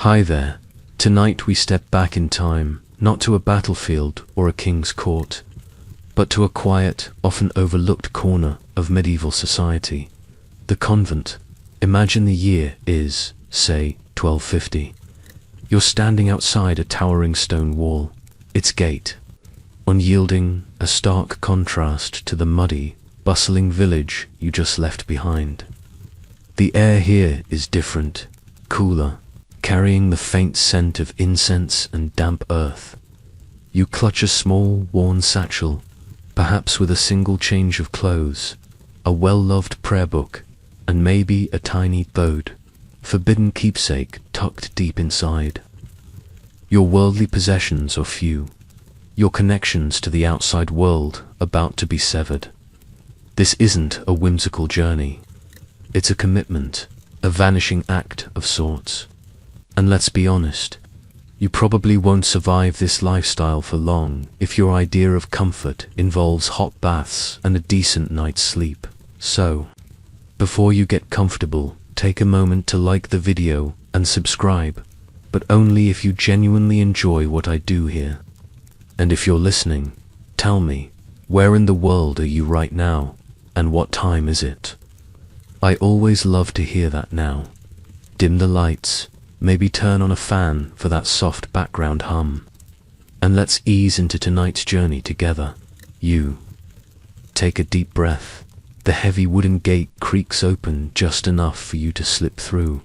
Hi there. Tonight we step back in time, not to a battlefield or a king's court, but to a quiet, often overlooked corner of medieval society. The convent. Imagine the year is, say, 1250. You're standing outside a towering stone wall, its gate, unyielding, a stark contrast to the muddy, bustling village you just left behind. The air here is different, cooler, carrying the faint scent of incense and damp earth. You clutch a small, worn satchel, perhaps with a single change of clothes, a well-loved prayer book, and maybe a tiny bode, forbidden keepsake tucked deep inside. Your worldly possessions are few, your connections to the outside world about to be severed. This isn't a whimsical journey. It's a commitment, a vanishing act of sorts. And let's be honest, you probably won't survive this lifestyle for long if your idea of comfort involves hot baths and a decent night's sleep. So, before you get comfortable, take a moment to like the video and subscribe, but only if you genuinely enjoy what I do here. And if you're listening, tell me, where in the world are you right now, and what time is it? I always love to hear that now. Dim the lights, maybe turn on a fan for that soft background hum. And let's ease into tonight's journey together. You take a deep breath. The heavy wooden gate creaks open just enough for you to slip through,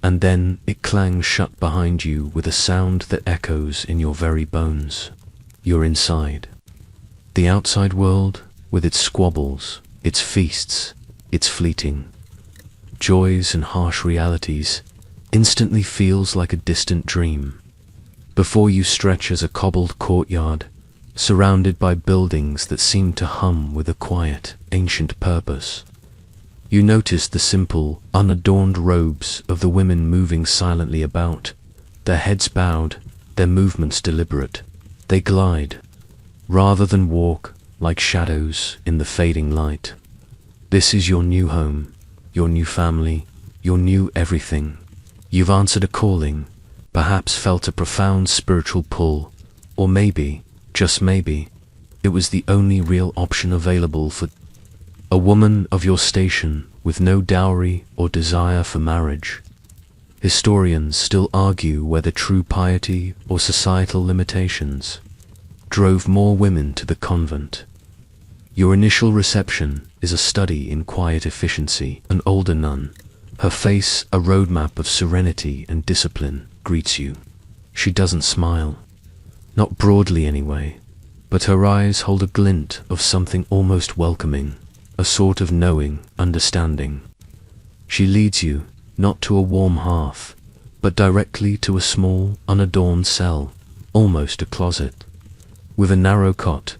and then it clangs shut behind you with a sound that echoes in your very bones. You're inside. The outside world, with its squabbles, its feasts, its fleeting joys and harsh realities, instantly feels like a distant dream. Before you stretches a cobbled courtyard, surrounded by buildings that seem to hum with a quiet, ancient purpose. You notice the simple, unadorned robes of the women moving silently about, their heads bowed, their movements deliberate. They glide, rather than walk, like shadows in the fading light. This is your new home, your new family, your new everything. You've answered a calling, perhaps felt a profound spiritual pull, or maybe, just maybe, it was the only real option available for a woman of your station with no dowry or desire for marriage. Historians still argue whether true piety or societal limitations drove more women to the convent. Your initial reception is a study in quiet efficiency. An older nun, her face a roadmap of serenity and discipline, greets you. She doesn't smile. Not broadly anyway, but her eyes hold a glint of something almost welcoming, a sort of knowing understanding. She leads you, not to a warm hearth, but directly to a small, unadorned cell, almost a closet, with a narrow cot,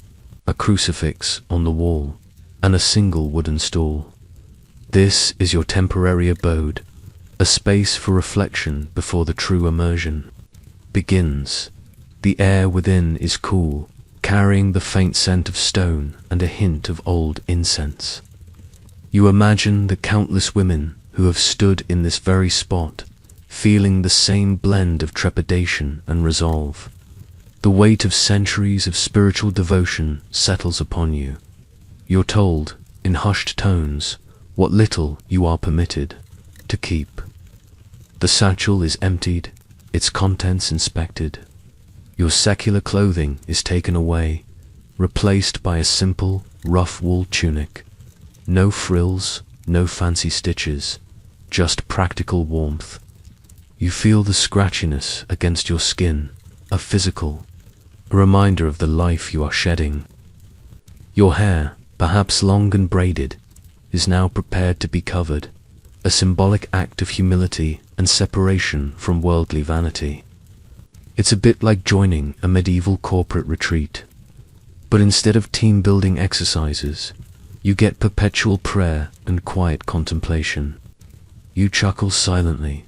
a crucifix on the wall, and a single wooden stool. This is your temporary abode, a space for reflection before the true immersion begins. The air within is cool, carrying the faint scent of stone and a hint of old incense. You imagine the countless women who have stood in this very spot, feeling the same blend of trepidation and resolve. The weight of centuries of spiritual devotion settles upon you. You're told, in hushed tones, what little you are permitted to keep. The satchel is emptied, its contents inspected. Your secular clothing is taken away, replaced by a simple, rough wool tunic. No frills, no fancy stitches, just practical warmth. You feel the scratchiness against your skin, a physical, a reminder of the life you are shedding. Your hair, perhaps long and braided, is now prepared to be covered, a symbolic act of humility and separation from worldly vanity. It's a bit like joining a medieval corporate retreat, but instead of team-building exercises, you get perpetual prayer and quiet contemplation. You chuckle silently,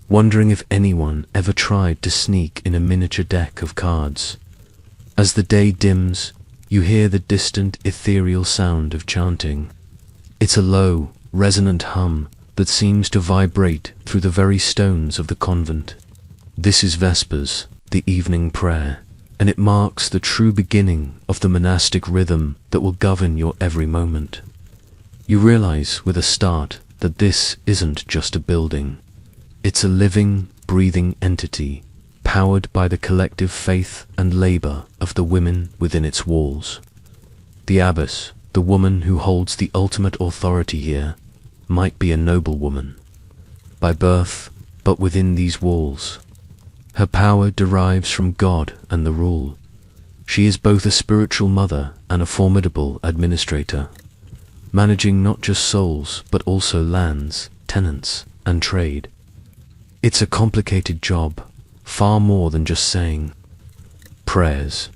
wondering if anyone ever tried to sneak in a miniature deck of cards. As the day dims, you hear the distant ethereal sound of chanting. It's a low, resonant hum that seems to vibrate through the very stones of the convent. This is Vespers, the evening prayer, and it marks the true beginning of the monastic rhythm that will govern your every moment. You realize with a start that this isn't just a building. It's a living, breathing entity, powered by the collective faith and labor of the women within its walls. The abbess, the woman who holds the ultimate authority here, might be a noble woman by birth, but within these walls, her power derives from God and the rule. She is both a spiritual mother and a formidable administrator, managing not just souls but also lands, tenants, and trade. It's a complicated job, far more than just saying prayers.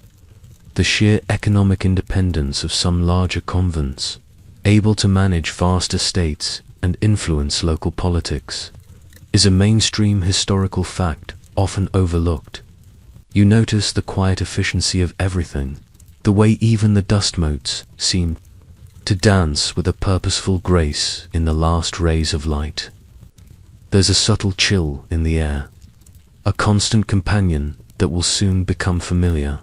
The sheer economic independence of some larger convents, able to manage vast estates and influence local politics, is a mainstream historical fact often overlooked. You notice the quiet efficiency of everything, the way even the dust motes seem to dance with a purposeful grace in the last rays of light. There's a subtle chill in the air, a constant companion that will soon become familiar.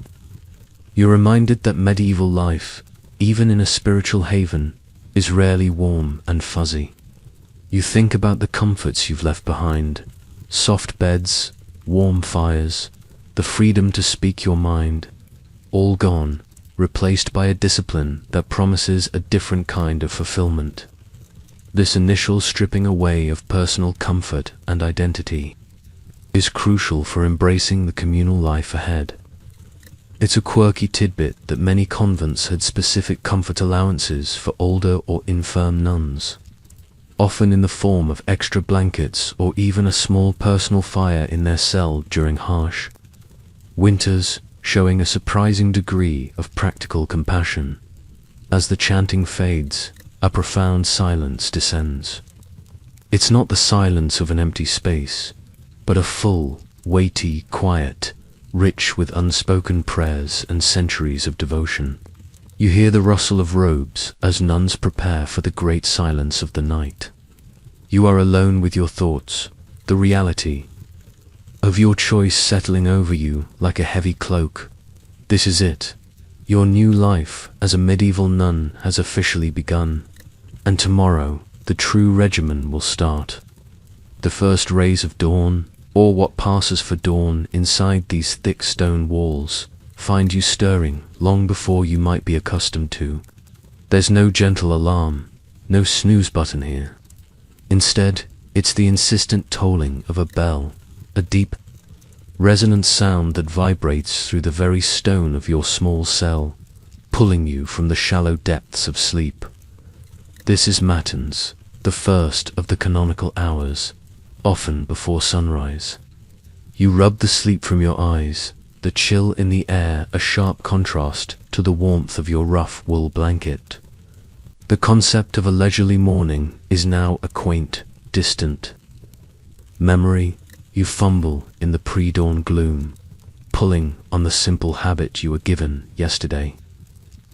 You're reminded that medieval life, even in a spiritual haven, is rarely warm and fuzzy. You think about the comforts you've left behind, soft beds, warm fires, the freedom to speak your mind, all gone, replaced by a discipline that promises a different kind of fulfillment. This initial stripping away of personal comfort and identity is crucial for embracing the communal life ahead. It's a quirky tidbit that many convents had specific comfort allowances for older or infirm nuns, often in the form of extra blankets or even a small personal fire in their cell during harsh winters, showing a surprising degree of practical compassion. As the chanting fades, a profound silence descends. It's not the silence of an empty space, but a full, weighty quiet, rich with unspoken prayers and centuries of devotion. You hear the rustle of robes as nuns prepare for the great silence of the night. You are alone with your thoughts, the reality of your choice settling over you like a heavy cloak. This is it. Your new life as a medieval nun has officially begun, and tomorrow the true regimen will start. The first rays of dawn, or what passes for dawn inside these thick stone walls, find you stirring long before you might be accustomed to. There's no gentle alarm, no snooze button here. Instead, it's the insistent tolling of a bell, a deep, resonant sound that vibrates through the very stone of your small cell, pulling you from the shallow depths of sleep. This is Matins, the first of the canonical hours, often before sunrise. You rub the sleep from your eyes, the chill in the air a sharp contrast to the warmth of your rough wool blanket. The concept of a leisurely morning is now a quaint, distant memory. You fumble in the pre-dawn gloom, pulling on the simple habit you were given yesterday.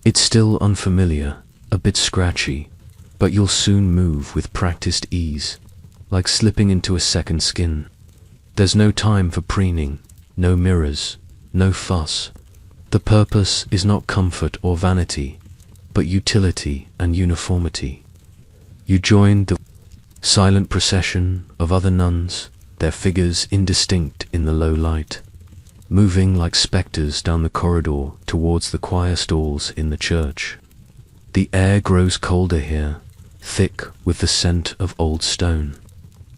It's still unfamiliar, a bit scratchy, but you'll soon move with practiced ease, like slipping into a second skin. There's no time for preening, no mirrors, no fuss. The purpose is not comfort or vanity, but utility and uniformity. You join the silent procession of other nuns, their figures indistinct in the low light, moving like spectres down the corridor towards the choir stalls in the church. The air grows colder here, thick with the scent of old stone,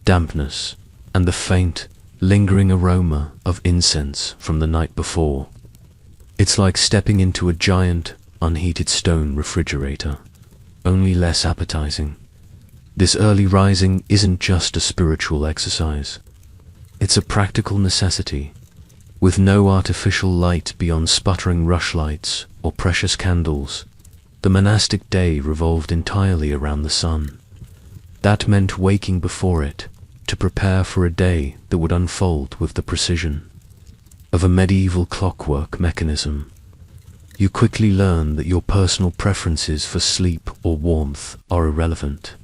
dampness, and the faint, lingering aroma of incense from the night before. It's like stepping into a giant, unheated stone refrigerator, only less appetizing. This early rising isn't just a spiritual exercise. It's a practical necessity. With no artificial light beyond sputtering rushlights or precious candles, the monastic day revolved entirely around the sun. That meant waking before it, to prepare for a day that would unfold with the precision of a medieval clockwork mechanism. You quickly learn that your personal preferences for sleep or warmth are irrelevant.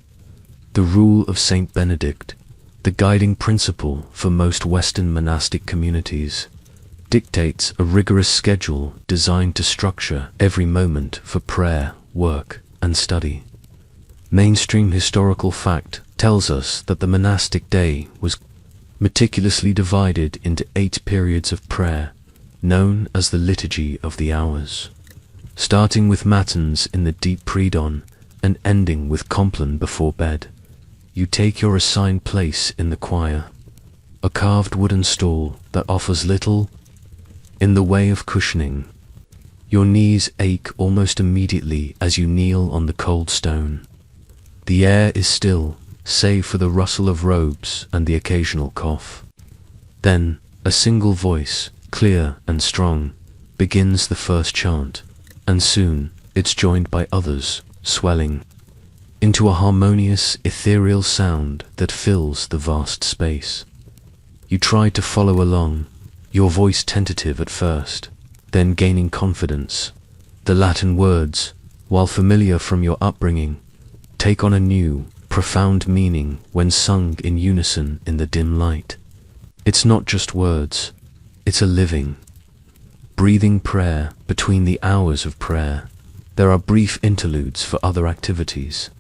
The rule of Saint Benedict, the guiding principle for most Western monastic communities, dictates a rigorous schedule designed to structure every moment for prayer, work, and study. Mainstream historical fact tells us that the monastic day was meticulously divided into 8 periods of prayer, known as the Liturgy of the Hours, starting with matins in the deep pre-dawn and ending with compline before bed. You take your assigned place in the choir, a carved wooden stall that offers little in the way of cushioning. Your knees ache almost immediately as you kneel on the cold stone. The air is still, save for the rustle of robes and the occasional cough. Then, a single voice, clear and strong, begins the first chant, and soon it's joined by others, swelling into a harmonious, ethereal sound that fills the vast space. You try to follow along, your voice tentative at first, then gaining confidence. The Latin words, while familiar from your upbringing, take on a new, profound meaning when sung in unison in the dim light. It's not just words, it's a living, breathing prayer between the hours of prayer. There are brief interludes for other activities.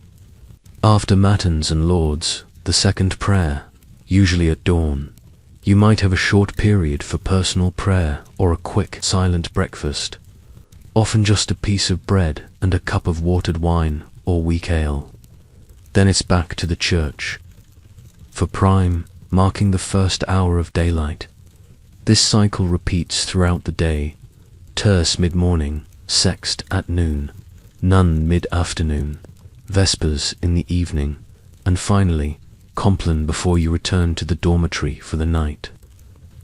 After Matins and Lauds, the second prayer, usually at dawn, you might have a short period for personal prayer or a quick, silent breakfast, often just a piece of bread and a cup of watered wine or weak ale. Then it's back to the church for prime, marking the first hour of daylight. This cycle repeats throughout the day: terce mid-morning, sext at noon, nun mid-afternoon, vespers in the evening, and finally, compline before you return to the dormitory for the night.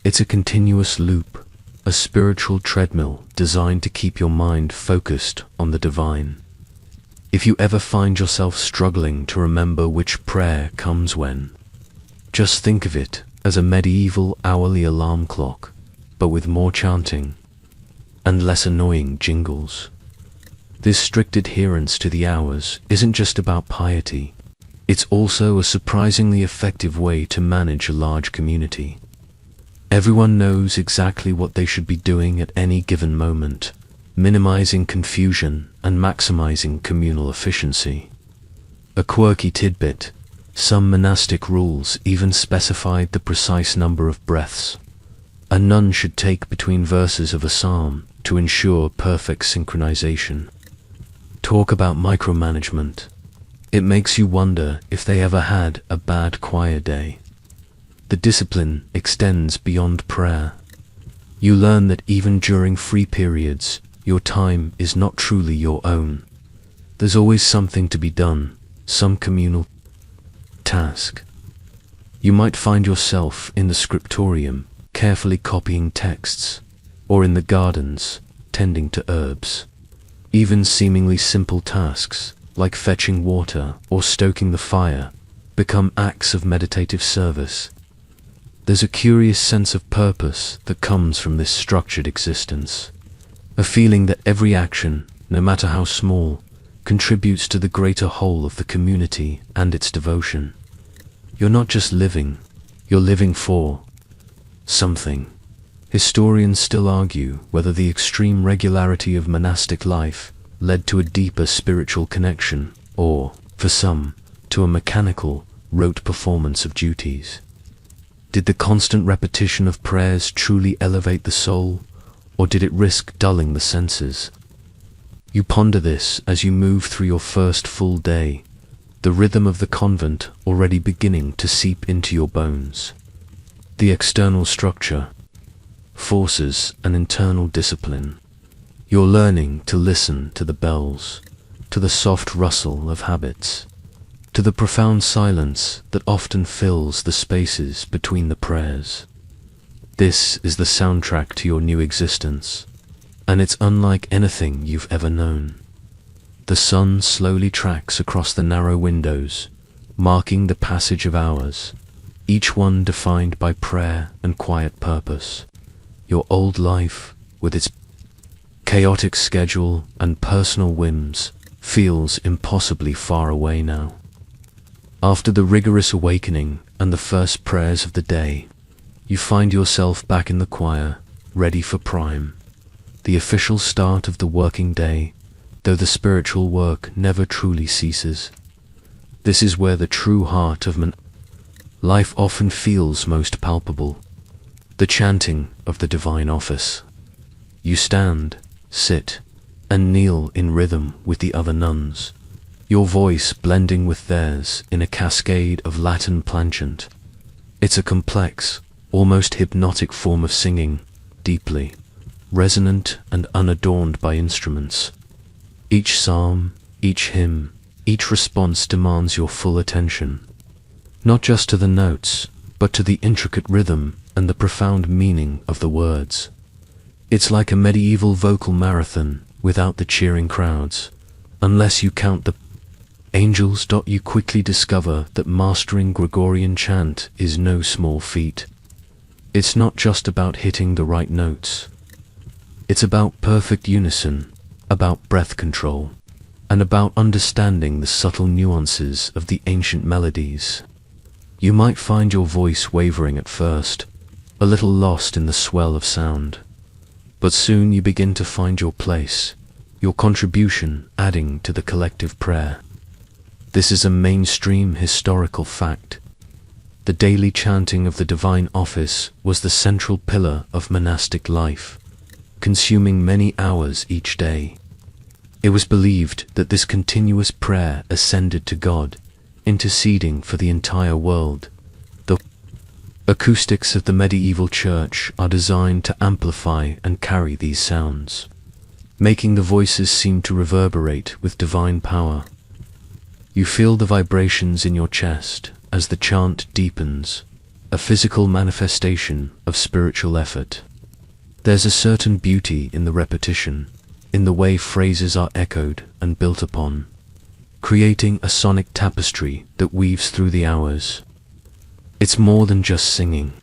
It's a continuous loop, a spiritual treadmill designed to keep your mind focused on the divine. If you ever find yourself struggling to remember which prayer comes when, just think of it as a medieval hourly alarm clock, but with more chanting and less annoying jingles. This strict adherence to the hours isn't just about piety, it's also a surprisingly effective way to manage a large community. Everyone knows exactly what they should be doing at any given moment, minimizing confusion and maximizing communal efficiency. A quirky tidbit: some monastic rules even specified the precise number of breaths a nun should take between verses of a psalm to ensure perfect synchronization. Talk about micromanagement. It makes you wonder if they ever had a bad choir day. The discipline extends beyond prayer. You learn that even during free periods, your time is not truly your own. There's always something to be done, some communal task. You might find yourself in the scriptorium, carefully copying texts, or in the gardens, tending to herbs. Even seemingly simple tasks, like fetching water or stoking the fire, become acts of meditative service. There's a curious sense of purpose that comes from this structured existence, a feeling that every action, no matter how small, contributes to the greater whole of the community and its devotion. You're not just living, you're living for something. Historians still argue whether the extreme regularity of monastic life led to a deeper spiritual connection, or, for some, to a mechanical, rote performance of duties. Did the constant repetition of prayers truly elevate the soul, or did it risk dulling the senses? You ponder this as you move through your first full day, the rhythm of the convent already beginning to seep into your bones. The external structure forces an internal discipline. You're learning to listen to the bells, to the soft rustle of habits, to the profound silence that often fills the spaces between the prayers. This is the soundtrack to your new existence, and it's unlike anything you've ever known. The sun slowly tracks across the narrow windows, marking the passage of hours, each one defined by prayer and quiet purpose. Your old life, with its chaotic schedule and personal whims, feels impossibly far away now. After the rigorous awakening and the first prayers of the day, you find yourself back in the choir, ready for prime, the official start of the working day, though the spiritual work never truly ceases. This is where the true heart of life often feels most palpable, the chanting of the divine office. You stand, sit, and kneel in rhythm with the other nuns, your voice blending with theirs in a cascade of Latin plainchant. It's a complex, almost hypnotic form of singing, deeply resonant and unadorned by instruments. Each psalm, each hymn, each response demands your full attention, not just to the notes, but to the intricate rhythm and the profound meaning of the words. It's like a medieval vocal marathon without the cheering crowds, unless you count the angels. You quickly discover that mastering Gregorian chant is no small feat. It's not just about hitting the right notes. It's about perfect unison, about breath control, and about understanding the subtle nuances of the ancient melodies. You might find your voice wavering at first, a little lost in the swell of sound, but soon you begin to find your place, your contribution adding to the collective prayer. This is a mainstream historical fact. The daily chanting of the divine office was the central pillar of monastic life, consuming many hours each day. It was believed that this continuous prayer ascended to God, interceding for the entire world. The acoustics of the medieval church are designed to amplify and carry these sounds, making the voices seem to reverberate with divine power. You feel the vibrations in your chest as the chant deepens, a physical manifestation of spiritual effort. There's a certain beauty in the repetition, in the way phrases are echoed and built upon, creating a sonic tapestry that weaves through the hours. It's more than just singing.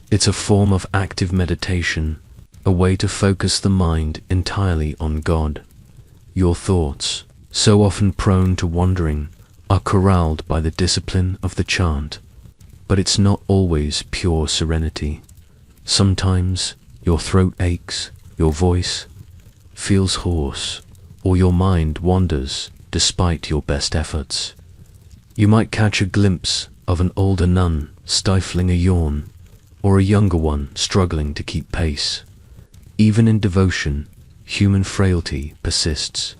It's a form of active meditation, a way to focus the mind entirely on God. Your thoughts, so often prone to wandering, are corralled by the discipline of the chant, but it's not always pure serenity. Sometimes your throat aches, your voice feels hoarse, or your mind wanders despite your best efforts. You might catch a glimpse of an older nun stifling a yawn, or a younger one struggling to keep pace. Even in devotion, human frailty persists.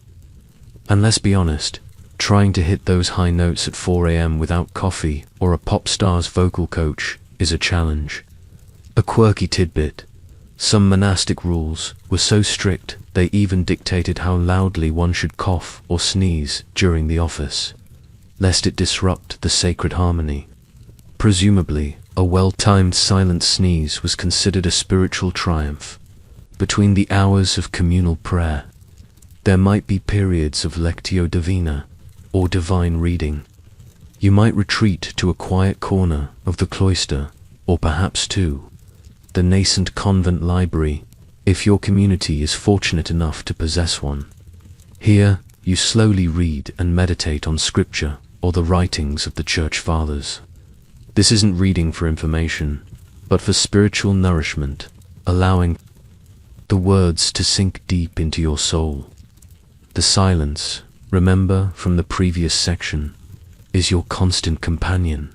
And let's be honest, trying to hit those high notes at 4 a.m. without coffee or a pop star's vocal coach is a challenge. A quirky tidbit: some monastic rules were so strict they even dictated how loudly one should cough or sneeze during the office, lest it disrupt the sacred harmony. Presumably, a well-timed silent sneeze was considered a spiritual triumph. Between the hours of communal prayer, there might be periods of lectio divina, or divine reading. You might retreat to a quiet corner of the cloister, or perhaps to the nascent convent library, if your community is fortunate enough to possess one. Here, you slowly read and meditate on scripture or the writings of the church fathers. This isn't reading for information, but for spiritual nourishment, allowing the words to sink deep into your soul. The silence, remember from the previous section, is your constant companion,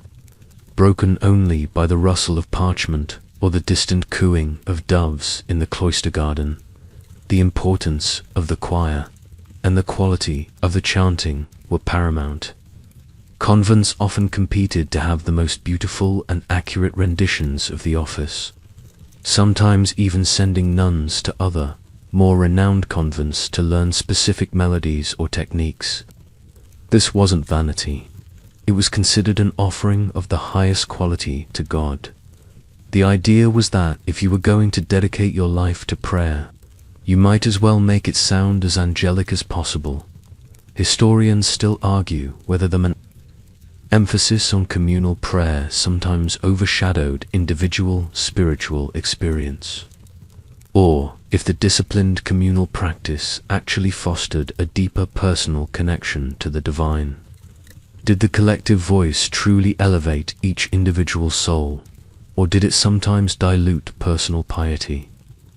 broken only by the rustle of parchment or the distant cooing of doves in the cloister garden. The importance of the choir and the quality of the chanting were paramount. Convents often competed to have the most beautiful and accurate renditions of the office, sometimes even sending nuns to other, more renowned convents to learn specific melodies or techniques. This wasn't vanity. It was considered an offering of the highest quality to God. The idea was that if you were going to dedicate your life to prayer, you might as well make it sound as angelic as possible. Historians still argue whether the emphasis on communal prayer sometimes overshadowed individual spiritual experience, or if the disciplined communal practice actually fostered a deeper personal connection to the divine. Did the collective voice truly elevate each individual soul, or did it sometimes dilute personal piety?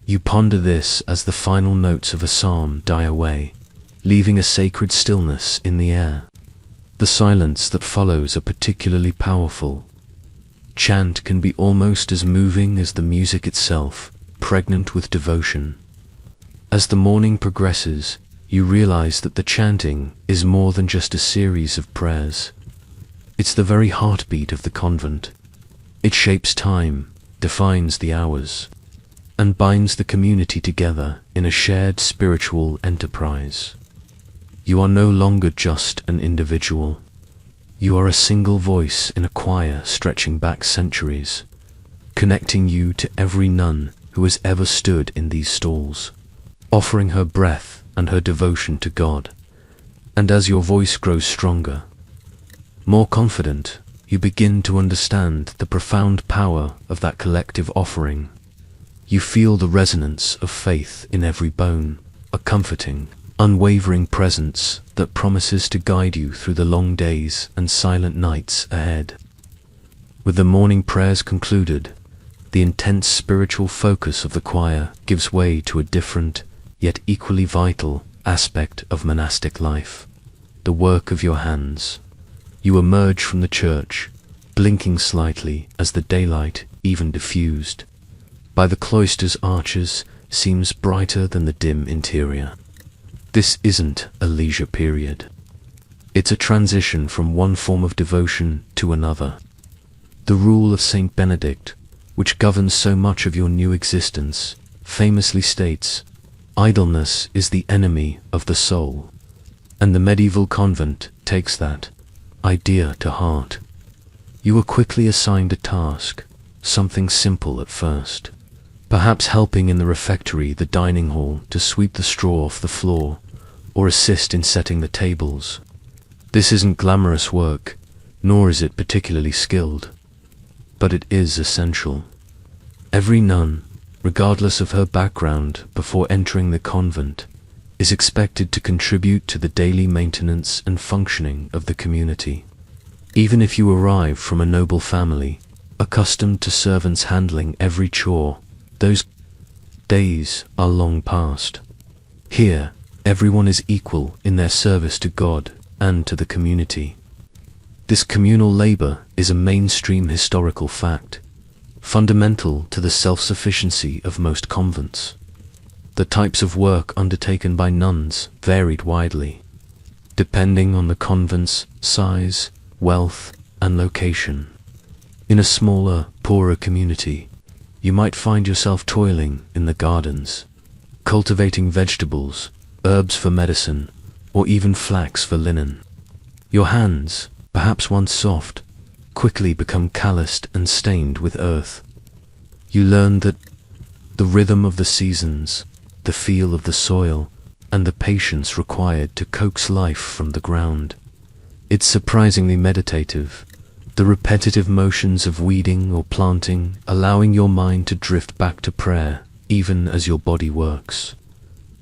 You ponder this as the final notes of a psalm die away, leaving a sacred stillness in the air. The silence that follows a particularly powerful chant can be almost as moving as the music itself, pregnant with devotion. As the morning progresses, you realize that the chanting is more than just a series of prayers. It's the very heartbeat of the convent. It shapes time, defines the hours, and binds the community together in a shared spiritual enterprise. You are no longer just an individual. You are a single voice in a choir stretching back centuries, connecting you to every nun who has ever stood in these stalls, offering her breath and her devotion to God. And as your voice grows stronger, more confident, you begin to understand the profound power of that collective offering. You feel the resonance of faith in every bone, a comforting, unwavering presence that promises to guide you through the long days and silent nights ahead. With the morning prayers concluded, the intense spiritual focus of the choir gives way to a different, yet equally vital, aspect of monastic life: the work of your hands. You emerge from the church, blinking slightly as the daylight, even diffused by the cloister's arches, seems brighter than the dim interior. This isn't a leisure period. It's a transition from one form of devotion to another. The rule of Saint Benedict, which governs so much of your new existence, famously states, "Idleness is the enemy of the soul." And the medieval convent takes that idea to heart. You are quickly assigned a task, something simple at first, perhaps helping in the refectory, the dining hall, to sweep the straw off the floor, or assist in setting the tables. This isn't glamorous work, nor is it particularly skilled, but it is essential. Every nun, regardless of her background before entering the convent, is expected to contribute to the daily maintenance and functioning of the community. Even if you arrive from a noble family, accustomed to servants handling every chore, those days are long past. Here, everyone is equal in their service to God and to the community. This communal labor is a mainstream historical fact, fundamental to the self-sufficiency of most convents. The types of work undertaken by nuns varied widely, depending on the convent's size, wealth, and location. In a smaller, poorer community, you might find yourself toiling in the gardens, cultivating vegetables, herbs for medicine, or even flax for linen. Your hands, perhaps once soft, quickly become calloused and stained with earth. You learn that the rhythm of the seasons, the feel of the soil, and the patience required to coax life from the ground. It's surprisingly meditative, the repetitive motions of weeding or planting allowing your mind to drift back to prayer, even as your body works.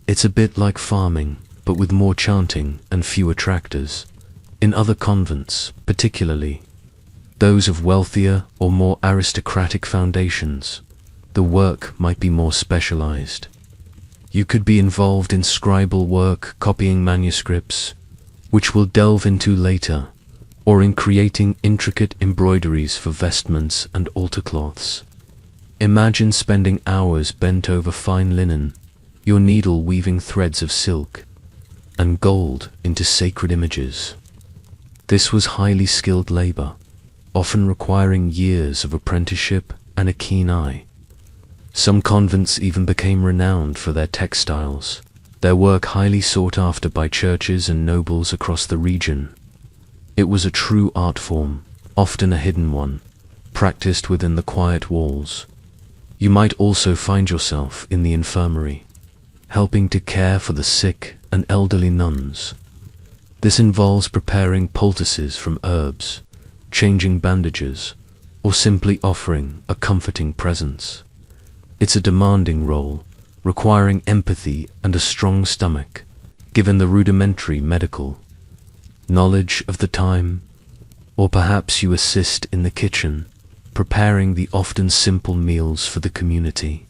It's a bit like farming, but with more chanting and fewer tractors. In other convents, particularly those of wealthier or more aristocratic foundations, the work might be more specialized. You could be involved in scribal work, copying manuscripts, which we'll delve into later, or in creating intricate embroideries for vestments and altar cloths. Imagine spending hours bent over fine linen, your needle weaving threads of silk and gold into sacred images. This was highly skilled labor, often requiring years of apprenticeship and a keen eye. Some convents even became renowned for their textiles, their work highly sought after by churches and nobles across the region. It was a true art form, often a hidden one, practiced within the quiet walls. You might also find yourself in the infirmary, helping to care for the sick and elderly nuns. This involves preparing poultices from herbs, changing bandages, or simply offering a comforting presence. It's a demanding role, requiring empathy and a strong stomach, given the rudimentary medical knowledge of the time Or perhaps you assist in the kitchen, preparing the often simple meals for the community,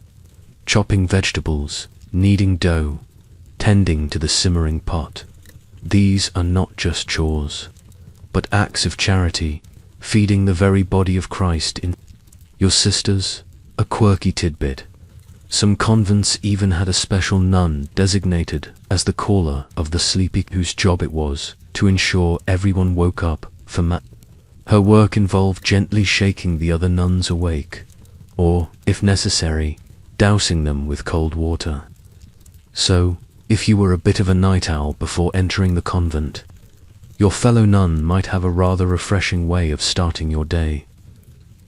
chopping vegetables, kneading dough, tending to the simmering pot. These are not just chores, but acts of charity, feeding the very body of Christ in your sisters. A quirky tidbit. Some convents even had a special nun designated as the caller of the sleepy, whose job it was to ensure everyone woke up for mass. Her work involved gently shaking the other nuns awake, or, if necessary, dousing them with cold water. So, if you were a bit of a night owl before entering the convent, your fellow nun might have a rather refreshing way of starting your day.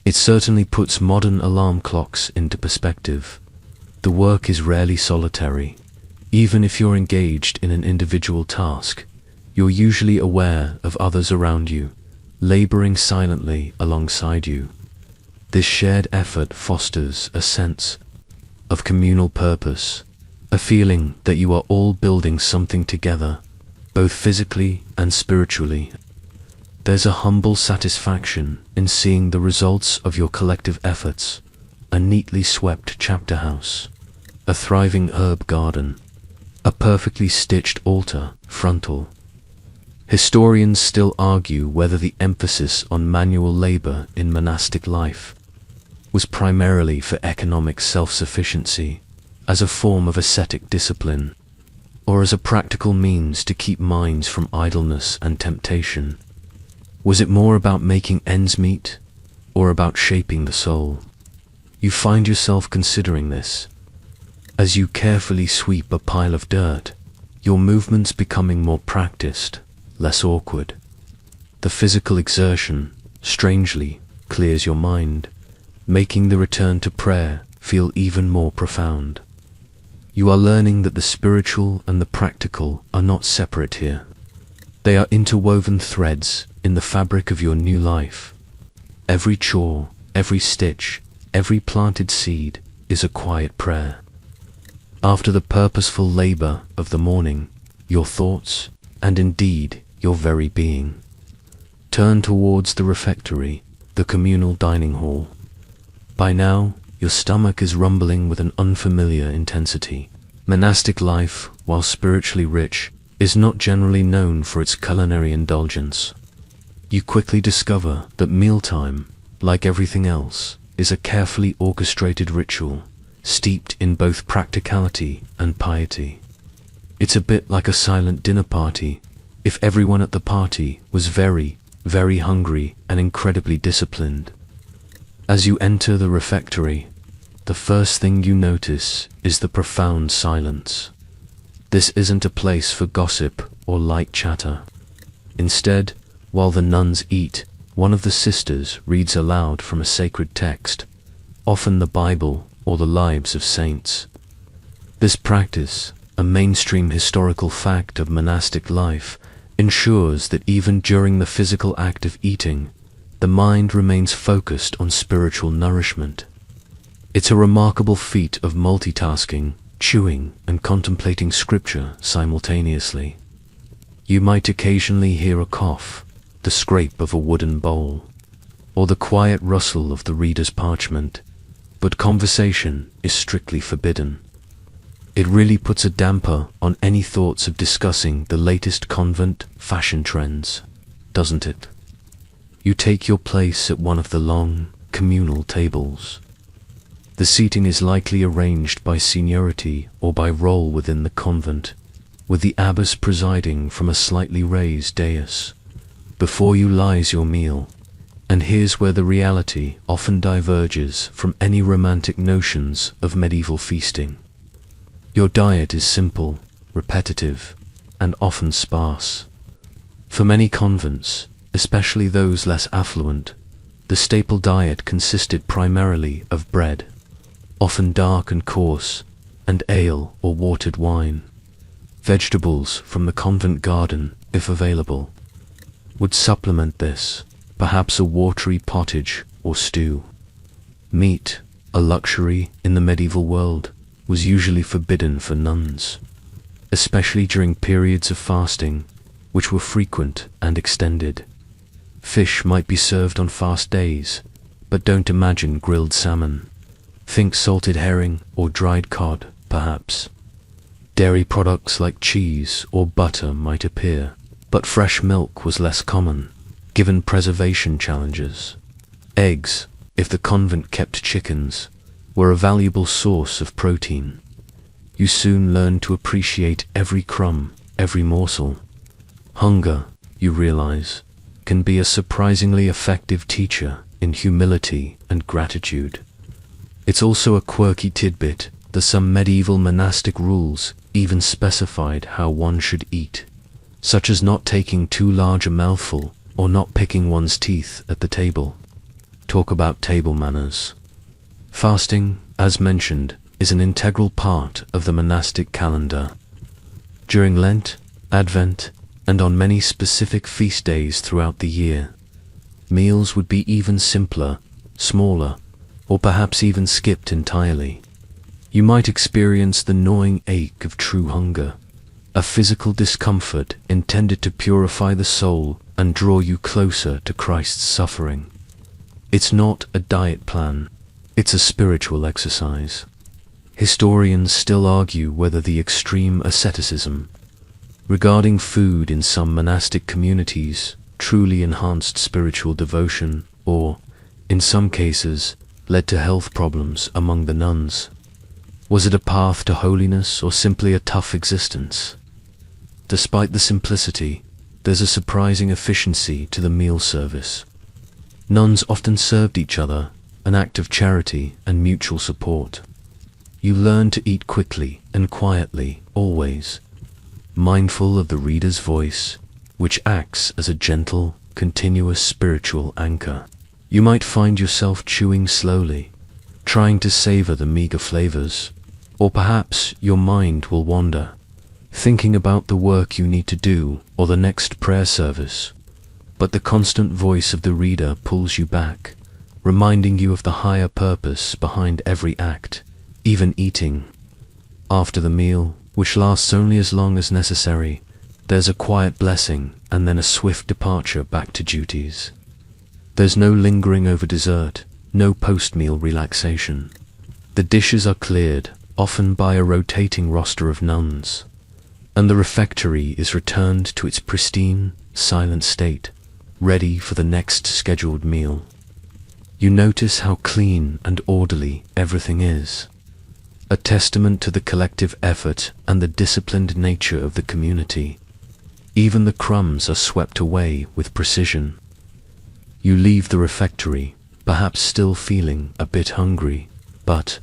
It certainly puts modern alarm clocks into perspective. The work is rarely solitary. Even if you're engaged in an individual task, you're usually aware of others around you, laboring silently alongside you. This shared effort fosters a sense of communal purpose, a feeling that you are all building something together, both physically and spiritually. There's a humble satisfaction in seeing the results of your collective efforts: a neatly swept chapter house, a thriving herb garden, a perfectly stitched altar frontal. Historians still argue whether the emphasis on manual labor in monastic life was primarily for economic self-sufficiency, as a form of ascetic discipline, or as a practical means to keep minds from idleness and temptation. Was it more about making ends meet, or about shaping the soul? You find yourself considering this. As you carefully sweep a pile of dirt, your movements becoming more practiced, less awkward. The physical exertion, strangely, clears your mind, making the return to prayer feel even more profound. You are learning that the spiritual and the practical are not separate here. They are interwoven threads in the fabric of your new life. Every chore, every stitch, every planted seed is a quiet prayer. After the purposeful labor of the morning, your thoughts, and indeed your very being, turn towards the refectory, the communal dining hall. By now, your stomach is rumbling with an unfamiliar intensity. Monastic life, while spiritually rich, is not generally known for its culinary indulgence. You quickly discover that mealtime, like everything else, is a carefully orchestrated ritual, steeped in both practicality and piety. It's a bit like a silent dinner party, if everyone at the party was very, very hungry and incredibly disciplined. As you enter the refectory, the first thing you notice is the profound silence. This isn't a place for gossip or light chatter. Instead, while the nuns eat, one of the sisters reads aloud from a sacred text, often the Bible or the lives of saints. This practice, a mainstream historical fact of monastic life, ensures that even during the physical act of eating, the mind remains focused on spiritual nourishment. It's a remarkable feat of multitasking, chewing and contemplating scripture simultaneously. You might occasionally hear a cough, the scrape of a wooden bowl, or the quiet rustle of the reader's parchment, but conversation is strictly forbidden. It really puts a damper on any thoughts of discussing the latest convent fashion trends, doesn't it? You take your place at one of the long, communal tables. The seating is likely arranged by seniority or by role within the convent, with the abbess presiding from a slightly raised dais. Before you lies your meal, and here's where the reality often diverges from any romantic notions of medieval feasting. Your diet is simple, repetitive, and often sparse. For many convents, especially those less affluent, the staple diet consisted primarily of bread, often dark and coarse, and ale or watered wine. Vegetables from the convent garden, if available, would supplement this, perhaps a watery pottage or stew. Meat, a luxury in the medieval world, was usually forbidden for nuns, especially during periods of fasting, which were frequent and extended. Fish might be served on fast days, but don't imagine grilled salmon. Think salted herring or dried cod, perhaps. Dairy products like cheese or butter might appear, but fresh milk was less common, given preservation challenges. Eggs, if the convent kept chickens, were a valuable source of protein. You soon learned to appreciate every crumb, every morsel. Hunger, you realize, can be a surprisingly effective teacher in humility and gratitude. It's also a quirky tidbit that some medieval monastic rules even specified how one should eat, such as not taking too large a mouthful or not picking one's teeth at the table. Talk about table manners. Fasting, as mentioned, is an integral part of the monastic calendar. During Lent, Advent, and on many specific feast days throughout the year, meals would be even simpler, smaller, or perhaps even skipped entirely. You might experience the gnawing ache of true hunger, a physical discomfort intended to purify the soul and draw you closer to Christ's suffering. It's not a diet plan, it's a spiritual exercise. Historians still argue whether the extreme asceticism regarding food in some monastic communities truly enhanced spiritual devotion or, in some cases, led to health problems among the nuns. Was it a path to holiness or simply a tough existence? Despite the simplicity, there's a surprising efficiency to the meal service. Nuns often served each other, an act of charity and mutual support. You learn to eat quickly and quietly, always, mindful of the reader's voice, which acts as a gentle, continuous spiritual anchor. You might find yourself chewing slowly, trying to savor the meager flavors, or perhaps your mind will wander, thinking about the work you need to do or the next prayer service. But the constant voice of the reader pulls you back, reminding you of the higher purpose behind every act, even eating. After the meal, which lasts only as long as necessary, there's a quiet blessing and then a swift departure back to duties. There's no lingering over dessert, no post-meal relaxation. The dishes are cleared, often by a rotating roster of nuns, and the refectory is returned to its pristine, silent state, ready for the next scheduled meal. You notice how clean and orderly everything is, a testament to the collective effort and the disciplined nature of the community. Even the crumbs are swept away with precision. You leave the refectory, perhaps still feeling a bit hungry, but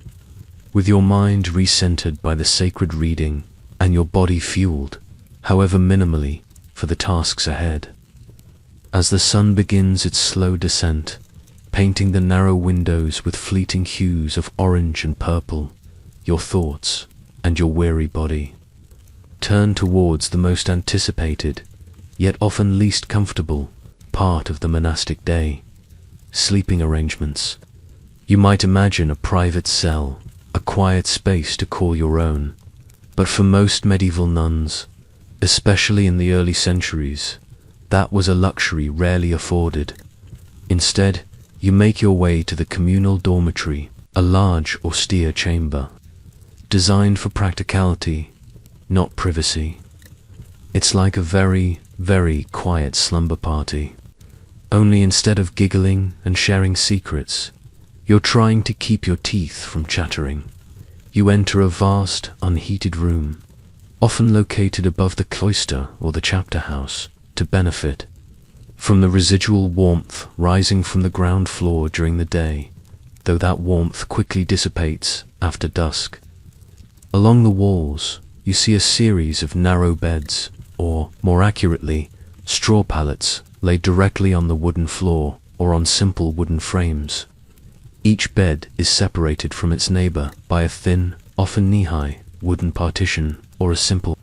with your mind recentered by the sacred reading and your body fueled, however minimally, for the tasks ahead. As the sun begins its slow descent, painting the narrow windows with fleeting hues of orange and purple, your thoughts and your weary body turn towards the most anticipated, yet often least comfortable, part of the monastic day: sleeping arrangements. You might imagine a private cell, a quiet space to call your own, but for most medieval nuns, especially in the early centuries, that was a luxury rarely afforded. Instead, you make your way to the communal dormitory, a large, austere chamber, designed for practicality, not privacy. It's like a very, very quiet slumber party. Only instead of giggling and sharing secrets, you're trying to keep your teeth from chattering. You enter a vast, unheated room, often located above the cloister or the chapter house, to benefit from the residual warmth rising from the ground floor during the day, though that warmth quickly dissipates after dusk. Along the walls, you see a series of narrow beds, or, more accurately, straw pallets laid directly on the wooden floor or on simple wooden frames. Each bed is separated from its neighbor by a thin, often knee-high, wooden partition or a simple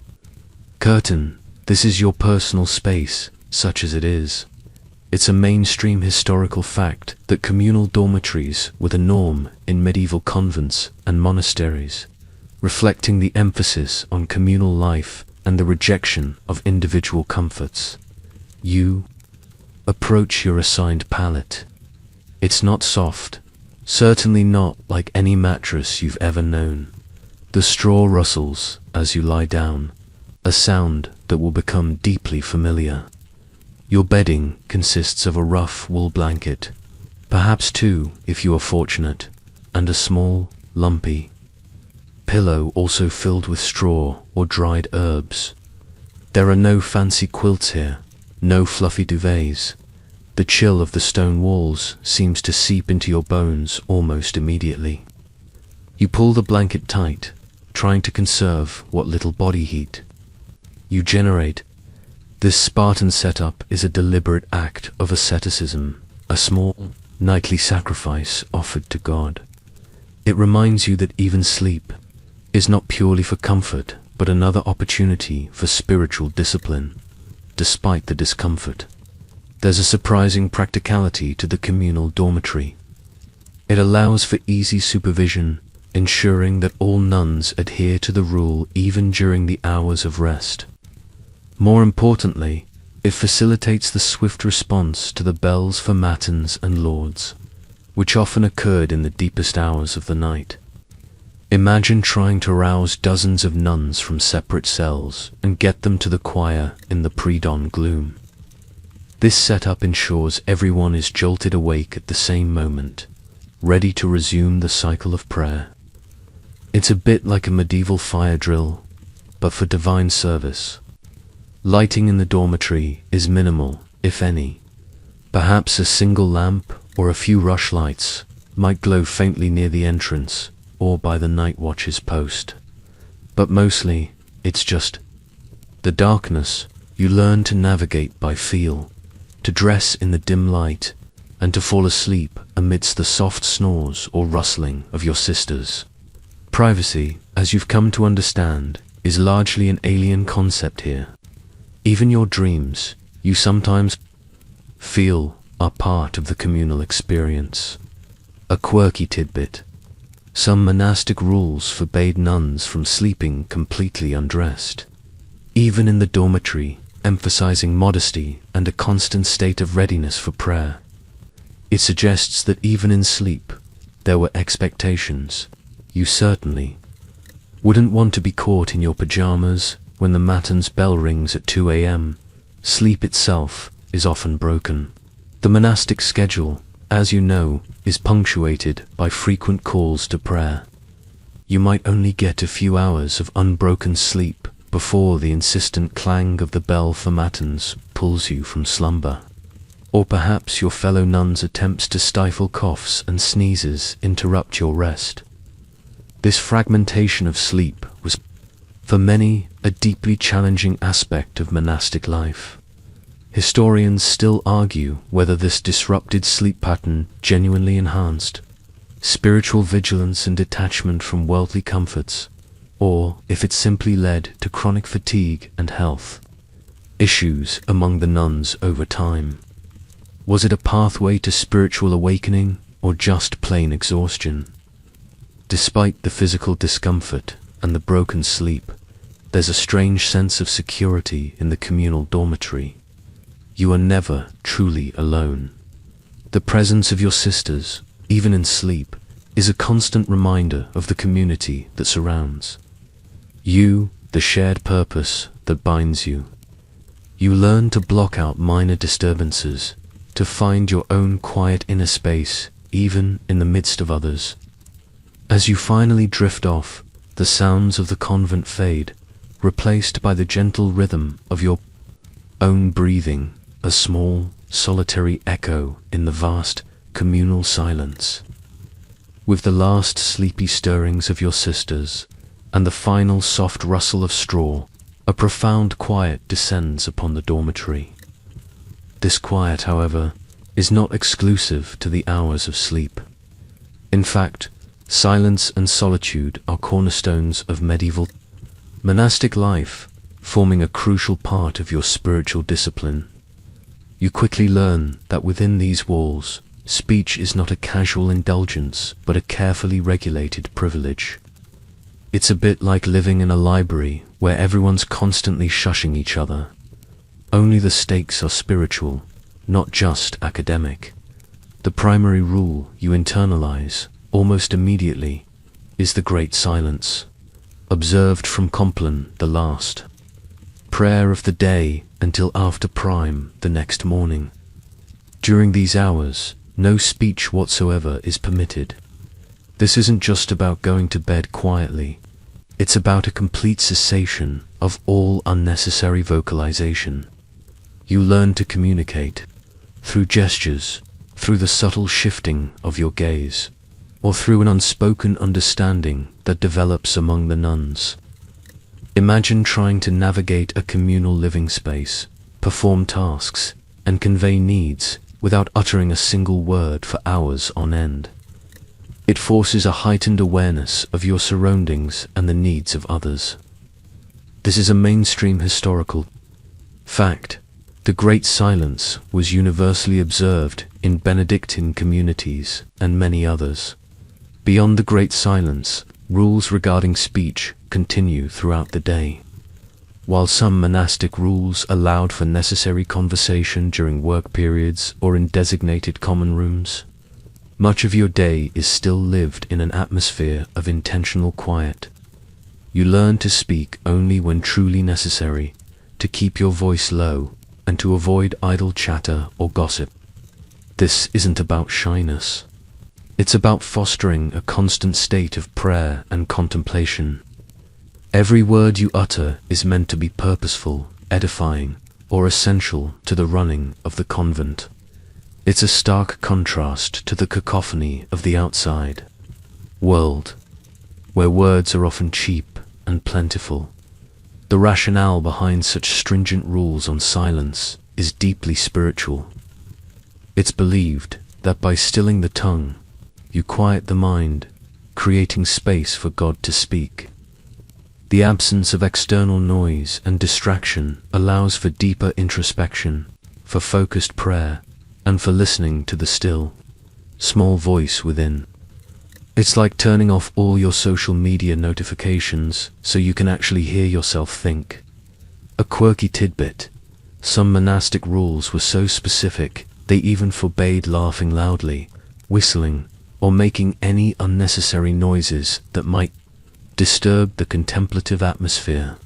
curtain. This is your personal space, such as it is. It's a mainstream historical fact that communal dormitories were the norm in medieval convents and monasteries, reflecting the emphasis on communal life and the rejection of individual comforts. You approach your assigned pallet. It's not soft, certainly not like any mattress you've ever known. The straw rustles as you lie down, a sound that will become deeply familiar. Your bedding consists of a rough wool blanket, perhaps two if you are fortunate, and a small, lumpy pillow also filled with straw or dried herbs. There are no fancy quilts here, no fluffy duvets. The chill of the stone walls seems to seep into your bones almost immediately. You pull the blanket tight, trying to conserve what little body heat you generate. This Spartan setup is a deliberate act of asceticism, a small, nightly sacrifice offered to God. It reminds you that even sleep is not purely for comfort, but another opportunity for spiritual discipline, despite the discomfort. There's a surprising practicality to the communal dormitory. It allows for easy supervision, ensuring that all nuns adhere to the rule even during the hours of rest. More importantly, it facilitates the swift response to the bells for matins and lauds, which often occurred in the deepest hours of the night. Imagine trying to rouse dozens of nuns from separate cells and get them to the choir in the pre-dawn gloom. This setup ensures everyone is jolted awake at the same moment, ready to resume the cycle of prayer. It's a bit like a medieval fire drill, but for divine service. Lighting in the dormitory is minimal, if any. Perhaps a single lamp or a few rushlights might glow faintly near the entrance or by the night watch's post. But mostly, it's just the darkness. You learn to navigate by feel, to dress in the dim light, and to fall asleep amidst the soft snores or rustling of your sisters. Privacy, as you've come to understand, is largely an alien concept here. Even your dreams, you sometimes feel, are part of the communal experience. A quirky tidbit: some monastic rules forbade nuns from sleeping completely undressed, even in the dormitory, emphasizing modesty and a constant state of readiness for prayer. It suggests that even in sleep, there were expectations. You certainly wouldn't want to be caught in your pajamas when the matins bell rings at 2 a.m. Sleep itself is often broken. The monastic schedule, as you know, is punctuated by frequent calls to prayer. You might only get a few hours of unbroken sleep before the insistent clang of the bell for matins pulls you from slumber. Or perhaps your fellow nuns' attempts to stifle coughs and sneezes interrupt your rest. This fragmentation of sleep was, for many, a deeply challenging aspect of monastic life. Historians still argue whether this disrupted sleep pattern genuinely enhanced spiritual vigilance and detachment from worldly comforts, or if it simply led to chronic fatigue and health issues among the nuns over time. Was it a pathway to spiritual awakening, or just plain exhaustion? Despite the physical discomfort and the broken sleep, there's a strange sense of security in the communal dormitory. You are never truly alone. The presence of your sisters, even in sleep, is a constant reminder of the community that surrounds you, the shared purpose that binds you. You learn to block out minor disturbances, to find your own quiet inner space, even in the midst of others. As you finally drift off, the sounds of the convent fade, replaced by the gentle rhythm of your own breathing, a small, solitary echo in the vast, communal silence. With the last sleepy stirrings of your sisters, and the final soft rustle of straw, a profound quiet descends upon the dormitory. This quiet, however, is not exclusive to the hours of sleep. In fact, silence and solitude are cornerstones of medieval monastic life, forming a crucial part of your spiritual discipline. You quickly learn that within these walls, speech is not a casual indulgence, but a carefully regulated privilege. It's a bit like living in a library where everyone's constantly shushing each other. Only the stakes are spiritual, not just academic. The primary rule you internalize, almost immediately, is the great silence, observed from Compline the last prayer of the day until after prime the next morning. During these hours, no speech whatsoever is permitted. This isn't just about going to bed quietly, it's about a complete cessation of all unnecessary vocalization. You learn to communicate through gestures, through the subtle shifting of your gaze, or through an unspoken understanding that develops among the nuns. Imagine trying to navigate a communal living space, perform tasks, and convey needs without uttering a single word for hours on end. It forces a heightened awareness of your surroundings and the needs of others. This is a mainstream historical fact. The Great Silence was universally observed in Benedictine communities and many others. Beyond the Great Silence, rules regarding speech continue throughout the day. While some monastic rules allowed for necessary conversation during work periods or in designated common rooms, much of your day is still lived in an atmosphere of intentional quiet. You learn to speak only when truly necessary, to keep your voice low, and to avoid idle chatter or gossip. This isn't about shyness. It's about fostering a constant state of prayer and contemplation. Every word you utter is meant to be purposeful, edifying, or essential to the running of the convent. It's a stark contrast to the cacophony of the outside world, where words are often cheap and plentiful. The rationale behind such stringent rules on silence is deeply spiritual. It's believed that by stilling the tongue, you quiet the mind, creating space for God to speak. The absence of external noise and distraction allows for deeper introspection, for focused prayer, and for listening to the still, small voice within. It's like turning off all your social media notifications so you can actually hear yourself think. A quirky tidbit: some monastic rules were so specific they even forbade laughing loudly, whistling, or making any unnecessary noises that might disturb the contemplative atmosphere.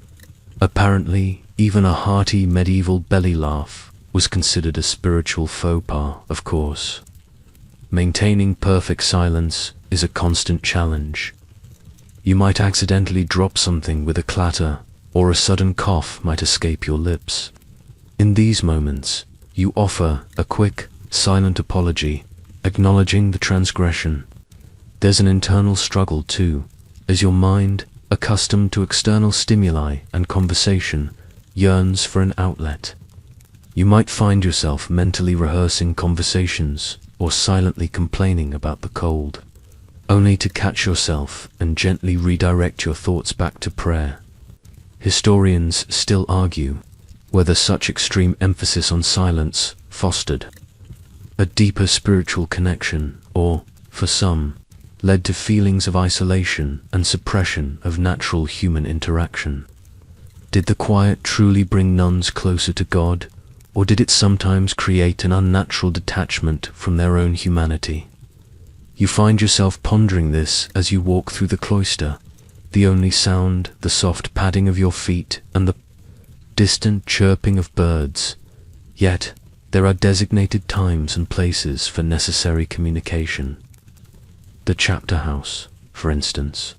Apparently, even a hearty medieval belly laugh was considered a spiritual faux pas, of course. Maintaining perfect silence is a constant challenge. You might accidentally drop something with a clatter, or a sudden cough might escape your lips. In these moments, you offer a quick, silent apology, acknowledging the transgression. There's an internal struggle too, as your mind, accustomed to external stimuli and conversation, yearns for an outlet. You might find yourself mentally rehearsing conversations or silently complaining about the cold, only to catch yourself and gently redirect your thoughts back to prayer. Historians still argue whether such extreme emphasis on silence fostered a deeper spiritual connection or, for some, led to feelings of isolation and suppression of natural human interaction. Did the quiet truly bring nuns closer to God, or did it sometimes create an unnatural detachment from their own humanity? You find yourself pondering this as you walk through the cloister, the only sound the soft padding of your feet and the distant chirping of birds. Yet, there are designated times and places for necessary communication. The chapter house, for instance,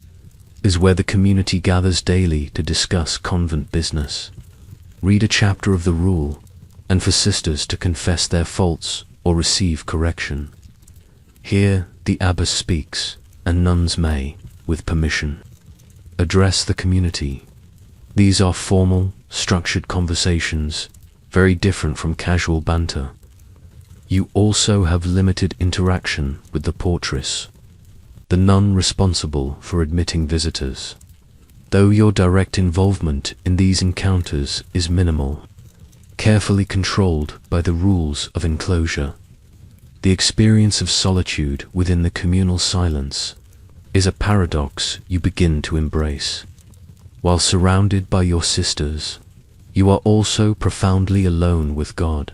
is where the community gathers daily to discuss convent business, read a chapter of the rule, and for sisters to confess their faults or receive correction. Here the abbess speaks, and nuns may, with permission, address the community. These are formal, structured conversations, very different from casual banter. You also have limited interaction with the portress, the nun responsible for admitting visitors. Though your direct involvement in these encounters is minimal, carefully controlled by the rules of enclosure, the experience of solitude within the communal silence is a paradox you begin to embrace. While surrounded by your sisters, you are also profoundly alone with God.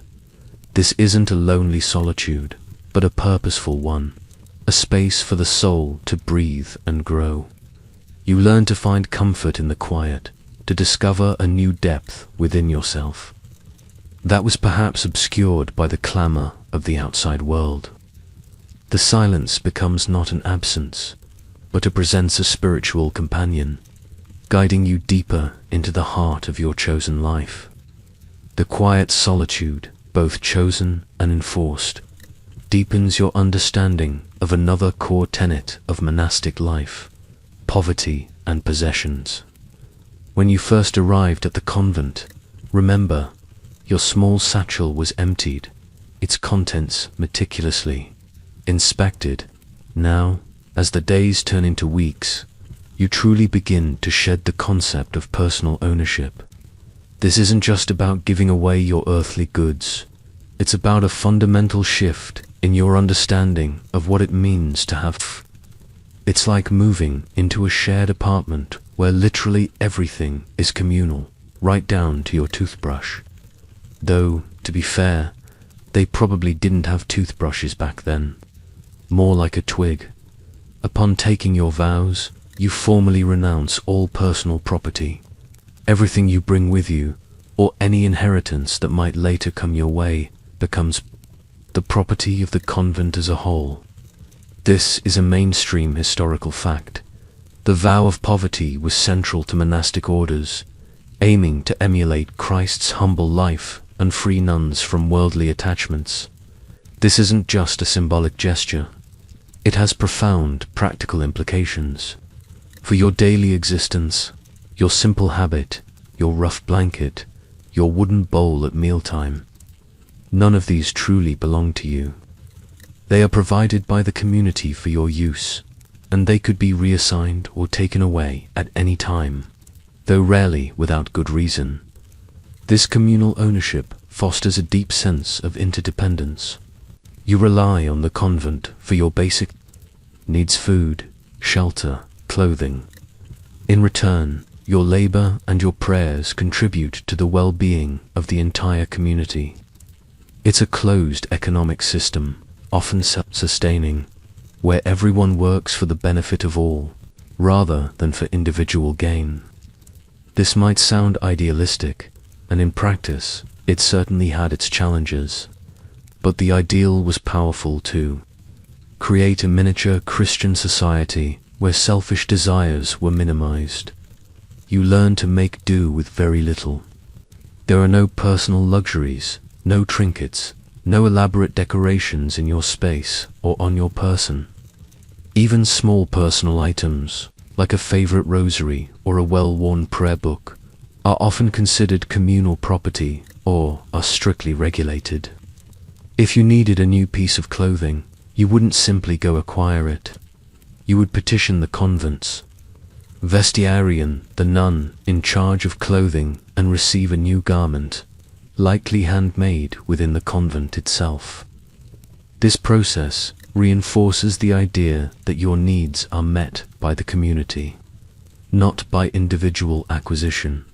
This isn't a lonely solitude, but a purposeful one, a space for the soul to breathe and grow. You learn to find comfort in the quiet, to discover a new depth within yourself that was perhaps obscured by the clamor of the outside world. The silence becomes not an absence, but it presents a spiritual companion, guiding you deeper into the heart of your chosen life. The quiet solitude, both chosen and enforced, deepens your understanding of another core tenet of monastic life: poverty and possessions. When you first arrived at the convent, remember, your small satchel was emptied, its contents meticulously inspected. Now, as the days turn into weeks, you truly begin to shed the concept of personal ownership. This isn't just about giving away your earthly goods. It's about a fundamental shift in your understanding of what it means to have. It's like moving into a shared apartment where literally everything is communal, right down to your toothbrush. Though, to be fair, they probably didn't have toothbrushes back then. More like a twig. Upon taking your vows, you formally renounce all personal property. Everything you bring with you, or any inheritance that might later come your way, becomes the property of the convent as a whole. This is a mainstream historical fact. The vow of poverty was central to monastic orders, aiming to emulate Christ's humble life and free nuns from worldly attachments. This isn't just a symbolic gesture. It has profound practical implications. For your daily existence, your simple habit, your rough blanket, your wooden bowl at mealtime, none of these truly belong to you. They are provided by the community for your use, and they could be reassigned or taken away at any time, though rarely without good reason. This communal ownership fosters a deep sense of interdependence. You rely on the convent for your basic needs: food, shelter, clothing. In return, your labor and your prayers contribute to the well-being of the entire community. It's a closed economic system, often self-sustaining, where everyone works for the benefit of all, rather than for individual gain. This might sound idealistic, and in practice, it certainly had its challenges. But the ideal was powerful too. Create a miniature Christian society where selfish desires were minimized. You learn to make do with very little. There are no personal luxuries, no trinkets, no elaborate decorations in your space or on your person. Even small personal items, like a favorite rosary or a well-worn prayer book, are often considered communal property or are strictly regulated. If you needed a new piece of clothing, you wouldn't simply go acquire it. You would petition the convent's vestiarian, the nun in charge of clothing, and receive a new garment, likely handmade within the convent itself. This process reinforces the idea that your needs are met by the community, not by individual acquisition.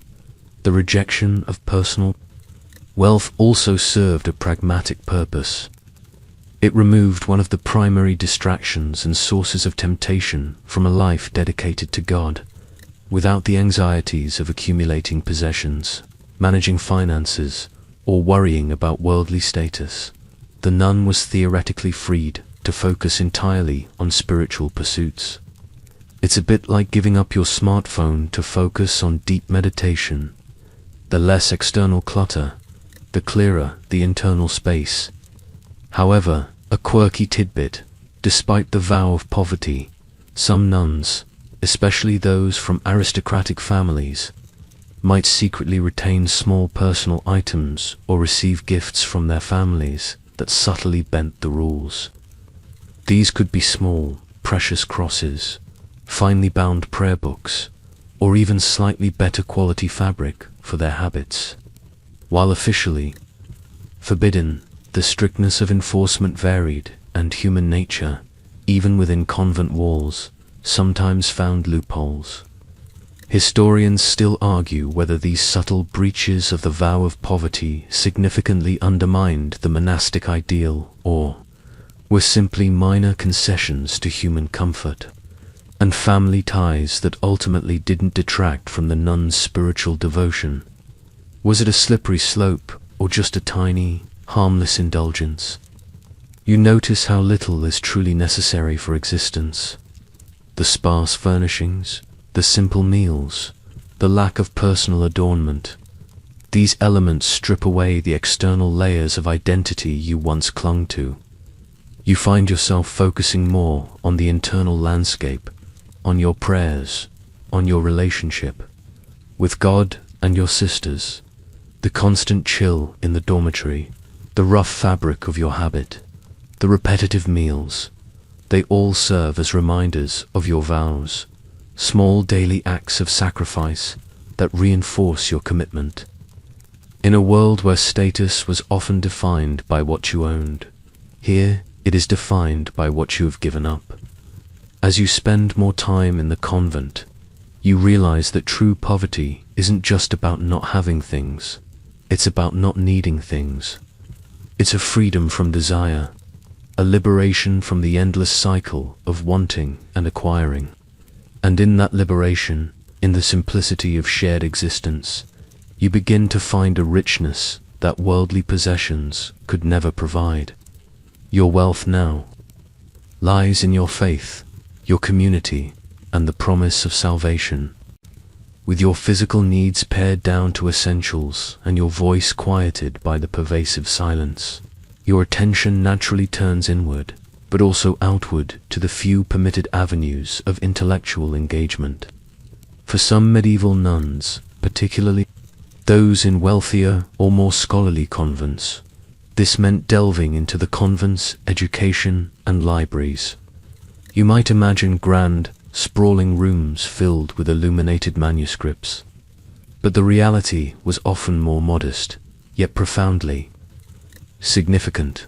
The rejection of personal wealth also served a pragmatic purpose. It removed one of the primary distractions and sources of temptation from a life dedicated to God. Without the anxieties of accumulating possessions, managing finances, or worrying about worldly status, the nun was theoretically freed to focus entirely on spiritual pursuits. It's a bit like giving up your smartphone to focus on deep meditation. The less external clutter, the clearer the internal space. However, a quirky tidbit: despite the vow of poverty, some nuns, especially those from aristocratic families, might secretly retain small personal items or receive gifts from their families that subtly bent the rules. These could be small, precious crosses, finely bound prayer books, or even slightly better quality fabric for their habits. While officially forbidden, the strictness of enforcement varied, and human nature, even within convent walls, sometimes found loopholes. Historians still argue whether these subtle breaches of the vow of poverty significantly undermined the monastic ideal or were simply minor concessions to human comfort and family ties that ultimately didn't detract from the nun's spiritual devotion. Was it a slippery slope or just a tiny, harmless indulgence? You notice how little is truly necessary for existence. The sparse furnishings, the simple meals, the lack of personal adornment. These elements strip away the external layers of identity you once clung to. You find yourself focusing more on the internal landscape, on your prayers, on your relationship with God and your sisters, the constant chill in the dormitory, the rough fabric of your habit, the repetitive meals. They all serve as reminders of your vows, small daily acts of sacrifice that reinforce your commitment. In a world where status was often defined by what you owned, here it is defined by what you have given up. As you spend more time in the convent, you realize that true poverty isn't just about not having things, it's about not needing things. It's a freedom from desire, a liberation from the endless cycle of wanting and acquiring. And in that liberation, in the simplicity of shared existence, you begin to find a richness that worldly possessions could never provide. Your wealth now lies in your faith, your community, and the promise of salvation. With your physical needs pared down to essentials and your voice quieted by the pervasive silence, your attention naturally turns inward, but also outward to the few permitted avenues of intellectual engagement. For some medieval nuns, particularly those in wealthier or more scholarly convents, this meant delving into the convent's education and libraries. You might imagine grand, sprawling rooms filled with illuminated manuscripts. But the reality was often more modest, yet profoundly significant.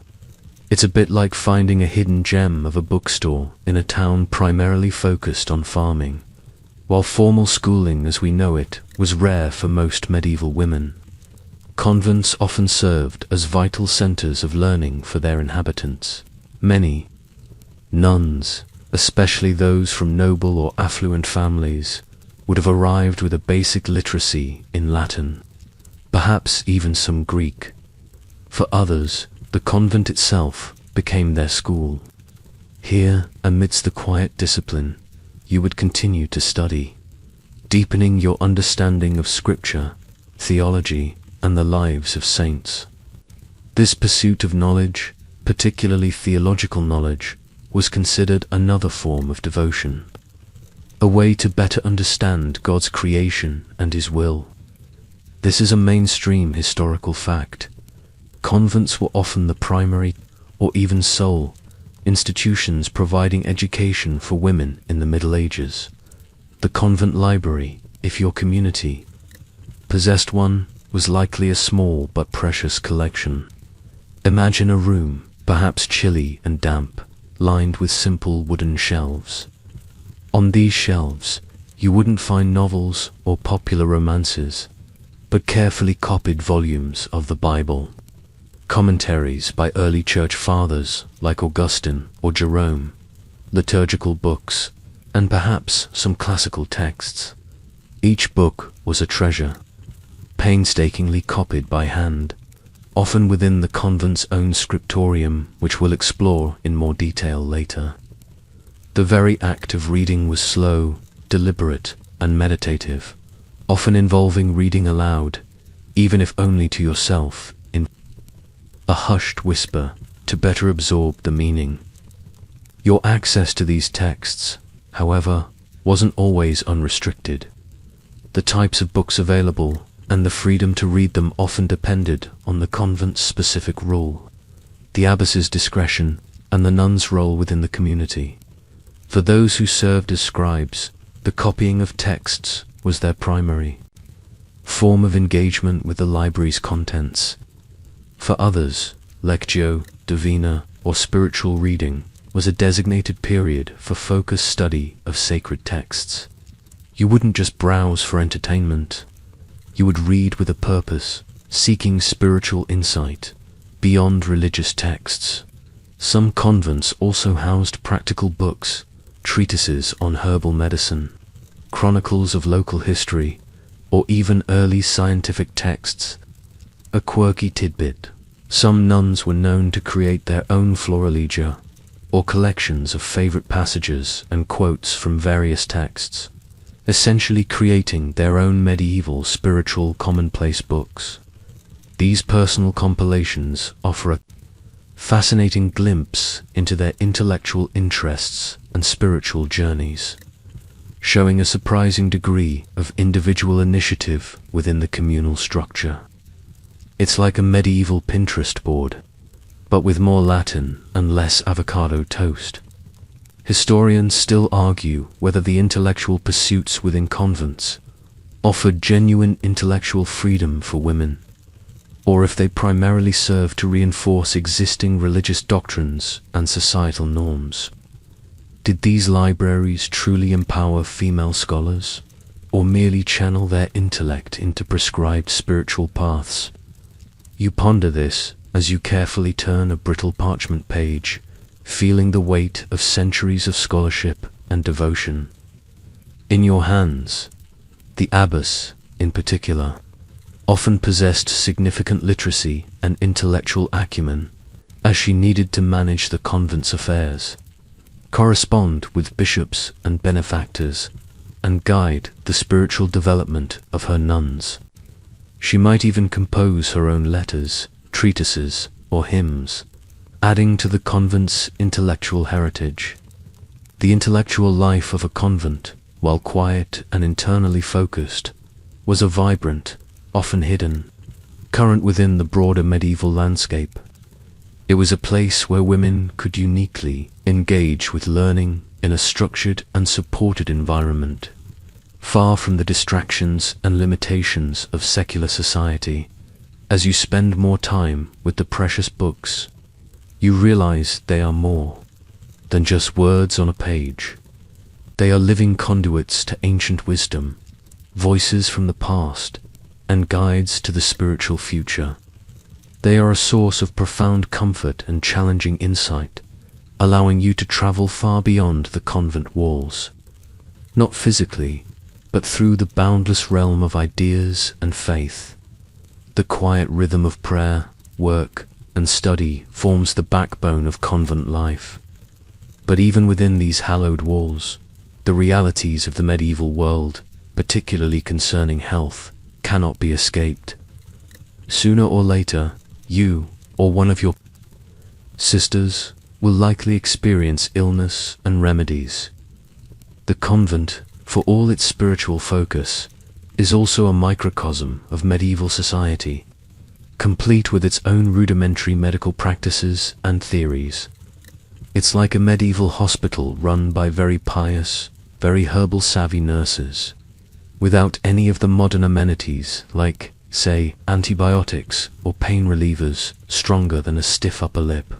It's a bit like finding a hidden gem of a bookstore in a town primarily focused on farming. While formal schooling as we know it was rare for most medieval women, convents often served as vital centers of learning for their inhabitants. Many nuns, especially those from noble or affluent families, would have arrived with a basic literacy in Latin, perhaps even some Greek. For others, the convent itself became their school. Here, amidst the quiet discipline, you would continue to study, deepening your understanding of scripture, theology, and the lives of saints. This pursuit of knowledge, particularly theological knowledge, was considered another form of devotion, a way to better understand God's creation and His will. This is a mainstream historical fact. Convents were often the primary, or even sole, institutions providing education for women in the Middle Ages. The convent library, if your community possessed one, was likely a small but precious collection. Imagine a room, perhaps chilly and damp, lined with simple wooden shelves. On these shelves, you wouldn't find novels or popular romances, but carefully copied volumes of the Bible, commentaries by early church fathers like Augustine or Jerome, liturgical books, and perhaps some classical texts. Each book was a treasure, painstakingly copied by hand, often within the convent's own scriptorium, which we'll explore in more detail later. The very act of reading was slow, deliberate, and meditative, often involving reading aloud, even if only to yourself, in a hushed whisper, to better absorb the meaning. Your access to these texts, however, wasn't always unrestricted. The types of books available and the freedom to read them often depended on the convent's specific rule, the abbess's discretion, and the nun's role within the community. For those who served as scribes, the copying of texts was their primary form of engagement with the library's contents. For others, lectio divina, or spiritual reading, was a designated period for focused study of sacred texts. You wouldn't just browse for entertainment. You would read with a purpose, seeking spiritual insight beyond religious texts. Some convents also housed practical books, treatises on herbal medicine, chronicles of local history, or even early scientific texts. A quirky tidbit: some nuns were known to create their own florilegia, or collections of favorite passages and quotes from various texts, essentially creating their own medieval spiritual commonplace books. These personal compilations offer a fascinating glimpse into their intellectual interests and spiritual journeys, showing a surprising degree of individual initiative within the communal structure. It's like a medieval Pinterest board, but with more Latin and less avocado toast. Historians still argue whether the intellectual pursuits within convents offered genuine intellectual freedom for women, or if they primarily served to reinforce existing religious doctrines and societal norms. Did these libraries truly empower female scholars, or merely channel their intellect into prescribed spiritual paths? You ponder this as you carefully turn a brittle parchment page, feeling the weight of centuries of scholarship and devotion. In your hands, the abbess, in particular, often possessed significant literacy and intellectual acumen, as she needed to manage the convent's affairs, correspond with bishops and benefactors, and guide the spiritual development of her nuns. She might even compose her own letters, treatises, or hymns, adding to the convent's intellectual heritage. The intellectual life of a convent, while quiet and internally focused, was a vibrant, often hidden, current within the broader medieval landscape. It was a place where women could uniquely engage with learning in a structured and supported environment, far from the distractions and limitations of secular society. As you spend more time with the precious books, you realize they are more than just words on a page. They are living conduits to ancient wisdom, voices from the past, and guides to the spiritual future. They are a source of profound comfort and challenging insight, allowing you to travel far beyond the convent walls, not physically, but through the boundless realm of ideas and faith. The quiet rhythm of prayer, work, and study forms the backbone of convent life. But even within these hallowed walls, the realities of the medieval world, particularly concerning health, cannot be escaped. Sooner or later, you, or one of your sisters, will likely experience illness and remedies. The convent, for all its spiritual focus, is also a microcosm of medieval society, complete with its own rudimentary medical practices and theories. It's like a medieval hospital run by very pious, very herbal-savvy nurses, without any of the modern amenities like, say, antibiotics or pain relievers stronger than a stiff upper lip.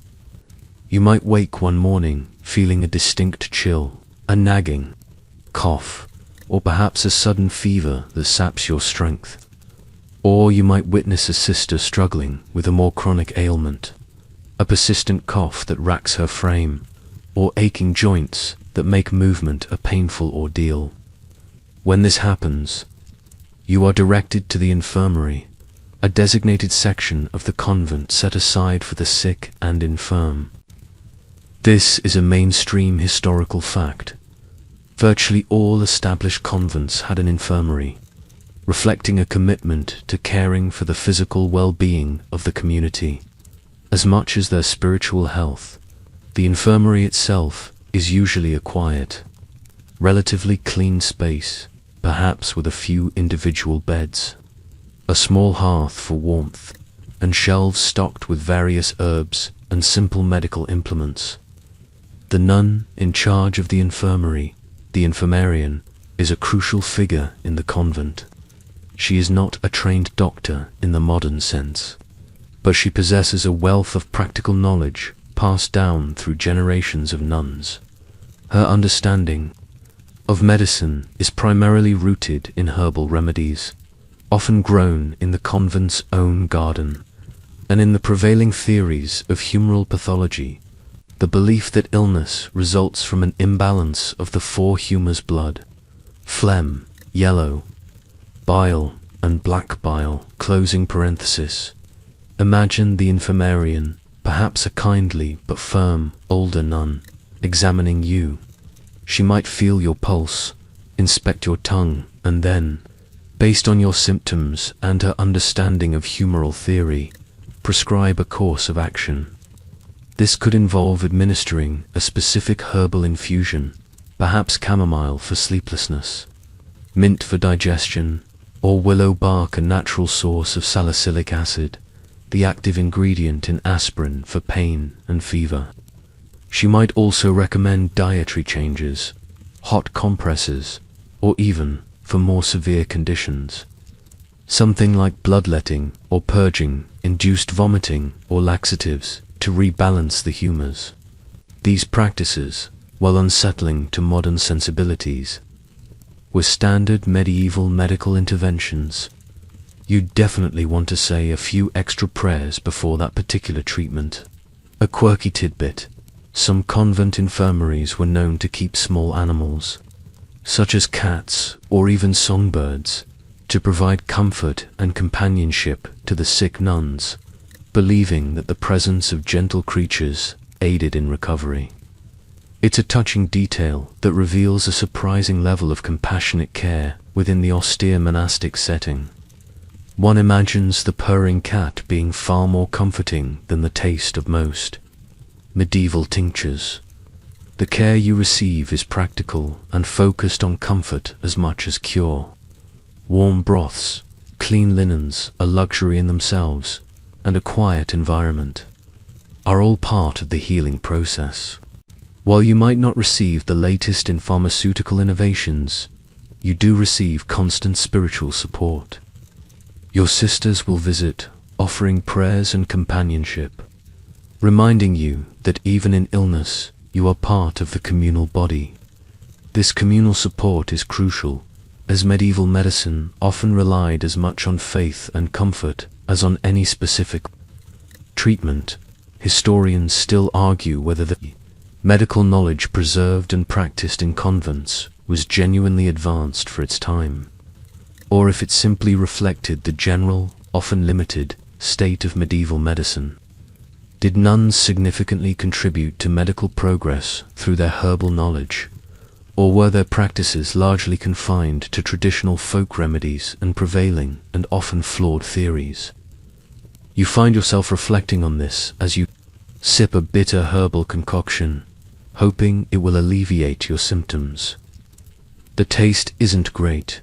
You might wake one morning feeling a distinct chill, a nagging cough, or perhaps a sudden fever that saps your strength. Or you might witness a sister struggling with a more chronic ailment, a persistent cough that racks her frame, or aching joints that make movement a painful ordeal. When this happens, you are directed to the infirmary, a designated section of the convent set aside for the sick and infirm. This is a mainstream historical fact. Virtually all established convents had an infirmary, reflecting a commitment to caring for the physical well-being of the community. As much as their spiritual health, the infirmary itself is usually a quiet, relatively clean space, perhaps with a few individual beds, a small hearth for warmth, and shelves stocked with various herbs and simple medical implements. The nun in charge of the infirmary, the infirmarian, is a crucial figure in the convent. She is not a trained doctor in the modern sense, but she possesses a wealth of practical knowledge passed down through generations of nuns. Her understanding of medicine is primarily rooted in herbal remedies, often grown in the convent's own garden, and in the prevailing theories of humoral pathology, the belief that illness results from an imbalance of the four humors: blood, phlegm, yellow bile, and black bile. Closing parenthesis. Imagine the infirmarian, perhaps a kindly but firm older nun, examining you. She might feel your pulse, inspect your tongue, and then, based on your symptoms and her understanding of humoral theory, prescribe a course of action. This could involve administering a specific herbal infusion, perhaps chamomile for sleeplessness, mint for digestion, or willow bark, a natural source of salicylic acid, the active ingredient in aspirin for pain and fever. She might also recommend dietary changes, hot compresses, or even, for more severe conditions, something like bloodletting or purging, induced vomiting, or laxatives to rebalance the humors. These practices, while unsettling to modern sensibilities, were standard medieval medical interventions. You'd definitely want to say a few extra prayers before that particular treatment. A quirky tidbit: some convent infirmaries were known to keep small animals, such as cats or even songbirds, to provide comfort and companionship to the sick nuns, believing that the presence of gentle creatures aided in recovery. It's a touching detail that reveals a surprising level of compassionate care within the austere monastic setting. One imagines the purring cat being far more comforting than the taste of most medieval tinctures. The care you receive is practical and focused on comfort as much as cure. Warm broths, clean linens, a luxury in themselves, and a quiet environment are all part of the healing process. While you might not receive the latest in pharmaceutical innovations, you do receive constant spiritual support. Your sisters will visit, offering prayers and companionship, reminding you that even in illness, you are part of the communal body. This communal support is crucial, as medieval medicine often relied as much on faith and comfort as on any specific treatment. Historians still argue whether the medical knowledge preserved and practiced in convents was genuinely advanced for its time, or if it simply reflected the general, often limited, state of medieval medicine. Did nuns significantly contribute to medical progress through their herbal knowledge, or were their practices largely confined to traditional folk remedies and prevailing and often flawed theories? You find yourself reflecting on this as you sip a bitter herbal concoction, hoping it will alleviate your symptoms. The taste isn't great,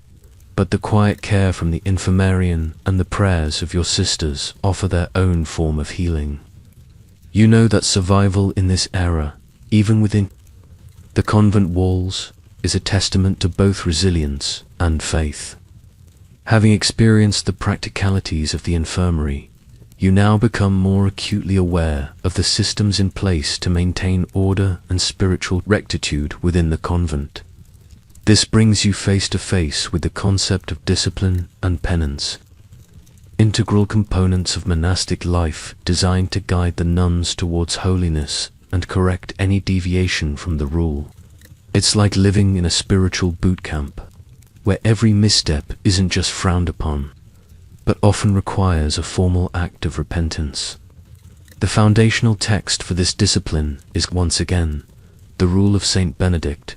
but the quiet care from the infirmarian and the prayers of your sisters offer their own form of healing. You know that survival in this era, even within the convent walls, is a testament to both resilience and faith. Having experienced the practicalities of the infirmary, you now become more acutely aware of the systems in place to maintain order and spiritual rectitude within the convent. This brings you face to face with the concept of discipline and penance, integral components of monastic life designed to guide the nuns towards holiness and correct any deviation from the rule. It's like living in a spiritual boot camp, where every misstep isn't just frowned upon, but often requires a formal act of repentance. The foundational text for this discipline is once again the Rule of Saint Benedict,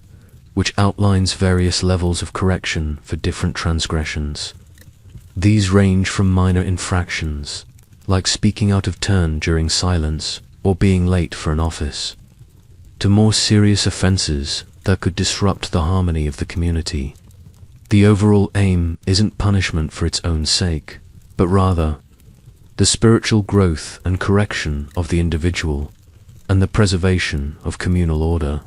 which outlines various levels of correction for different transgressions. These range from minor infractions, like speaking out of turn during silence or being late for an office, to more serious offenses that could disrupt the harmony of the community. The overall aim isn't punishment for its own sake, but rather the spiritual growth and correction of the individual and the preservation of communal order.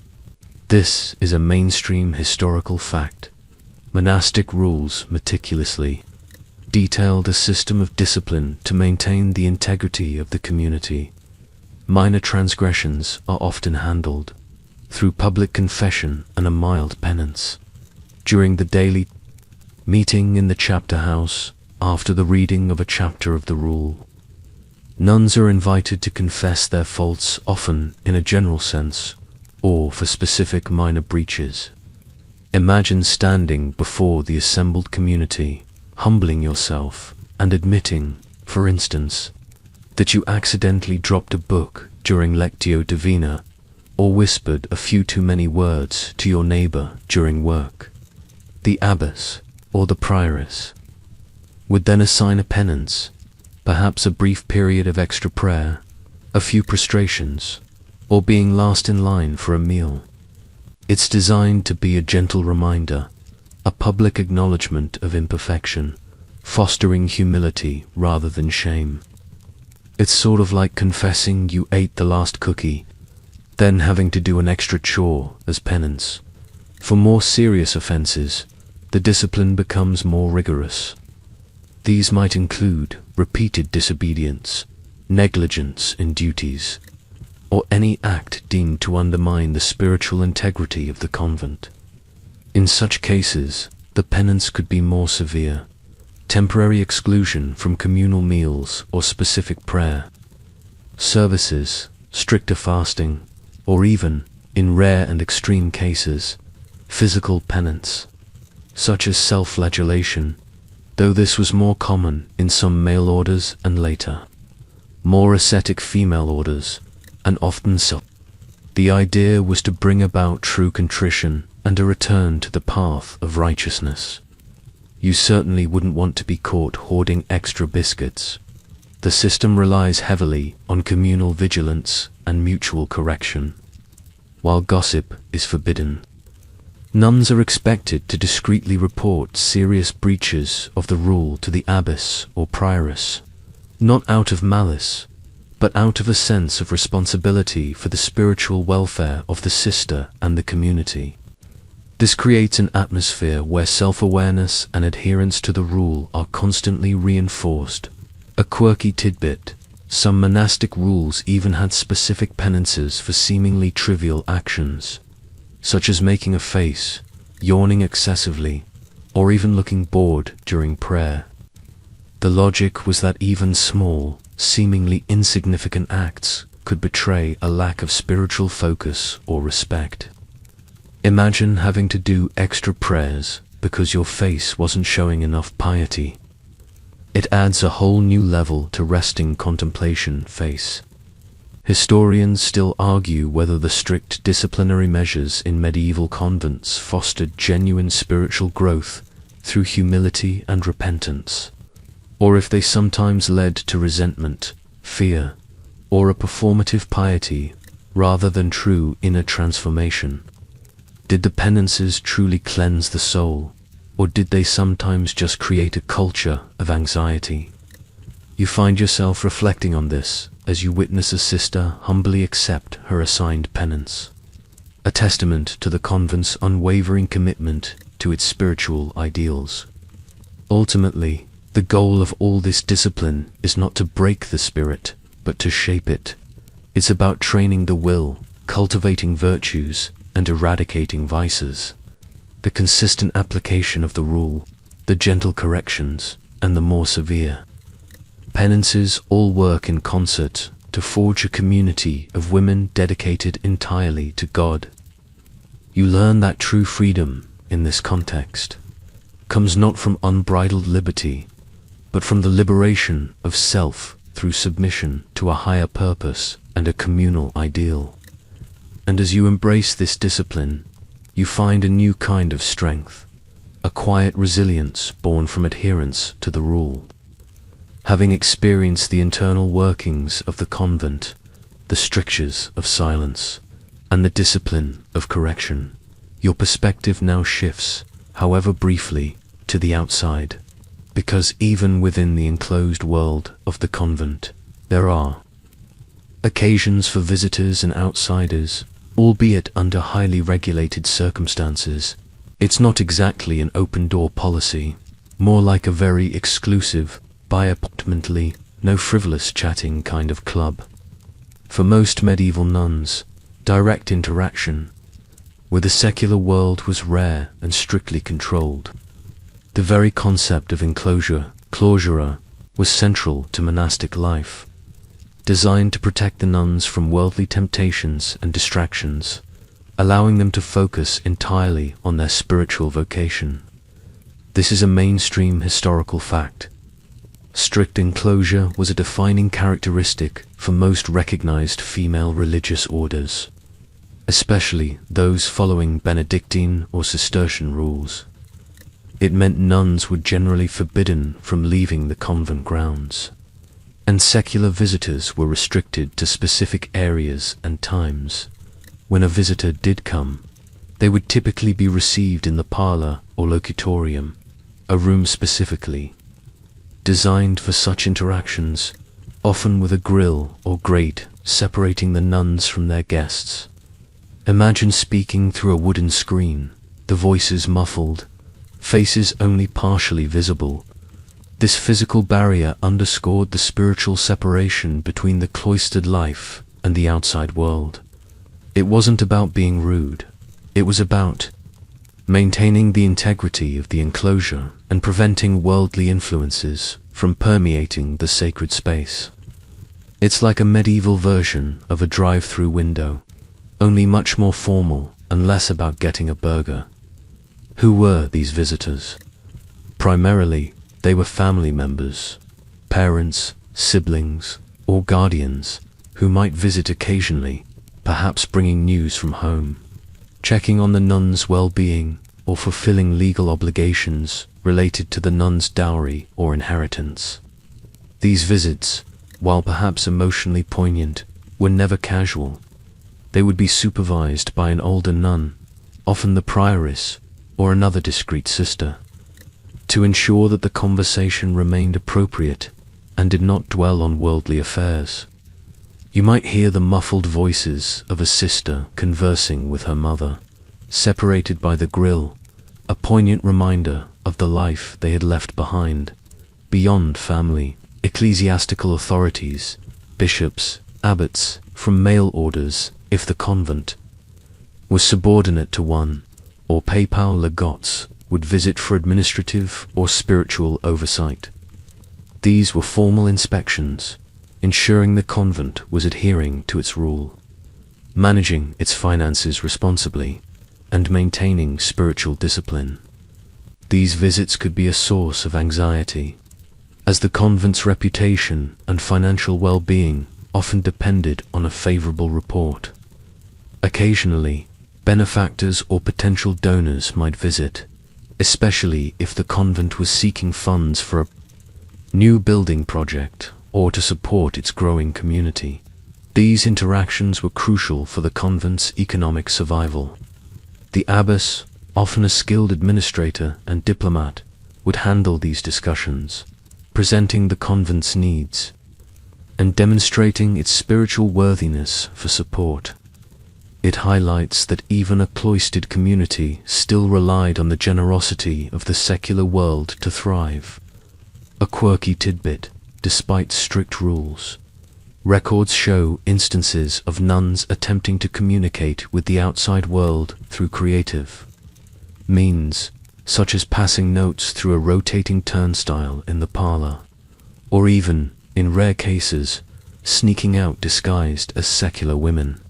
This is a mainstream historical fact. Monastic rules meticulously detailed a system of discipline to maintain the integrity of the community. Minor transgressions are often handled through public confession and a mild penance. during the daily meeting in the chapter house, after the reading of a chapter of the rule. Nuns are invited to confess their faults, often in a general sense, or for specific minor breaches. Imagine standing before the assembled community, humbling yourself, and admitting, for instance, that you accidentally dropped a book during Lectio Divina, or whispered a few too many words to your neighbor during work. The abbess, or the prioress, would then assign a penance, perhaps a brief period of extra prayer, a few prostrations, or being last in line for a meal. It's designed to be a gentle reminder, a public acknowledgement of imperfection, fostering humility rather than shame. It's sort of like confessing you ate the last cookie, then having to do an extra chore as penance. For more serious offenses, the discipline becomes more rigorous. These might include repeated disobedience, negligence in duties, or any act deemed to undermine the spiritual integrity of the convent. In such cases, the penance could be more severe: temporary exclusion from communal meals or specific prayer, services, stricter fasting, or even, in rare and extreme cases, physical penance, such as self-flagellation, though this was more common in some male orders and later, more ascetic female orders, and often so. The idea was to bring about true contrition and a return to the path of righteousness. You certainly wouldn't want to be caught hoarding extra biscuits. The system relies heavily on communal vigilance and mutual correction. While gossip is forbidden, nuns are expected to discreetly report serious breaches of the rule to the abbess or prioress, not out of malice, but out of a sense of responsibility for the spiritual welfare of the sister and the community. This creates an atmosphere where self-awareness and adherence to the rule are constantly reinforced. A quirky tidbit: some monastic rules even had specific penances for seemingly trivial actions, such as making a face, yawning excessively, or even looking bored during prayer. The logic was that even small, seemingly insignificant acts could betray a lack of spiritual focus or respect. Imagine having to do extra prayers because your face wasn't showing enough piety. It adds a whole new level to resting contemplation face. Historians still argue whether the strict disciplinary measures in medieval convents fostered genuine spiritual growth through humility and repentance, or if they sometimes led to resentment, fear, or a performative piety rather than true inner transformation. Did the penances truly cleanse the soul, or did they sometimes just create a culture of anxiety? You find yourself reflecting on this as you witness a sister humbly accept her assigned penance, a testament to the convent's unwavering commitment to its spiritual ideals. Ultimately, the goal of all this discipline is not to break the spirit, but to shape it. It's about training the will, cultivating virtues, and eradicating vices. The consistent application of the rule, the gentle corrections, and the more severe penances all work in concert to forge a community of women dedicated entirely to God. You learn that true freedom, in this context, comes not from unbridled liberty, but from the liberation of self through submission to a higher purpose and a communal ideal. And as you embrace this discipline, you find a new kind of strength, a quiet resilience born from adherence to the rule. Having experienced the internal workings of the convent, the strictures of silence, and the discipline of correction, your perspective now shifts, however briefly, to the outside, because even within the enclosed world of the convent, there are occasions for visitors and outsiders, albeit under highly regulated circumstances. It's not exactly an open-door policy, more like a very exclusive, apparently no frivolous chatting kind of club. For most medieval nuns, direct interaction where the secular world was rare and strictly controlled. The very concept of enclosure, clausura, was central to monastic life, designed to protect the nuns from worldly temptations and distractions, allowing them to focus entirely on their spiritual vocation. This is a mainstream historical fact. Strict enclosure was a defining characteristic for most recognized female religious orders, especially those following Benedictine or Cistercian rules. It meant nuns were generally forbidden from leaving the convent grounds, and secular visitors were restricted to specific areas and times. When a visitor did come, they would typically be received in the parlor or locutorium, a room specifically designed for such interactions, often with a grill or grate separating the nuns from their guests. Imagine speaking through a wooden screen, the voices muffled, faces only partially visible. This physical barrier underscored the spiritual separation between the cloistered life and the outside world. It wasn't about being rude, it was about maintaining the integrity of the enclosure and preventing worldly influences from permeating the sacred space. It's like a medieval version of a drive-through window, only much more formal and less about getting a burger. Who were these visitors? Primarily, they were family members, parents, siblings, or guardians who might visit occasionally, perhaps bringing news from home, checking on the nuns' well-being, or fulfilling legal obligations related to the nuns' dowry or inheritance. These visits, while perhaps emotionally poignant, were never casual. They would be supervised by an older nun, often the prioress, or another discreet sister, to ensure that the conversation remained appropriate and did not dwell on worldly affairs. You might hear the muffled voices of a sister conversing with her mother, separated by the grill, a poignant reminder of the life they had left behind. Beyond family, ecclesiastical authorities, bishops, abbots, from male orders, if the convent was subordinate to one, or papal legates, would visit for administrative or spiritual oversight. These were formal inspections, ensuring the convent was adhering to its rule, managing its finances responsibly, and maintaining spiritual discipline. These visits could be a source of anxiety, as the convent's reputation and financial well-being often depended on a favorable report. Occasionally, benefactors or potential donors might visit, especially if the convent was seeking funds for a new building project or to support its growing community. These interactions were crucial for the convent's economic survival. The abbess, often a skilled administrator and diplomat, would handle these discussions, presenting the convent's needs and demonstrating its spiritual worthiness for support. It highlights that even a cloistered community still relied on the generosity of the secular world to thrive. A quirky tidbit, despite strict rules. Records show instances of nuns attempting to communicate with the outside world through creative means, such as passing notes through a rotating turnstile in the parlor, or even, in rare cases, sneaking out disguised as secular women.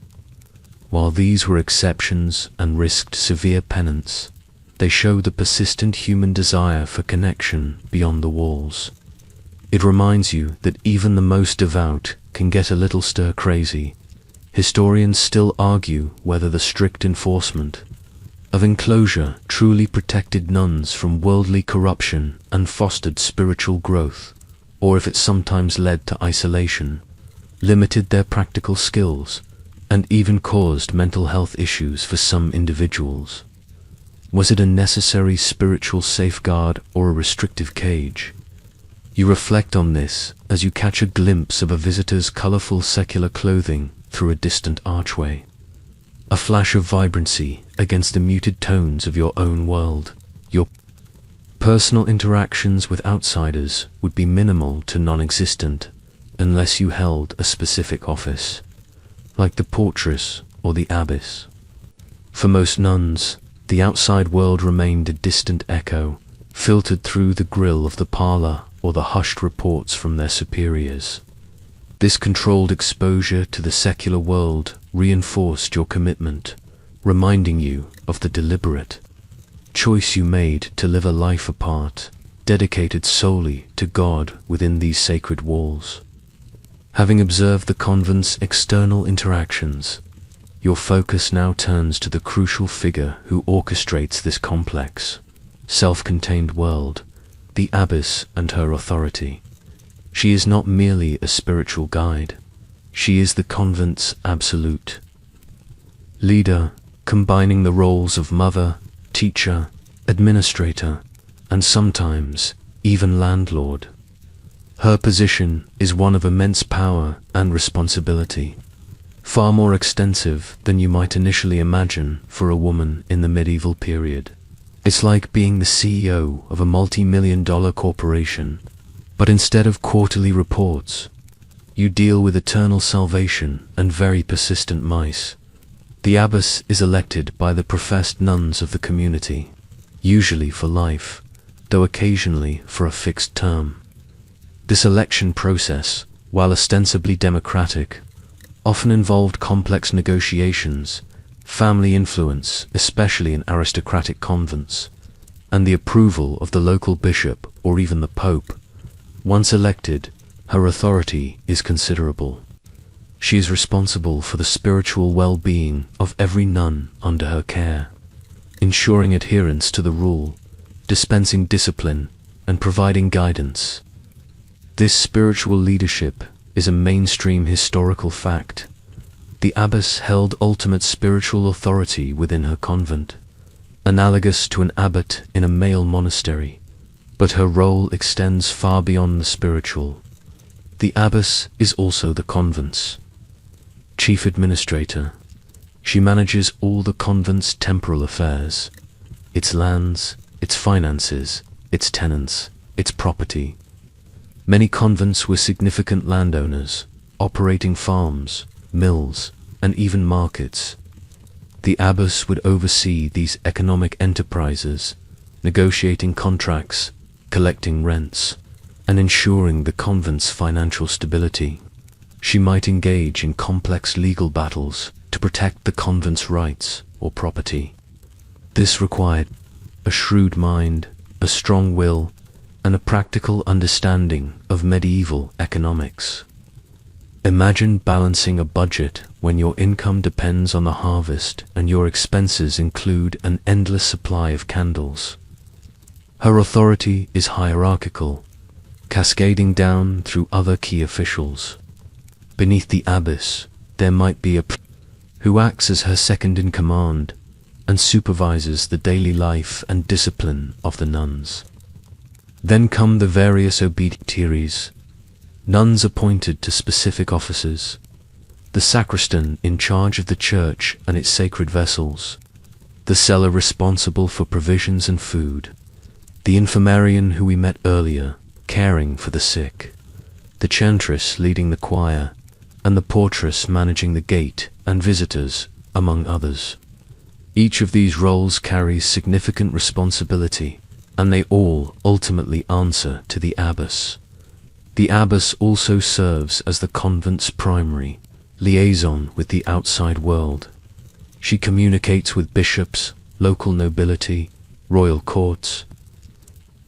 While these were exceptions and risked severe penance, they show the persistent human desire for connection beyond the walls. It reminds you that even the most devout can get a little stir-crazy. Historians still argue whether the strict enforcement of enclosure truly protected nuns from worldly corruption and fostered spiritual growth, or if it sometimes led to isolation, limited their practical skills, and even caused mental health issues for some individuals. Was it a necessary spiritual safeguard or a restrictive cage? You reflect on this as you catch a glimpse of a visitor's colorful secular clothing through a distant archway. A flash of vibrancy against the muted tones of your own world. Your personal interactions with outsiders would be minimal to non-existent unless you held a specific office, like the portress or the abbess. For most nuns, the outside world remained a distant echo, filtered through the grill of the parlor or the hushed reports from their superiors. This controlled exposure to the secular world reinforced your commitment, reminding you of the deliberate choice you made to live a life apart, dedicated solely to God within these sacred walls. Having observed the convent's external interactions, your focus now turns to the crucial figure who orchestrates this complex, self-contained world, the abbess and her authority. She is not merely a spiritual guide, she is the convent's absolute leader, combining the roles of mother, teacher, administrator, and sometimes even landlord. Her position is one of immense power and responsibility, far more extensive than you might initially imagine for a woman in the medieval period. It's like being the CEO of a multi-million-dollar corporation, but instead of quarterly reports, you deal with eternal salvation and very persistent mice. The abbess is elected by the professed nuns of the community, usually for life, though occasionally for a fixed term. This election process, while ostensibly democratic, often involved complex negotiations, family influence, especially in aristocratic convents, and the approval of the local bishop or even the pope. Once elected, her authority is considerable. She is responsible for the spiritual well-being of every nun under her care, ensuring adherence to the rule, dispensing discipline, and providing guidance. This spiritual leadership is a mainstream historical fact. The abbess held ultimate spiritual authority within her convent, analogous to an abbot in a male monastery, but her role extends far beyond the spiritual. The abbess is also the convent's chief administrator. She manages all the convent's temporal affairs, its lands, its finances, its tenants, its property. Many convents were significant landowners, operating farms, mills, and even markets. The abbess would oversee these economic enterprises, negotiating contracts, collecting rents, and ensuring the convent's financial stability. She might engage in complex legal battles to protect the convent's rights or property. This required a shrewd mind, a strong will, and a practical understanding of medieval economics. Imagine balancing a budget when your income depends on the harvest and your expenses include an endless supply of candles. Her authority is hierarchical, cascading down through other key officials. Beneath the abbess, there might be a who acts as her second in command and supervises the daily life and discipline of the nuns. Then come the various obedientiaries, nuns appointed to specific offices, the sacristan in charge of the church and its sacred vessels, the seller responsible for provisions and food, the infirmarian who we met earlier, caring for the sick, the chantress leading the choir, and the portress managing the gate and visitors, among others. Each of these roles carries significant responsibility, and they all ultimately answer to the abbess. The abbess also serves as the convent's primary liaison with the outside world. She communicates with bishops, local nobility, royal courts,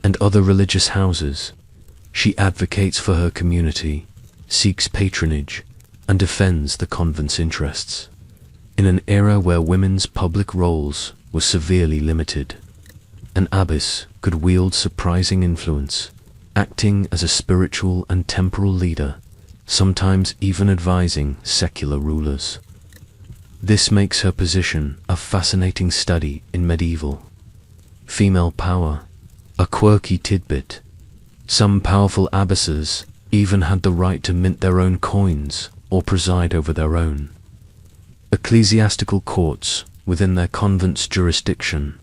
and other religious houses. She advocates for her community, seeks patronage, and defends the convent's interests. In an era where women's public roles were severely limited, an abbess could wield surprising influence, acting as a spiritual and temporal leader, sometimes even advising secular rulers. This makes her position a fascinating study in medieval female power. A quirky tidbit: some powerful abbesses even had the right to mint their own coins or preside over their own ecclesiastical courts within their convent's jurisdiction.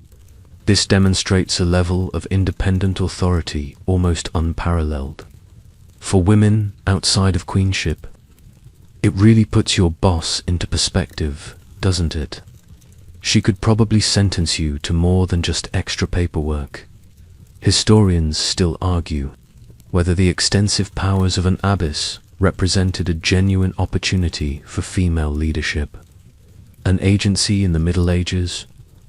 This demonstrates a level of independent authority almost unparalleled. For women outside of queenship, it really puts your boss into perspective, doesn't it? She could probably sentence you to more than just extra paperwork. Historians still argue whether the extensive powers of an abbess represented a genuine opportunity for female leadership, an agency in the Middle Ages,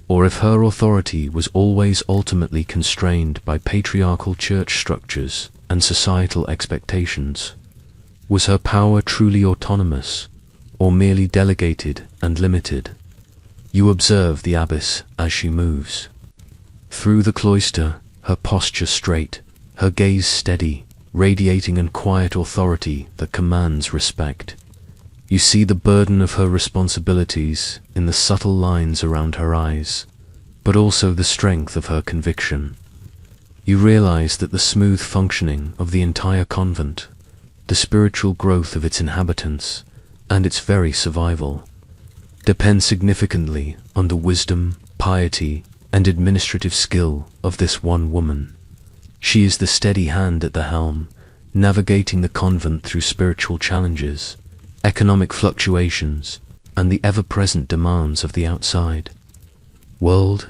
or if her authority was always ultimately constrained by patriarchal church structures and societal expectations. Was her power truly autonomous, or merely delegated and limited? You observe the abbess as she moves through the cloister, her posture straight, her gaze steady, radiating an quiet authority that commands respect. You see the burden of her responsibilities in the subtle lines around her eyes, but also the strength of her conviction. You realize that the smooth functioning of the entire convent, the spiritual growth of its inhabitants, and its very survival, depends significantly on the wisdom, piety, and administrative skill of this one woman. She is the steady hand at the helm, navigating the convent through spiritual challenges, economic fluctuations, and the ever-present demands of the outside world.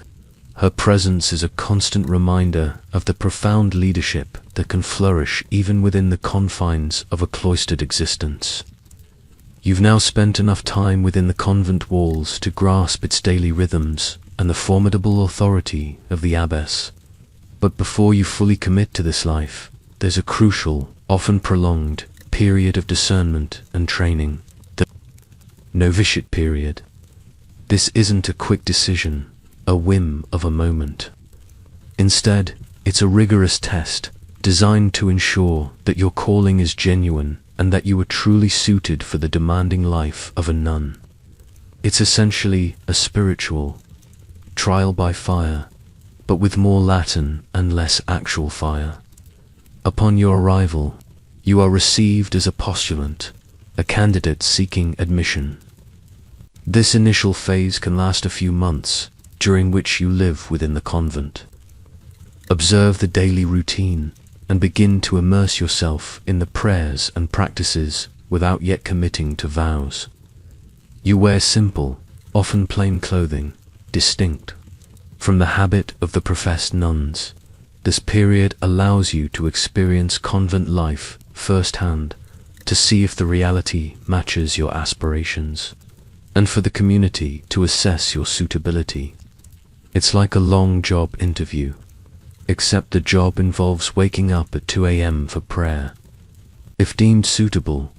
Her presence is a constant reminder of the profound leadership that can flourish even within the confines of a cloistered existence. You've now spent enough time within the convent walls to grasp its daily rhythms and the formidable authority of the abbess. But before you fully commit to this life, there's a crucial, often prolonged, period of discernment and training, the novitiate period. This isn't a quick decision, a whim of a moment. Instead, it's a rigorous test designed to ensure that your calling is genuine and that you are truly suited for the demanding life of a nun. It's essentially a spiritual trial by fire, but with more Latin and less actual fire. Upon your arrival, you are received as a postulant, a candidate seeking admission. This initial phase can last a few months, during which you live within the convent. Observe the daily routine and begin to immerse yourself in the prayers and practices without yet committing to vows. You wear simple, often plain clothing, distinct from the habit of the professed nuns. This period allows you to experience convent life firsthand, to see if the reality matches your aspirations, and for the community to assess your suitability. It's like a long job interview, except the job involves waking up at 2 a.m. for prayer. If deemed suitable,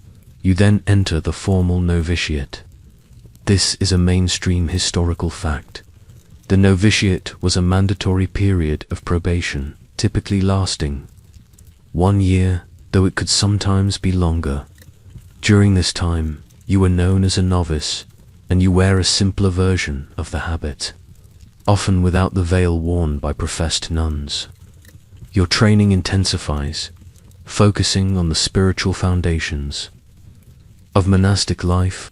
you then enter the formal novitiate. This is a mainstream historical fact. The novitiate was a mandatory period of probation, typically lasting 1 year, though it could sometimes be longer. During this time, you are known as a novice, and you wear a simpler version of the habit, often without the veil worn by professed nuns. Your training intensifies, focusing on the spiritual foundations of monastic life.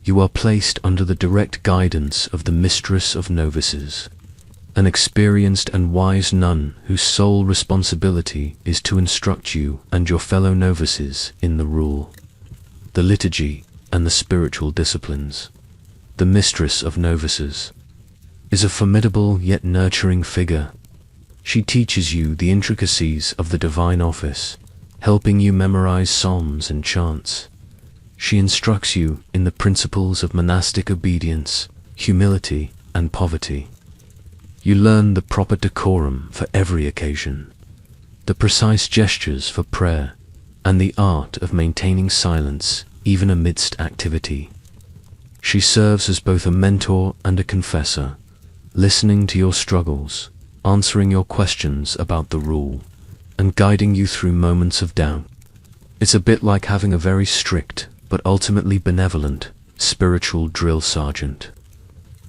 You are placed under the direct guidance of the mistress of novices, an experienced and wise nun whose sole responsibility is to instruct you and your fellow novices in the rule, the liturgy, and the spiritual disciplines. The mistress of novices is a formidable yet nurturing figure. She teaches you the intricacies of the divine office, helping you memorize psalms and chants. She instructs you in the principles of monastic obedience, humility, and poverty. You learn the proper decorum for every occasion, the precise gestures for prayer, and the art of maintaining silence even amidst activity. She serves as both a mentor and a confessor, listening to your struggles, answering your questions about the rule, and guiding you through moments of doubt. It's a bit like having a very strict, but ultimately benevolent, spiritual drill sergeant.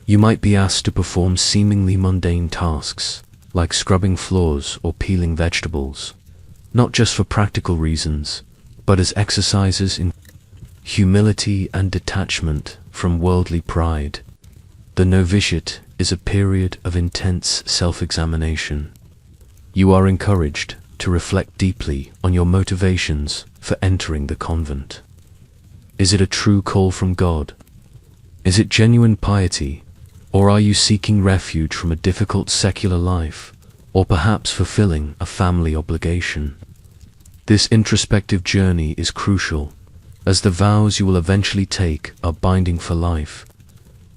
You might be asked to perform seemingly mundane tasks, like scrubbing floors or peeling vegetables, not just for practical reasons, but as exercises in humility and detachment from worldly pride. The novitiate is a period of intense self-examination. You are encouraged to reflect deeply on your motivations for entering the convent. Is it a true call from God? Is it genuine piety, Or are you seeking refuge from a difficult secular life, or perhaps fulfilling a family obligation? This introspective journey is crucial, as the vows you will eventually take are binding for life.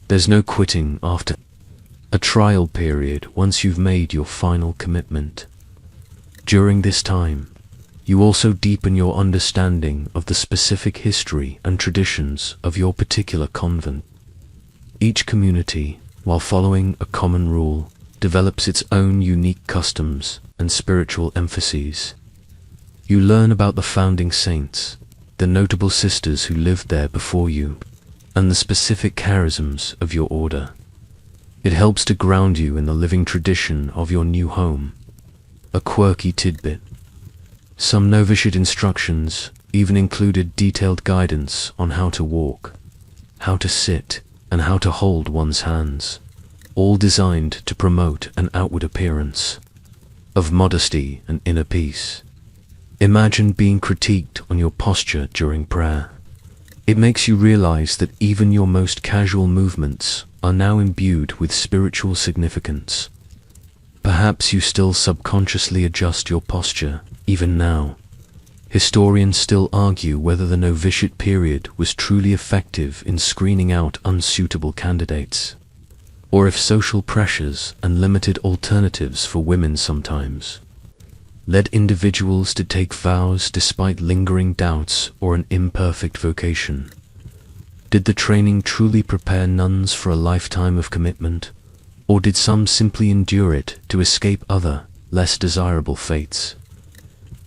There's no quitting after a trial period once you've made your final commitment. During this time, you also deepen your understanding of the specific history and traditions of your particular convent. Each community, while following a common rule, develops its own unique customs and spiritual emphases. You learn about the founding saints, the notable sisters who lived there before you, and the specific charisms of your order. It helps to ground you in the living tradition of your new home. A quirky tidbit: some novitiate instructions even included detailed guidance on how to walk, how to sit, and how to hold one's hands, all designed to promote an outward appearance of modesty and inner peace. Imagine being critiqued on your posture during prayer. It makes you realize that even your most casual movements are now imbued with spiritual significance. Perhaps you still subconsciously adjust your posture, even now. Historians still argue whether the novitiate period was truly effective in screening out unsuitable candidates, or if social pressures and limited alternatives for women sometimes led individuals to take vows despite lingering doubts or an imperfect vocation. Did the training truly prepare nuns for a lifetime of commitment, or did some simply endure it to escape other, less desirable fates?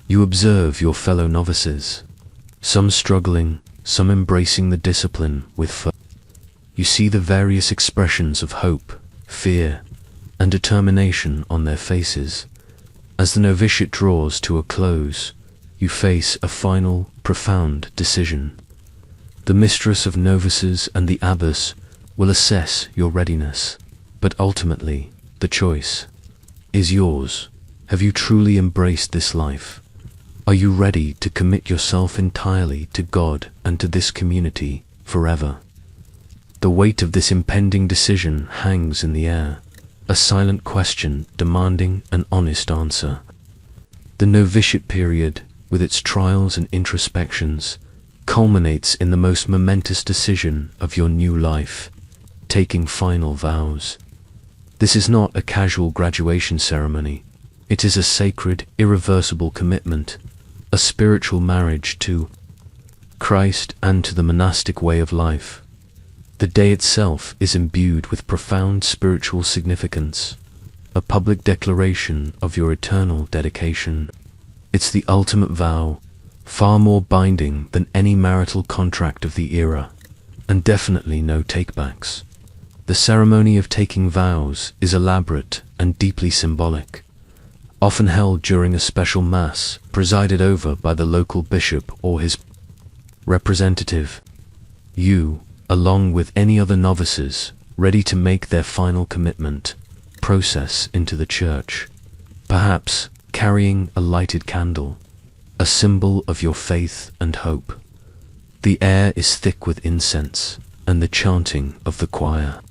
You observe your fellow novices, some struggling, some embracing the discipline with fervor. You see the various expressions of hope, fear, and determination on their faces. As the novitiate draws to a close, you face a final, profound decision. The mistress of novices and the abbess will assess your readiness, but ultimately, the choice is yours. Have you truly embraced this life? Are you ready to commit yourself entirely to God and to this community forever? The weight of this impending decision hangs in the air, a silent question demanding an honest answer. The novitiate period, with its trials and introspections, culminates in the most momentous decision of your new life, taking final vows. This is not a casual graduation ceremony. It is a sacred, irreversible commitment, a spiritual marriage to Christ and to the monastic way of life. The day itself is imbued with profound spiritual significance, a public declaration of your eternal dedication. It's the ultimate vow, far more binding than any marital contract of the era, and definitely no takebacks. The ceremony of taking vows is elaborate and deeply symbolic, often held during a special mass presided over by the local bishop or his representative. You, along with any other novices ready to make their final commitment, process into the church, perhaps carrying a lighted candle, a symbol of your faith and hope. The air is thick with incense, and the chanting of the choir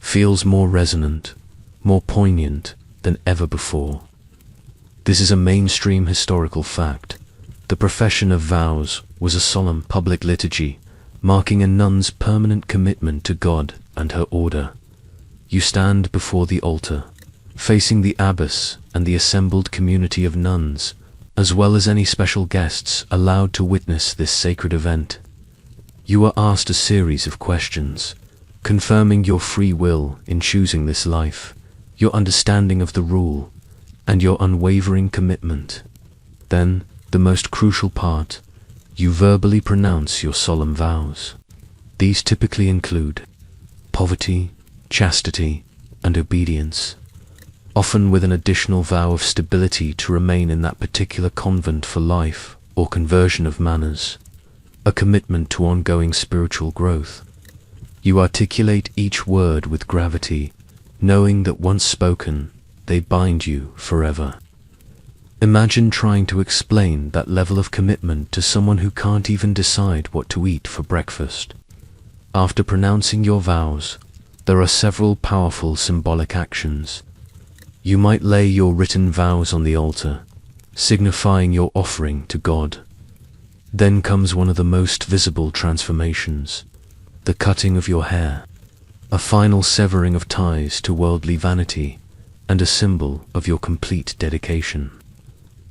feels more resonant, more poignant than ever before. This is a mainstream historical fact. The profession of vows was a solemn public liturgy, marking a nun's permanent commitment to God and her order. You stand before the altar, facing the abbess and the assembled community of nuns, as well as any special guests allowed to witness this sacred event. You are asked a series of questions, confirming your free will in choosing this life, your understanding of the rule, and your unwavering commitment. Then, the most crucial part, you verbally pronounce your solemn vows. These typically include poverty, chastity, and obedience, often with an additional vow of stability to remain in that particular convent for life, or conversion of manners, a commitment to ongoing spiritual growth. You articulate each word with gravity, knowing that once spoken, they bind you forever. Imagine trying to explain that level of commitment to someone who can't even decide what to eat for breakfast. After pronouncing your vows, there are several powerful symbolic actions. You might lay your written vows on the altar, signifying your offering to God. Then comes one of the most visible transformations, the cutting of your hair, a final severing of ties to worldly vanity, and a symbol of your complete dedication.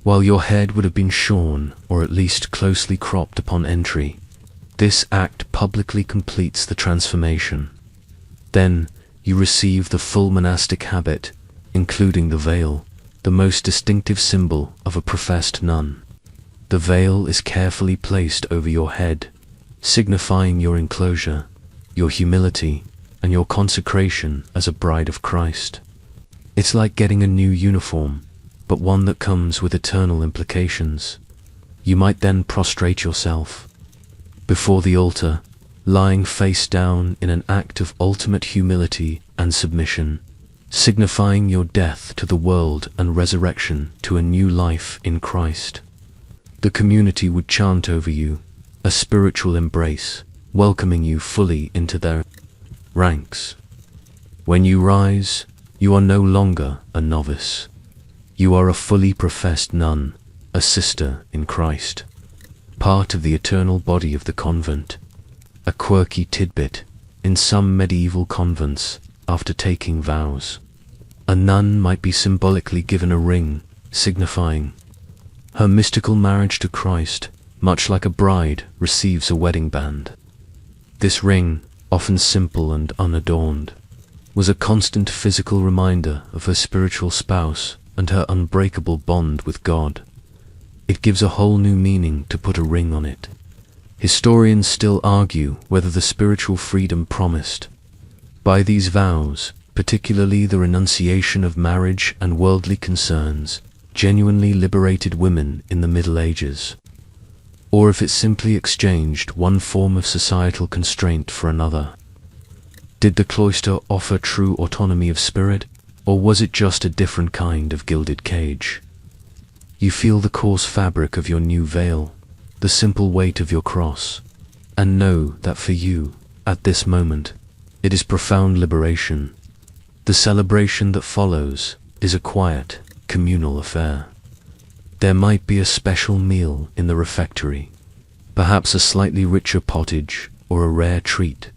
While your head would have been shorn or at least closely cropped upon entry, this act publicly completes the transformation. Then you receive the full monastic habit, including the veil, the most distinctive symbol of a professed nun. The veil is carefully placed over your head, signifying your enclosure, your humility, and your consecration as a bride of Christ. It's like getting a new uniform, but one that comes with eternal implications. You might then prostrate yourself before the altar, lying face down in an act of ultimate humility and submission, signifying your death to the world and resurrection to a new life in Christ. The community would chant over you, a spiritual embrace, welcoming you fully into their ranks. When you rise, you are no longer a novice. You are a fully professed nun, a sister in Christ, part of the eternal body of the convent. A quirky tidbit, in some medieval convents, after taking vows, a nun might be symbolically given a ring, signifying her mystical marriage to Christ, much like a bride receives a wedding band. This ring, often simple and unadorned, was a constant physical reminder of her spiritual spouse and her unbreakable bond with God. It gives a whole new meaning to put a ring on it. Historians still argue whether the spiritual freedom promised by these vows, particularly the renunciation of marriage and worldly concerns, genuinely liberated women in the Middle Ages, or if it simply exchanged one form of societal constraint for another. Did the cloister offer true autonomy of spirit, or was it just a different kind of gilded cage? You feel the coarse fabric of your new veil, the simple weight of your cross, and know that for you, at this moment, it is profound liberation. The celebration that follows is a quiet, communal affair. There might be a special meal in the refectory, perhaps a slightly richer pottage or a rare treat,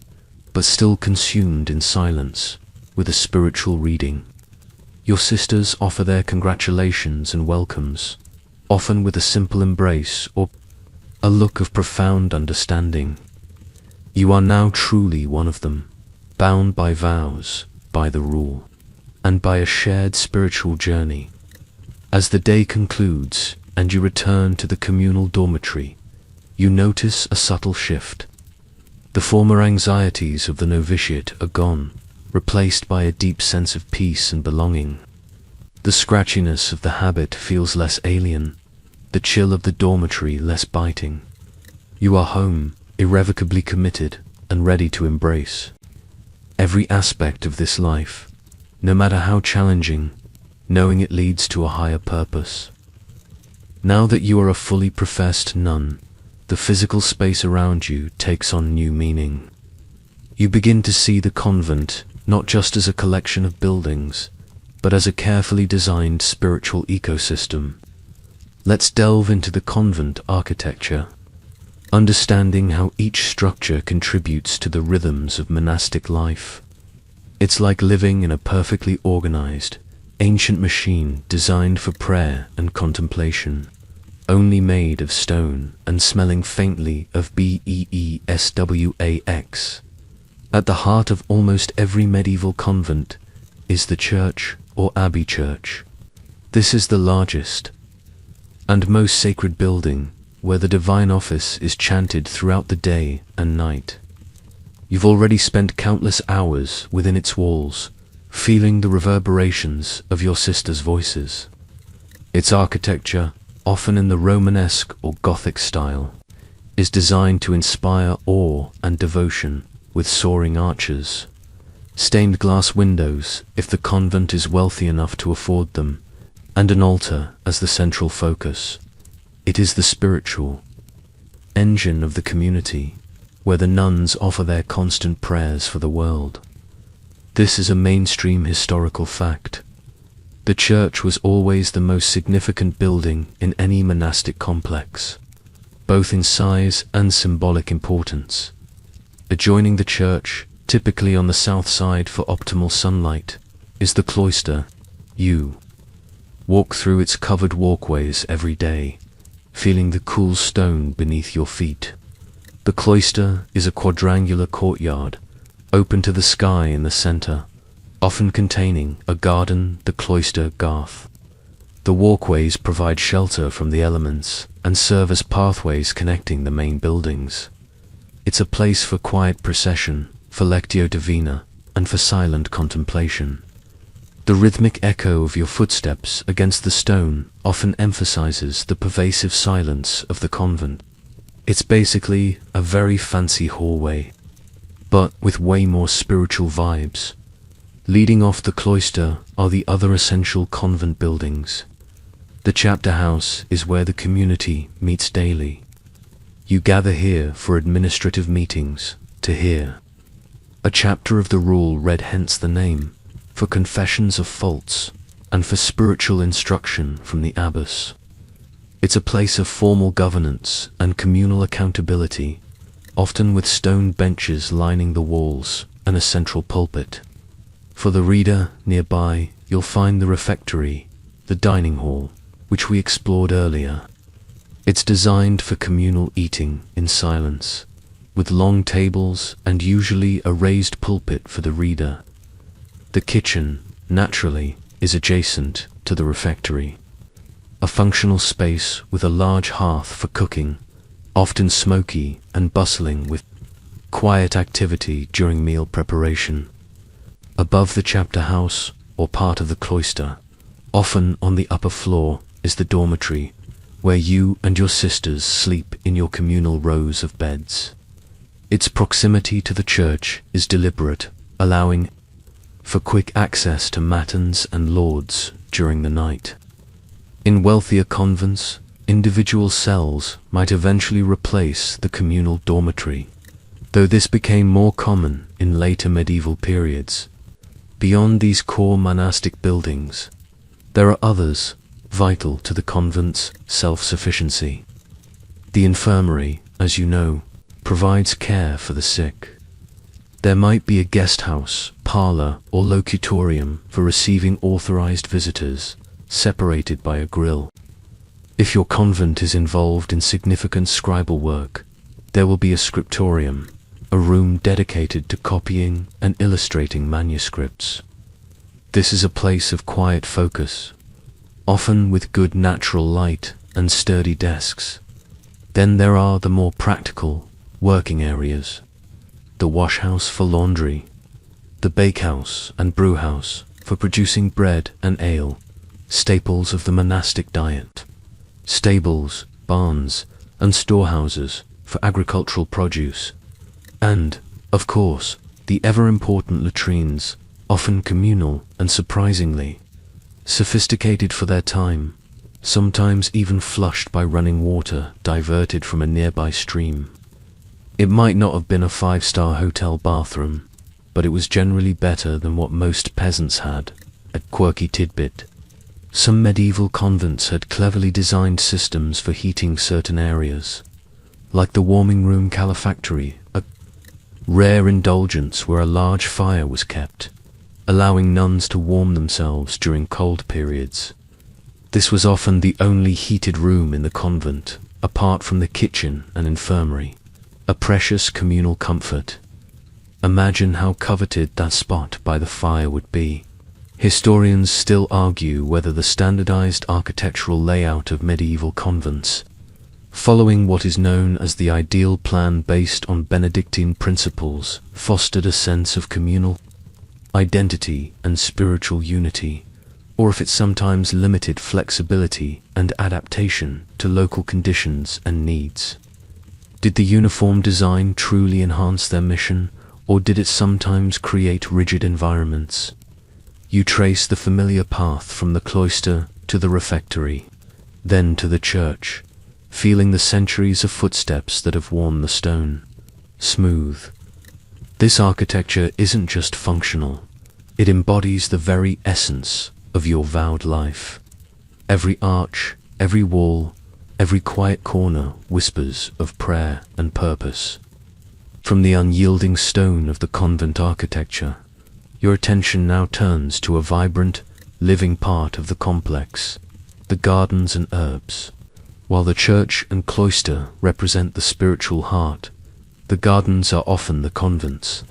but still consumed in silence, with a spiritual reading. Your sisters offer their congratulations and welcomes, often with a simple embrace or a look of profound understanding. You are now truly one of them, bound by vows, by the rule, and by a shared spiritual journey. As the day concludes and you return to the communal dormitory, you notice a subtle shift. The former anxieties of the novitiate are gone, replaced by a deep sense of peace and belonging. The scratchiness of the habit feels less alien, the chill of the dormitory less biting. You are home, irrevocably committed and ready to embrace every aspect of this life, no matter how challenging, knowing it leads to a higher purpose. Now that you are a fully professed nun, the physical space around you takes on new meaning. You begin to see the convent not just as a collection of buildings, but as a carefully designed spiritual ecosystem. Let's delve into the convent architecture, understanding how each structure contributes to the rhythms of monastic life. It's like living in a perfectly organized, ancient machine designed for prayer and contemplation, only made of stone and smelling faintly of beeswax. At the heart of almost every medieval convent is the church or abbey church. This is the largest and most sacred building, where the divine office is chanted throughout the day and night. You've already spent countless hours within its walls, feeling the reverberations of your sisters' voices. Its architecture, often in the Romanesque or Gothic style, is designed to inspire awe and devotion, with soaring arches, stained glass windows if the convent is wealthy enough to afford them, and an altar as the central focus. It is the spiritual engine of the community, where the nuns offer their constant prayers for the world. This is a mainstream historical fact. The church was always the most significant building in any monastic complex, both in size and symbolic importance. Adjoining the church, typically on the south side for optimal sunlight, is the cloister. You walk through its covered walkways every day, feeling the cool stone beneath your feet. The cloister is a quadrangular courtyard, open to the sky in the center, often containing a garden, the cloister garth. The walkways provide shelter from the elements and serve as pathways connecting the main buildings. It's a place for quiet procession, for lectio divina, and for silent contemplation. The rhythmic echo of your footsteps against the stone often emphasizes the pervasive silence of the convent. It's basically a very fancy hallway, but with way more spiritual vibes. Leading off the cloister are the other essential convent buildings. The chapter house is where the community meets daily. You gather here for administrative meetings, to hear a chapter of the rule read, hence the name, for confessions of faults, and for spiritual instruction from the abbess. It's a place of formal governance and communal accountability, often with stone benches lining the walls and a central pulpit. For the reader nearby, you'll find the refectory, the dining hall, which we explored earlier. It's designed for communal eating in silence, with long tables and usually a raised pulpit for the reader. The kitchen, naturally, is adjacent to the refectory, a functional space with a large hearth for cooking, often smoky and bustling with quiet activity during meal preparation. Above the chapter house, or part of the cloister, often on the upper floor, is the dormitory, where you and your sisters sleep in your communal rows of beds. Its proximity to the church is deliberate, allowing for quick access to matins and lauds during the night. In wealthier convents, individual cells might eventually replace the communal dormitory, though this became more common in later medieval periods. Beyond these core monastic buildings, there are others vital to the convent's self-sufficiency. The infirmary, as you know, provides care for the sick. There might be a guest house, parlor, or locutorium for receiving authorized visitors, separated by a grille. If your convent is involved in significant scribal work, there will be a scriptorium, a room dedicated to copying and illustrating manuscripts. This is a place of quiet focus, often with good natural light and sturdy desks. Then there are the more practical working areas, the washhouse for laundry, the bakehouse and brewhouse for producing bread and ale, staples of the monastic diet, stables, barns, and storehouses for agricultural produce, and, of course, the ever-important latrines, often communal and surprisingly sophisticated for their time, sometimes even flushed by running water diverted from a nearby stream. It might not have been a 5-star hotel bathroom, but it was generally better than what most peasants had. A quirky tidbit: some medieval convents had cleverly designed systems for heating certain areas, like the warming room calefactory, a rare indulgence where a large fire was kept, allowing nuns to warm themselves during cold periods. This was often the only heated room in the convent, apart from the kitchen and infirmary, a precious communal comfort. Imagine how coveted that spot by the fire would be. Historians still argue whether the standardized architectural layout of medieval convents, following what is known as the ideal plan based on Benedictine principles, fostered a sense of communal identity and spiritual unity, or if it sometimes limited flexibility and adaptation to local conditions and needs. Did the uniform design truly enhance their mission, or did it sometimes create rigid environments? You trace the familiar path from the cloister to the refectory, then to the church, feeling the centuries of footsteps that have worn the stone smooth. This architecture isn't just functional, It embodies the very essence of your vowed life. Every arch, every wall, every quiet corner whispers of prayer and purpose. From the unyielding stone of the convent architecture, your attention now turns to a vibrant, living part of the complex, the gardens and herbs. While the church and cloister represent the spiritual heart, the gardens are often the convent's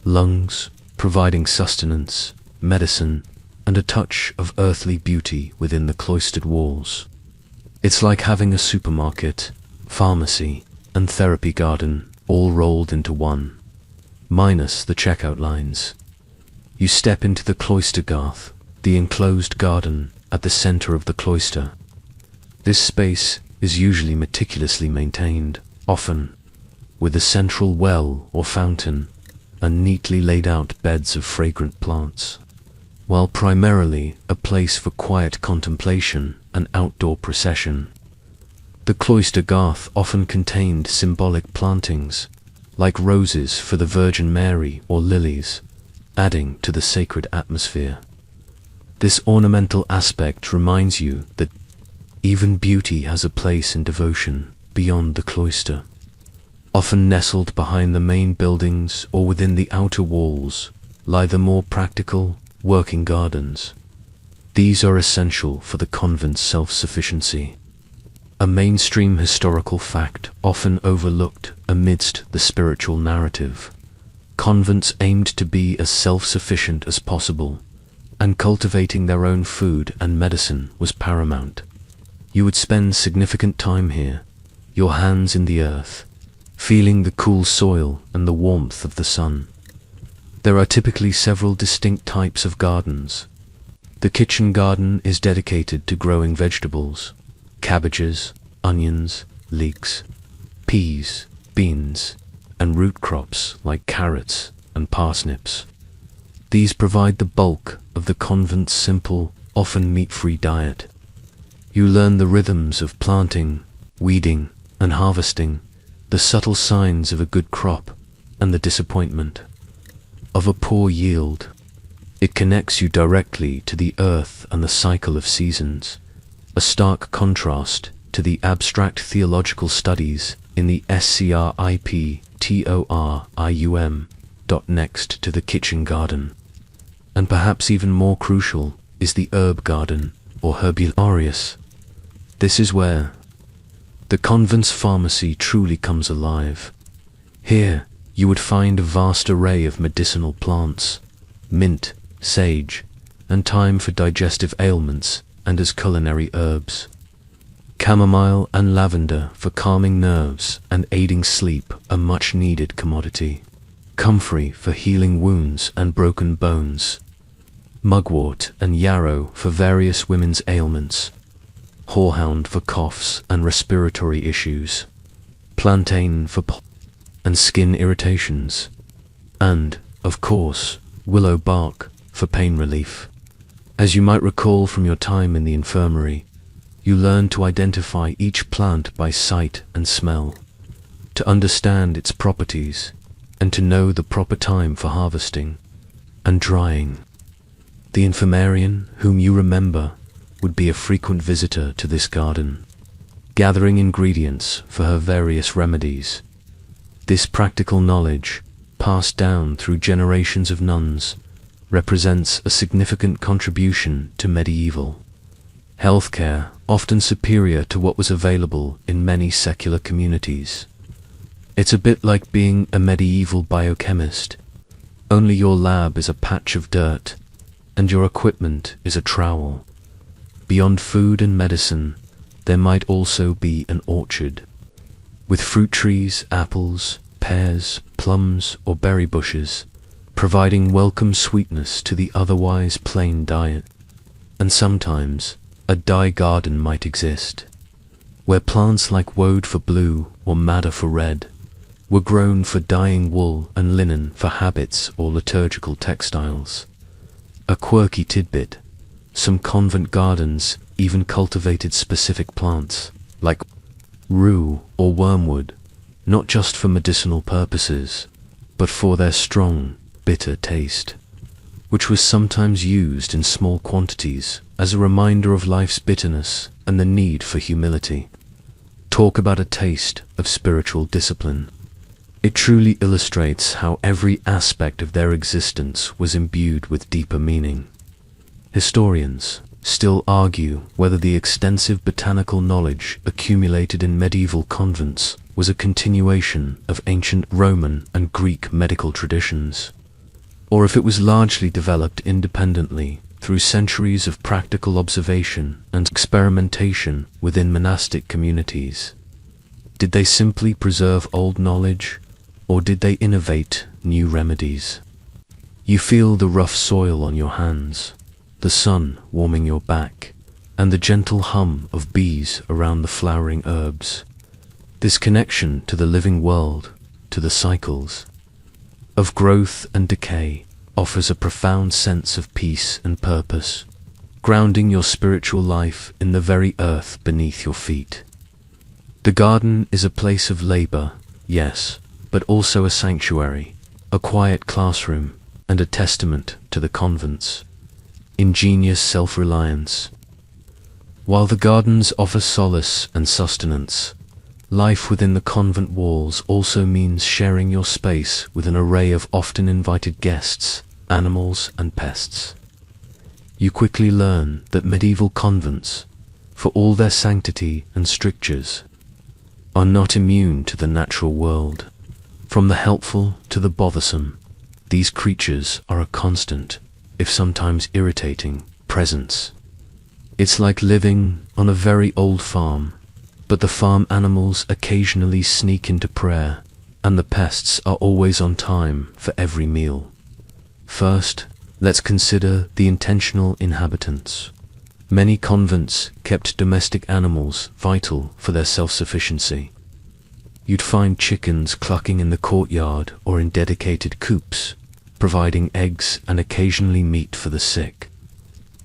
lungs, providing sustenance, medicine, and a touch of earthly beauty within the cloistered walls. It's like having a supermarket, pharmacy, and therapy garden all rolled into one, minus the checkout lines. You step into the cloister garth, the enclosed garden at the center of the cloister. This space is usually meticulously maintained, often with a central well or fountain and neatly laid out beds of fragrant plants. While primarily a place for quiet contemplation and outdoor procession, the cloister garth often contained symbolic plantings, like roses for the Virgin Mary or lilies, adding to the sacred atmosphere. This ornamental aspect reminds you that even beauty has a place in devotion beyond the cloister. Often nestled behind the main buildings or within the outer walls lie the more practical, working gardens. These are essential for the convent's self-sufficiency, a mainstream historical fact often overlooked amidst the spiritual narrative. Convents aimed to be as self-sufficient as possible, and cultivating their own food and medicine was paramount. You would spend significant time here, your hands in the earth, feeling the cool soil and the warmth of the sun. There are typically several distinct types of gardens. The kitchen garden is dedicated to growing vegetables, cabbages, onions, leeks, peas, beans, and root crops like carrots and parsnips. These provide the bulk of the convent's simple, often meat-free diet. You learn the rhythms of planting, weeding, and harvesting, the subtle signs of a good crop, and the disappointment of a poor yield. It connects you directly to the earth and the cycle of seasons, a stark contrast to the abstract theological studies in the scriptorium. Next to the kitchen garden. And perhaps even more crucial is the herb garden, or herbularius. This is where the convent's pharmacy truly comes alive. Here, you would find a vast array of medicinal plants, mint, sage, and thyme for digestive ailments and as culinary herbs. Chamomile and lavender for calming nerves and aiding sleep, a much-needed commodity. Comfrey for healing wounds and broken bones. Mugwort and yarrow for various women's ailments. Horehound for coughs and respiratory issues. Plantain for and skin irritations. And, of course, willow bark for pain relief. As you might recall from your time in the infirmary, you learn to identify each plant by sight and smell, to understand its properties, and to know the proper time for harvesting and drying. The infirmarian, whom you remember, would be a frequent visitor to this garden, gathering ingredients for her various remedies. This practical knowledge, passed down through generations of nuns, represents a significant contribution to medieval healthcare, often superior to what was available in many secular communities. It's a bit like being a medieval biochemist, only your lab is a patch of dirt, and your equipment is a trowel. Beyond food and medicine, there might also be an orchard, with fruit trees, apples, pears, plums, or berry bushes, providing welcome sweetness to the otherwise plain diet. And sometimes, a dye garden might exist, where plants like woad for blue or madder for red were grown for dyeing wool and linen for habits or liturgical textiles. A quirky tidbit, some convent gardens even cultivated specific plants, like rue or wormwood, not just for medicinal purposes, but for their strong, bitter taste. which was sometimes used in small quantities as a reminder of life's bitterness and the need for humility. Talk about a taste of spiritual discipline. It truly illustrates how every aspect of their existence was imbued with deeper meaning. Historians still argue whether the extensive botanical knowledge accumulated in medieval convents was a continuation of ancient Roman and Greek medical traditions, or if it was largely developed independently through centuries of practical observation and experimentation within monastic communities. Did they simply preserve old knowledge, or did they innovate new remedies? You feel the rough soil on your hands, the sun warming your back, and the gentle hum of bees around the flowering herbs. This connection to the living world, to the cycles of growth and decay, offers a profound sense of peace and purpose, grounding your spiritual life in the very earth beneath your feet. The garden is a place of labor, yes, but also a sanctuary, a quiet classroom, and a testament to the convent's ingenious self-reliance. While the gardens offer solace and sustenance, life within the convent walls also means sharing your space with an array of often invited guests, animals, and pests. You quickly learn that medieval convents, for all their sanctity and strictures, are not immune to the natural world. From the helpful to the bothersome, these creatures are a constant, if sometimes irritating, presence. It's like living on a very old farm, but the farm animals occasionally sneak into prayer, and the pests are always on time for every meal. First, let's consider the intentional inhabitants. Many convents kept domestic animals vital for their self-sufficiency. You'd find chickens clucking in the courtyard or in dedicated coops, providing eggs and occasionally meat for the sick.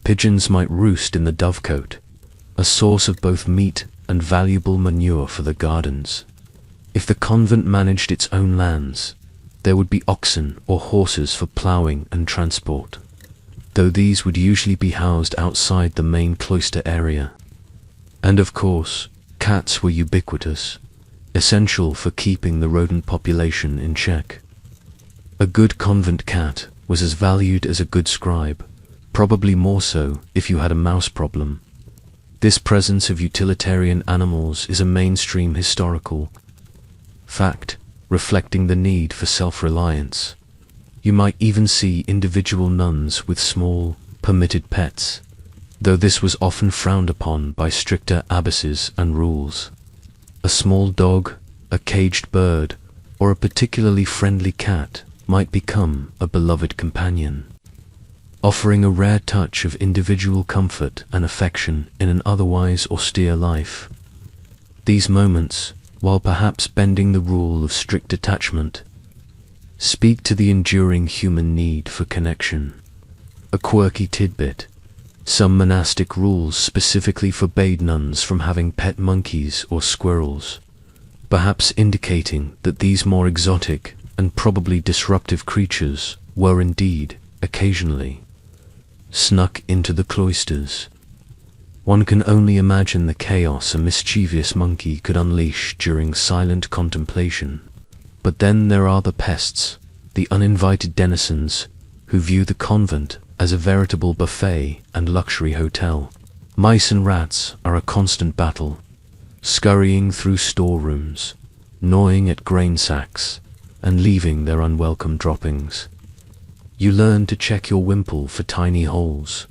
Pigeons might roost in the dovecote, a source of both meat and valuable manure for the gardens. If the convent managed its own lands, there would be oxen or horses for ploughing and transport, though these would usually be housed outside the main cloister area. And of course, cats were ubiquitous, essential for keeping the rodent population in check. A good convent cat was as valued as a good scribe, probably more so if you had a mouse problem. This presence of utilitarian animals is a mainstream historical fact, reflecting the need for self-reliance. You might even see individual nuns with small, permitted pets, though this was often frowned upon by stricter abbesses and rules. A small dog, a caged bird, or a particularly friendly cat might become a beloved companion, offering a rare touch of individual comfort and affection in an otherwise austere life. These moments, while perhaps bending the rule of strict detachment, speak to the enduring human need for connection. A quirky tidbit: some monastic rules specifically forbade nuns from having pet monkeys or squirrels, perhaps indicating that these more exotic and probably disruptive creatures were indeed, occasionally, snuck into the cloisters. One can only imagine the chaos a mischievous monkey could unleash during silent contemplation. But then there are the pests, the uninvited denizens, who view the convent as a veritable buffet and luxury hotel. Mice and rats are a constant battle, scurrying through storerooms, gnawing at grain sacks, and leaving their unwelcome droppings. You learn to check your wimple for tiny holes,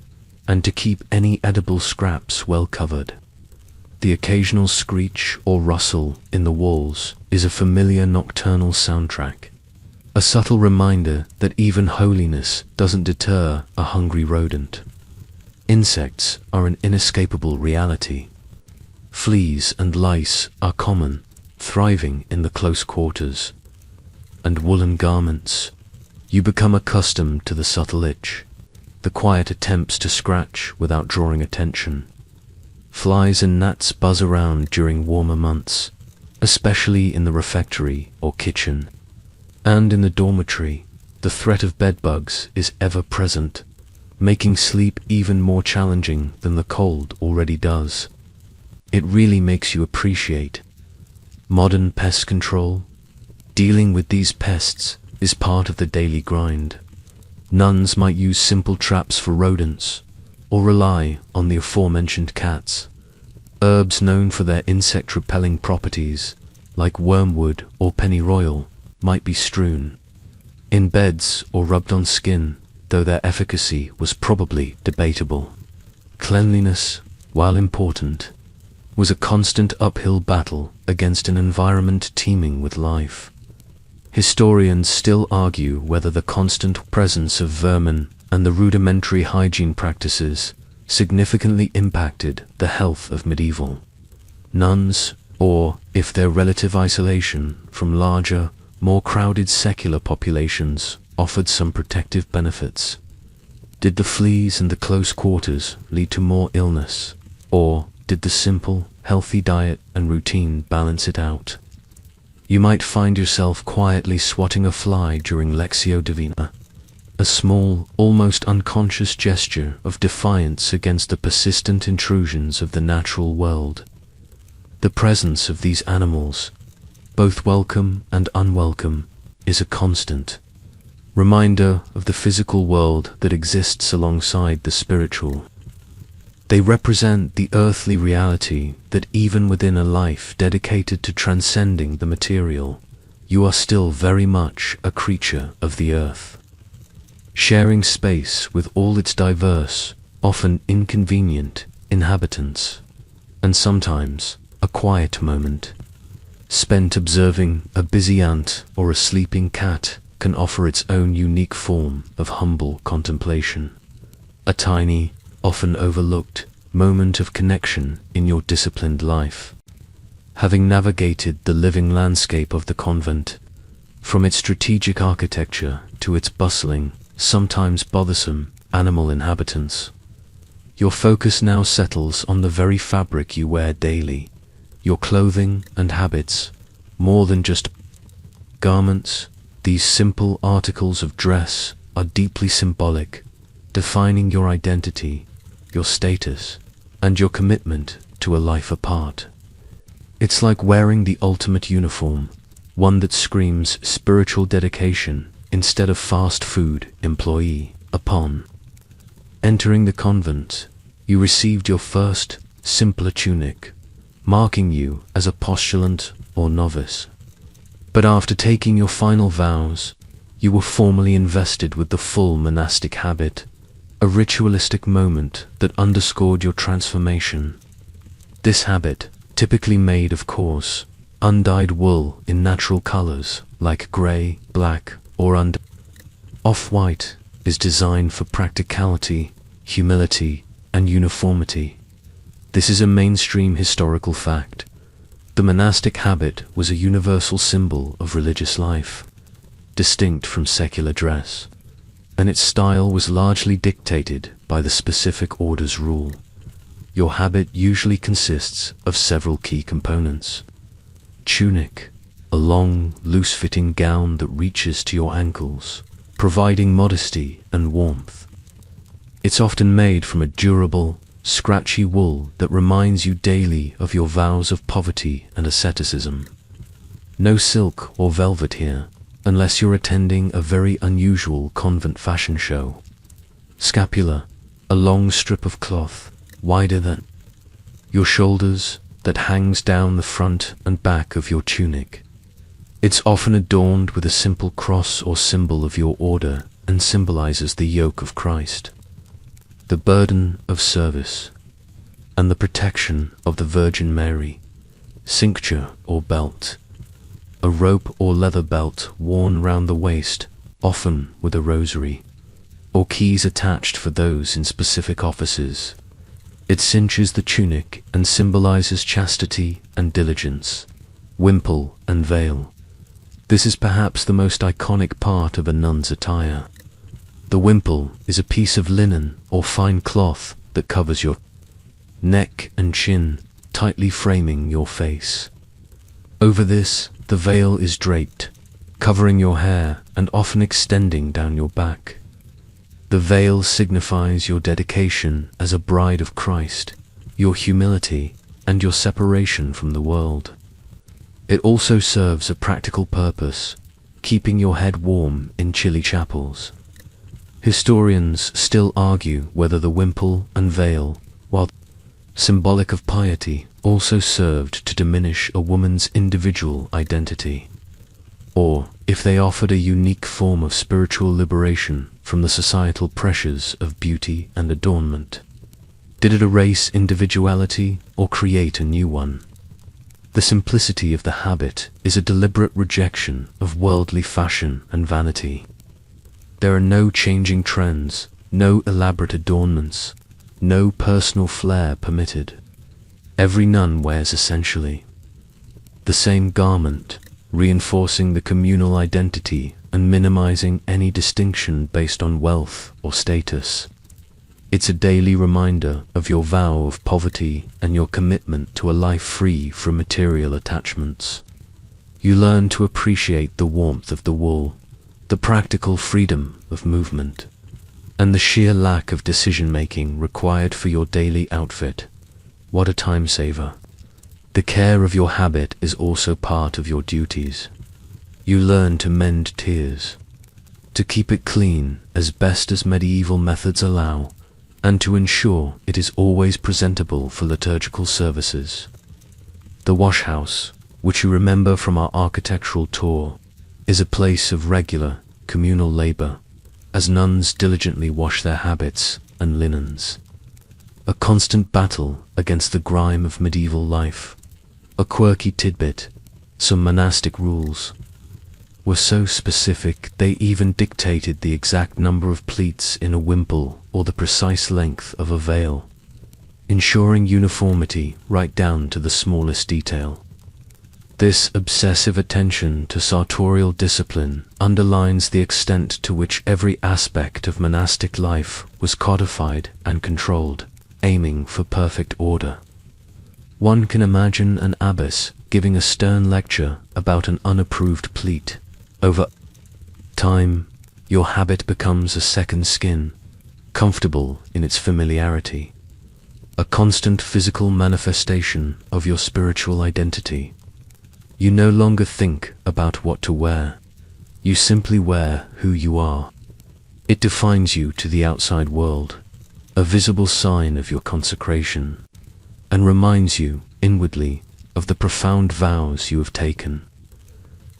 and to keep any edible scraps well covered. The occasional screech or rustle in the walls is a familiar nocturnal soundtrack, a subtle reminder that even holiness doesn't deter a hungry rodent. Insects are an inescapable reality. Fleas and lice are common, thriving in the close quarters. And woolen garments. You become accustomed to the subtle itch, the quiet attempts to scratch without drawing attention. Flies and gnats buzz around during warmer months, especially in the refectory or kitchen. And in the dormitory, the threat of bedbugs is ever present, making sleep even more challenging than the cold already does. It really makes you appreciate modern pest control. Dealing with these pests is part of the daily grind. Nuns might use simple traps for rodents, or rely on the aforementioned cats. Herbs known for their insect-repelling properties, like wormwood or pennyroyal, might be strewn in beds or rubbed on skin, though their efficacy was probably debatable. Cleanliness, while important, was a constant uphill battle against an environment teeming with life. Historians still argue whether the constant presence of vermin and the rudimentary hygiene practices significantly impacted the health of medieval nuns, or if their relative isolation from larger, more crowded secular populations offered some protective benefits. Did the fleas and the close quarters lead to more illness, or did the simple, healthy diet and routine balance it out? You might find yourself quietly swatting a fly during Lectio Divina, a small, almost unconscious gesture of defiance against the persistent intrusions of the natural world. The presence of these animals, both welcome and unwelcome, is a constant reminder of the physical world that exists alongside the spiritual. They represent the earthly reality that even within a life dedicated to transcending the material, you are still very much a creature of the earth, sharing space with all its diverse, often inconvenient, inhabitants, and sometimes a quiet moment spent observing a busy ant or a sleeping cat can offer its own unique form of humble contemplation. A tiny, often overlooked, moment of connection in your disciplined life. Having navigated the living landscape of the convent, from its strategic architecture to its bustling, sometimes bothersome, animal inhabitants, your focus now settles on the very fabric you wear daily, your clothing and habits. More than just garments, these simple articles of dress are deeply symbolic, defining your identity, your status, and your commitment to a life apart. It's like wearing the ultimate uniform, one that screams spiritual dedication instead of fast food employee. Upon entering the convent, you received your first, simpler tunic, marking you as a postulant or novice. But after taking your final vows, you were formally invested with the full monastic habit, a ritualistic moment that underscored your transformation. This habit, typically made of coarse, undyed wool in natural colors like gray, black, or off-white, is designed for practicality, humility, and uniformity. This is a mainstream historical fact. The monastic habit was a universal symbol of religious life, distinct from secular dress, and its style was largely dictated by the specific order's rule. Your habit usually consists of several key components. Tunic, a long, loose-fitting gown that reaches to your ankles, providing modesty and warmth. It's often made from a durable, scratchy wool that reminds you daily of your vows of poverty and asceticism. No silk or velvet here, unless you're attending a very unusual convent fashion show. Scapula, a long strip of cloth, wider than your shoulders, that hangs down the front and back of your tunic. It's often adorned with a simple cross or symbol of your order and symbolizes the yoke of Christ, the burden of service, and the protection of the Virgin Mary. Cincture or belt, a rope or leather belt worn round the waist, often with a rosary, or keys attached for those in specific offices. It cinches the tunic and symbolizes chastity and diligence. Wimple and veil. This is perhaps the most iconic part of a nun's attire. The wimple is a piece of linen or fine cloth that covers your neck and chin, tightly framing your face. Over this, the veil is draped, covering your hair and often extending down your back. The veil signifies your dedication as a bride of Christ, your humility, and your separation from the world. It also serves a practical purpose, keeping your head warm in chilly chapels. Historians still argue whether the wimple and veil, while symbolic of piety, also served to diminish a woman's individual identity, or if they offered a unique form of spiritual liberation from the societal pressures of beauty and adornment. Did it erase individuality or create a new one? The simplicity of the habit is a deliberate rejection of worldly fashion and vanity. There are no changing trends, no elaborate adornments, no personal flair permitted. Every nun wears essentially the same garment, reinforcing the communal identity and minimizing any distinction based on wealth or status. It's a daily reminder of your vow of poverty and your commitment to a life free from material attachments. You learn to appreciate the warmth of the wool, the practical freedom of movement, and the sheer lack of decision-making required for your daily outfit. What a time saver. The care of your habit is also part of your duties. You learn to mend tears, to keep it clean as best as medieval methods allow, and to ensure it is always presentable for liturgical services. The washhouse, which you remember from our architectural tour, is a place of regular, communal labor, as nuns diligently wash their habits and linens. A constant battle against the grime of medieval life. A quirky tidbit, some monastic rules were so specific they even dictated the exact number of pleats in a wimple or the precise length of a veil, ensuring uniformity right down to the smallest detail. This obsessive attention to sartorial discipline underlines the extent to which every aspect of monastic life was codified and controlled, aiming for perfect order. One can imagine an abbess giving a stern lecture about an unapproved pleat. Over time, your habit becomes a second skin, comfortable in its familiarity, a constant physical manifestation of your spiritual identity. You no longer think about what to wear. You simply wear who you are. It defines you to the outside world, a visible sign of your consecration, and reminds you, inwardly, of the profound vows you have taken.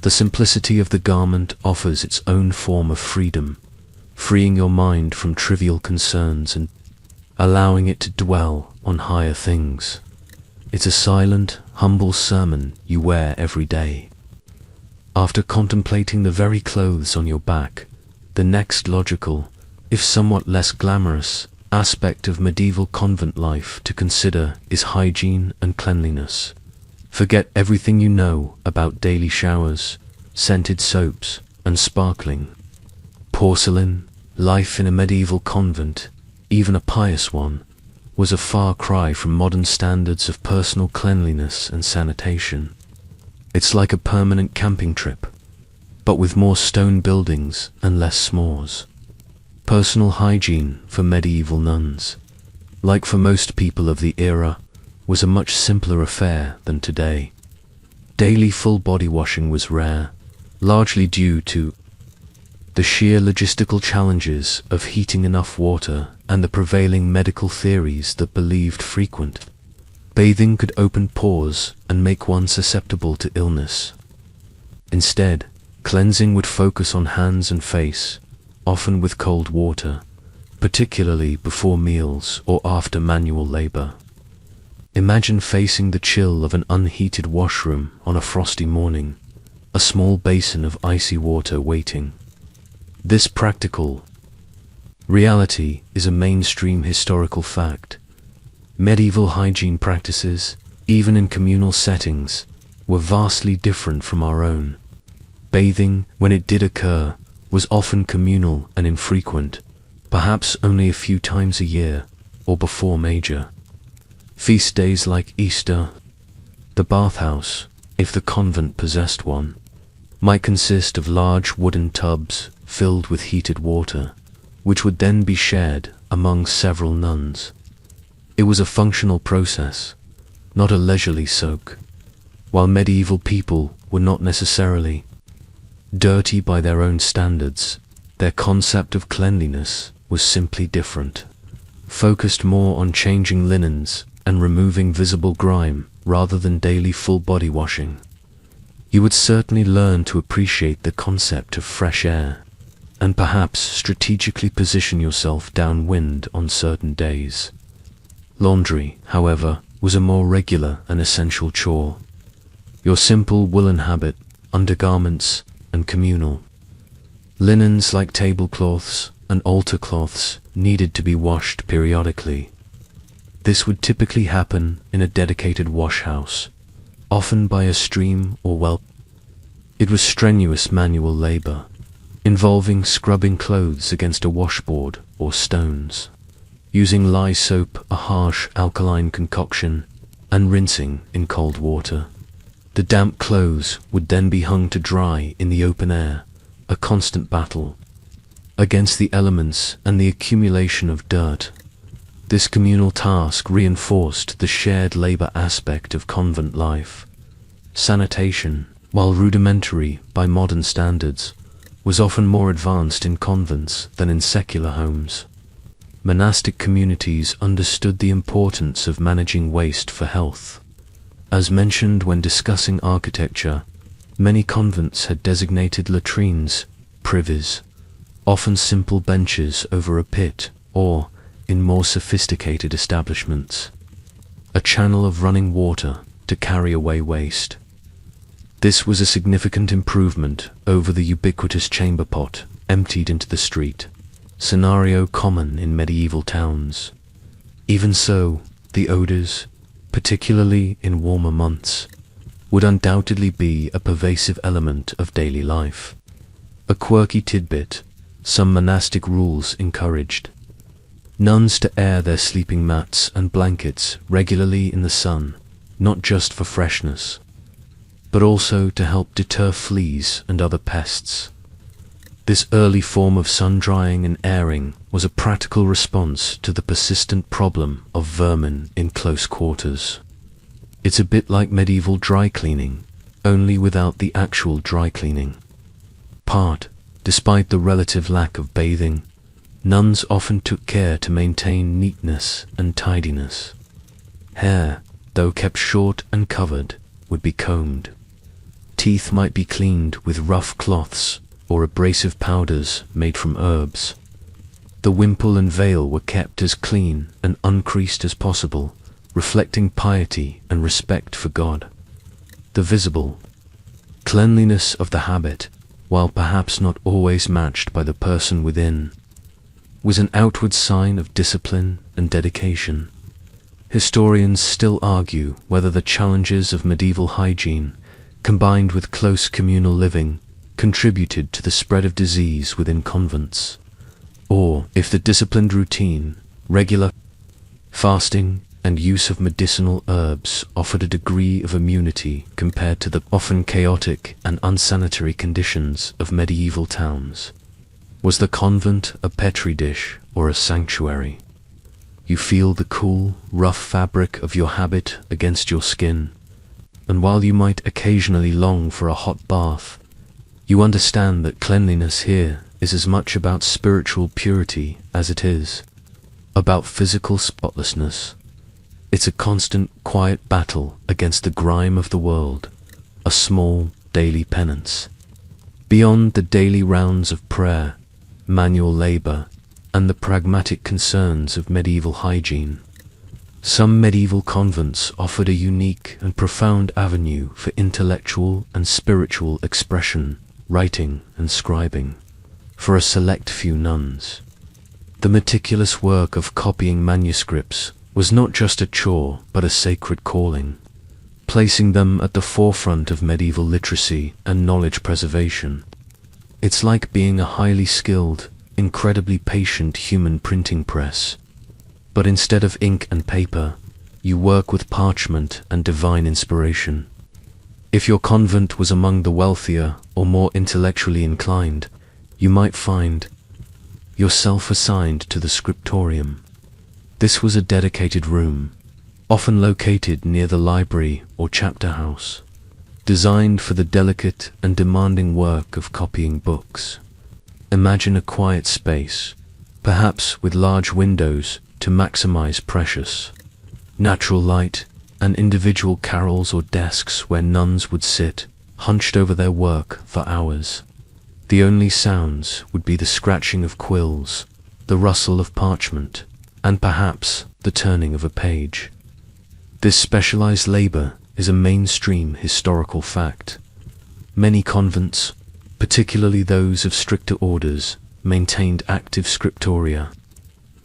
The simplicity of the garment offers its own form of freedom, freeing your mind from trivial concerns and allowing it to dwell on higher things. It's a silent, humble sermon you wear every day. After contemplating the very clothes on your back, the next logical, if somewhat less glamorous, aspect of medieval convent life to consider is hygiene and cleanliness. Forget everything you know about daily showers, scented soaps, and sparkling porcelain. Life in a medieval convent, even a pious one, was a far cry from modern standards of personal cleanliness and sanitation. It's like a permanent camping trip, but with more stone buildings and less s'mores. Personal hygiene for medieval nuns, like for most people of the era, was a much simpler affair than today. Daily full body washing was rare, largely due to the sheer logistical challenges of heating enough water and the prevailing medical theories that believed frequent bathing could open pores and make one susceptible to illness. Instead, cleansing would focus on hands and face, often with cold water, particularly before meals or after manual labor. Imagine facing the chill of an unheated washroom on a frosty morning, a small basin of icy water waiting. This practical reality is a mainstream historical fact. Medieval hygiene practices, even in communal settings, were vastly different from our own. Bathing, when it did occur, was often communal and infrequent, perhaps only a few times a year, or before major feast days like Easter. The bathhouse, if the convent possessed one, might consist of large wooden tubs filled with heated water, which would then be shared among several nuns. It was a functional process, not a leisurely soak. While medieval people were not necessarily dirty by their own standards, their concept of cleanliness was simply different, focused more on changing linens and removing visible grime rather than daily full body washing. You would certainly learn to appreciate the concept of fresh air, and perhaps strategically position yourself downwind on certain days. Laundry, however, was a more regular and essential chore. Your simple woolen habit, undergarments, and communal linens like tablecloths and altar cloths needed to be washed periodically. This would typically happen in a dedicated wash house, often by a stream or well. It was strenuous manual labor, involving scrubbing clothes against a washboard or stones, using lye soap, a harsh alkaline concoction, and rinsing in cold water. The damp clothes would then be hung to dry in the open air, a constant battle against the elements and the accumulation of dirt. This communal task reinforced the shared labor aspect of convent life. Sanitation, while rudimentary by modern standards, was often more advanced in convents than in secular homes. Monastic communities understood the importance of managing waste for health. As mentioned when discussing architecture, many convents had designated latrines, privies, often simple benches over a pit, or, in more sophisticated establishments, a channel of running water to carry away waste. This was a significant improvement over the ubiquitous chamber pot emptied into the street, scenario common in medieval towns. Even so, the odors, particularly in warmer months, would undoubtedly be a pervasive element of daily life. A quirky tidbit, some monastic rules encouraged nuns to air their sleeping mats and blankets regularly in the sun, not just for freshness, but also to help deter fleas and other pests. This early form of sun-drying and airing was a practical response to the persistent problem of vermin in close quarters. It's a bit like medieval dry cleaning, only without the actual dry cleaning part. Despite the relative lack of bathing, nuns often took care to maintain neatness and tidiness. Hair, though kept short and covered, would be combed. Teeth might be cleaned with rough cloths or abrasive powders made from herbs. The wimple and veil were kept as clean and uncreased as possible, reflecting piety and respect for God. The visible cleanliness of the habit, while perhaps not always matched by the person within, was an outward sign of discipline and dedication. Historians still argue whether the challenges of medieval hygiene, combined with close communal living, contributed to the spread of disease within convents, or if the disciplined routine, regular fasting, and use of medicinal herbs offered a degree of immunity compared to the often chaotic and unsanitary conditions of medieval towns. Was the convent a petri dish or a sanctuary? You feel the cool, rough fabric of your habit against your skin, and while you might occasionally long for a hot bath, you understand that cleanliness here is as much about spiritual purity as it is about physical spotlessness. It's a constant, quiet battle against the grime of the world, a small, daily penance. Beyond the daily rounds of prayer, manual labor, and the pragmatic concerns of medieval hygiene, some medieval convents offered a unique and profound avenue for intellectual and spiritual expression, writing and scribing. For a select few nuns, the meticulous work of copying manuscripts was not just a chore but a sacred calling, placing them at the forefront of medieval literacy and knowledge preservation. It's like being a highly skilled, incredibly patient human printing press, but instead of ink and paper, you work with parchment and divine inspiration. If your convent was among the wealthier or more intellectually inclined, you might find yourself assigned to the scriptorium. This was a dedicated room, often located near the library or chapter house, designed for the delicate and demanding work of copying books. Imagine a quiet space, perhaps with large windows to maximize precious natural light, and individual carrels or desks where nuns would sit, hunched over their work for hours. The only sounds would be the scratching of quills, the rustle of parchment, and perhaps the turning of a page. This specialized labor is a mainstream historical fact. Many convents, particularly those of stricter orders, maintained active scriptoria,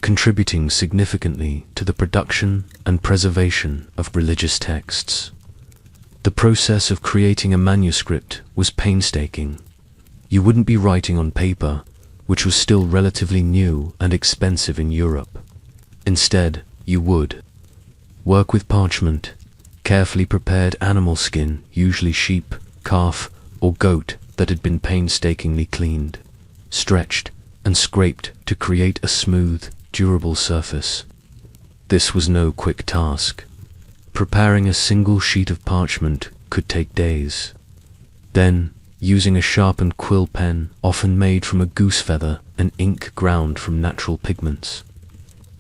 contributing significantly to the production and preservation of religious texts. The process of creating a manuscript was painstaking. You wouldn't be writing on paper, which was still relatively new and expensive in Europe. Instead, you would work with parchment, carefully prepared animal skin, usually sheep, calf, or goat, that had been painstakingly cleaned, stretched, and scraped to create a smooth, durable surface. This was no quick task. Preparing a single sheet of parchment could take days. Then, using a sharpened quill pen, often made from a goose feather, and ink ground from natural pigments,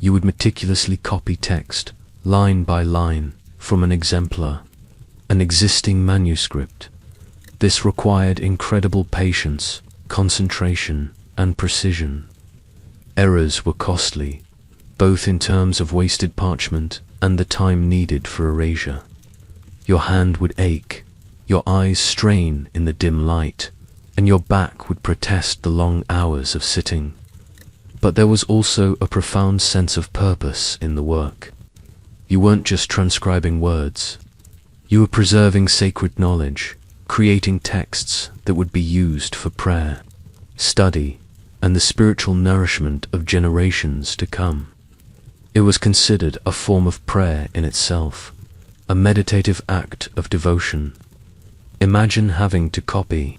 you would meticulously copy text, line by line, from an exemplar, an existing manuscript. This required incredible patience, concentration, and precision. Errors were costly, both in terms of wasted parchment and the time needed for erasure. Your hand would ache, your eyes strain in the dim light, and your back would protest the long hours of sitting. But there was also a profound sense of purpose in the work. You weren't just transcribing words. You were preserving sacred knowledge, creating texts that would be used for prayer, study, and the spiritual nourishment of generations to come. It was considered a form of prayer in itself, a meditative act of devotion. Imagine having to copy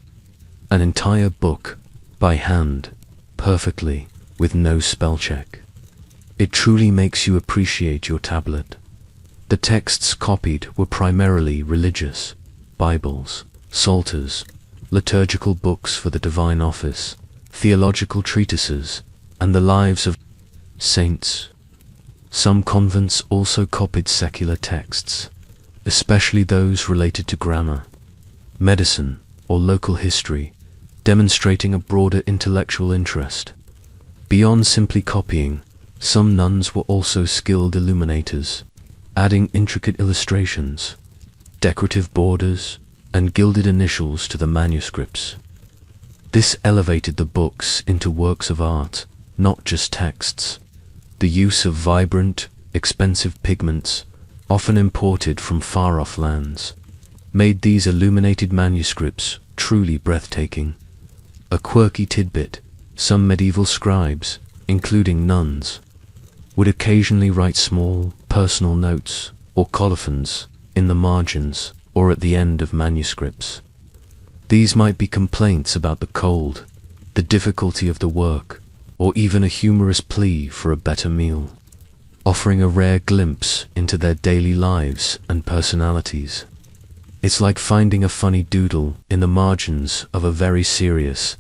an entire book by hand, perfectly, with no spell check. It truly makes you appreciate your tablet. The texts copied were primarily religious: Bibles, psalters, liturgical books for the divine office, theological treatises, and the lives of saints. Some convents also copied secular texts, especially those related to grammar, medicine, or local history, demonstrating a broader intellectual interest. Beyond simply copying, some nuns were also skilled illuminators, adding intricate illustrations, decorative borders, and gilded initials to the manuscripts. This elevated the books into works of art, not just texts. The use of vibrant, expensive pigments, often imported from far-off lands, made these illuminated manuscripts truly breathtaking. A quirky tidbit: some medieval scribes, including nuns, would occasionally write small, personal notes or colophons in the margins or at the end of manuscripts. These might be complaints about the cold, the difficulty of the work, or even a humorous plea for a better meal, offering a rare glimpse into their daily lives and personalities. It's like finding a funny doodle in the margins of a very serious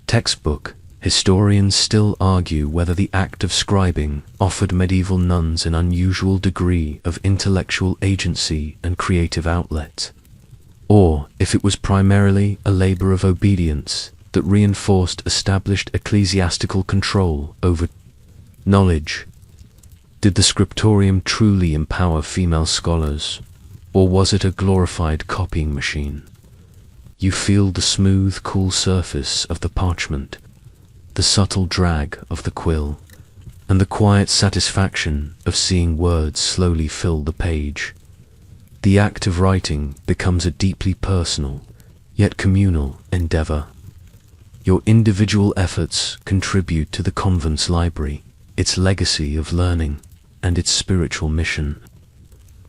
textbook. Historians still argue whether the act of scribing offered medieval nuns an unusual degree of intellectual agency and creative outlet, or if it was primarily a labor of obedience that reinforced established ecclesiastical control over knowledge. Did the scriptorium truly empower female scholars, or was it a glorified copying machine? You feel the smooth, cool surface of the parchment, the subtle drag of the quill, and the quiet satisfaction of seeing words slowly fill the page. The act of writing becomes a deeply personal, yet communal endeavor. Your individual efforts contribute to the convent's library, its legacy of learning, and its spiritual mission.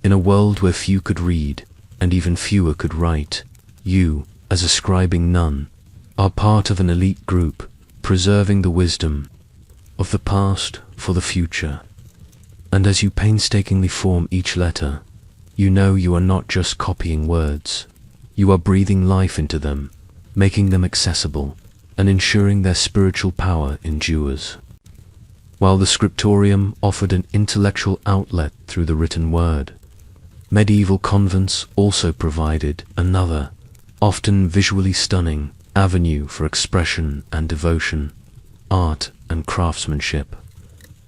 In a world where few could read, and even fewer could write. You, as a scribing nun, are part of an elite group, preserving the wisdom of the past for the future. And as you painstakingly form each letter, you know you are not just copying words. You are breathing life into them, making them accessible, and ensuring their spiritual power endures. While the scriptorium offered an intellectual outlet through the written word, medieval convents also provided another, often visually stunning, avenue for expression and devotion, art and craftsmanship.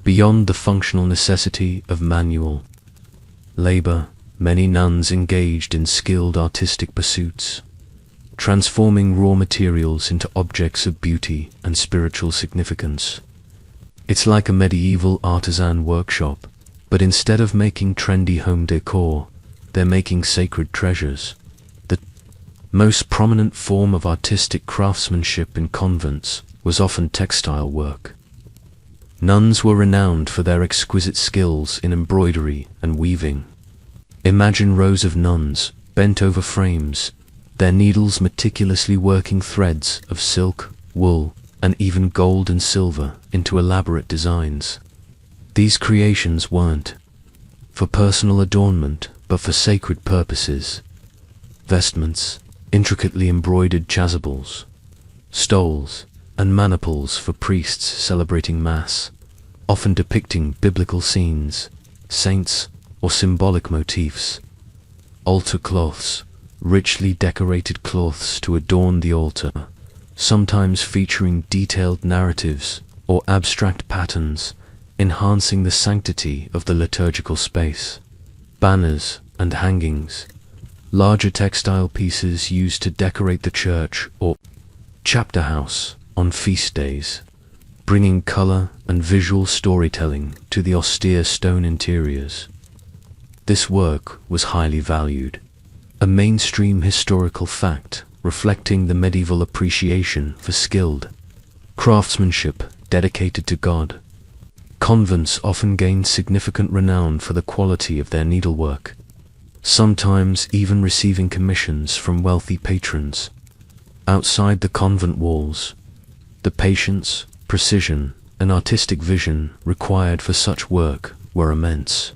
Beyond the functional necessity of manual labor, many nuns engaged in skilled artistic pursuits, transforming raw materials into objects of beauty and spiritual significance. It's like a medieval artisan workshop, but instead of making trendy home decor, they're making sacred treasures. The most prominent form of artistic craftsmanship in convents was often textile work. Nuns were renowned for their exquisite skills in embroidery and weaving. Imagine rows of nuns, bent over frames, their needles meticulously working threads of silk, wool, and even gold and silver into elaborate designs. These creations weren't for personal adornment, but for sacred purposes. Vestments, intricately embroidered chasubles, stoles, and maniples for priests celebrating Mass, often depicting biblical scenes, saints, or symbolic motifs. Altar cloths, richly decorated cloths to adorn the altar, sometimes featuring detailed narratives or abstract patterns, enhancing the sanctity of the liturgical space. Banners and hangings, larger textile pieces used to decorate the church or chapter house on feast days, bringing color and visual storytelling to the austere stone interiors. This work was highly valued, a mainstream historical fact reflecting the medieval appreciation for skilled craftsmanship dedicated to God. Convents often gained significant renown for the quality of their needlework, sometimes even receiving commissions from wealthy patrons. Outside the convent walls, the patience, precision, and artistic vision required for such work were immense.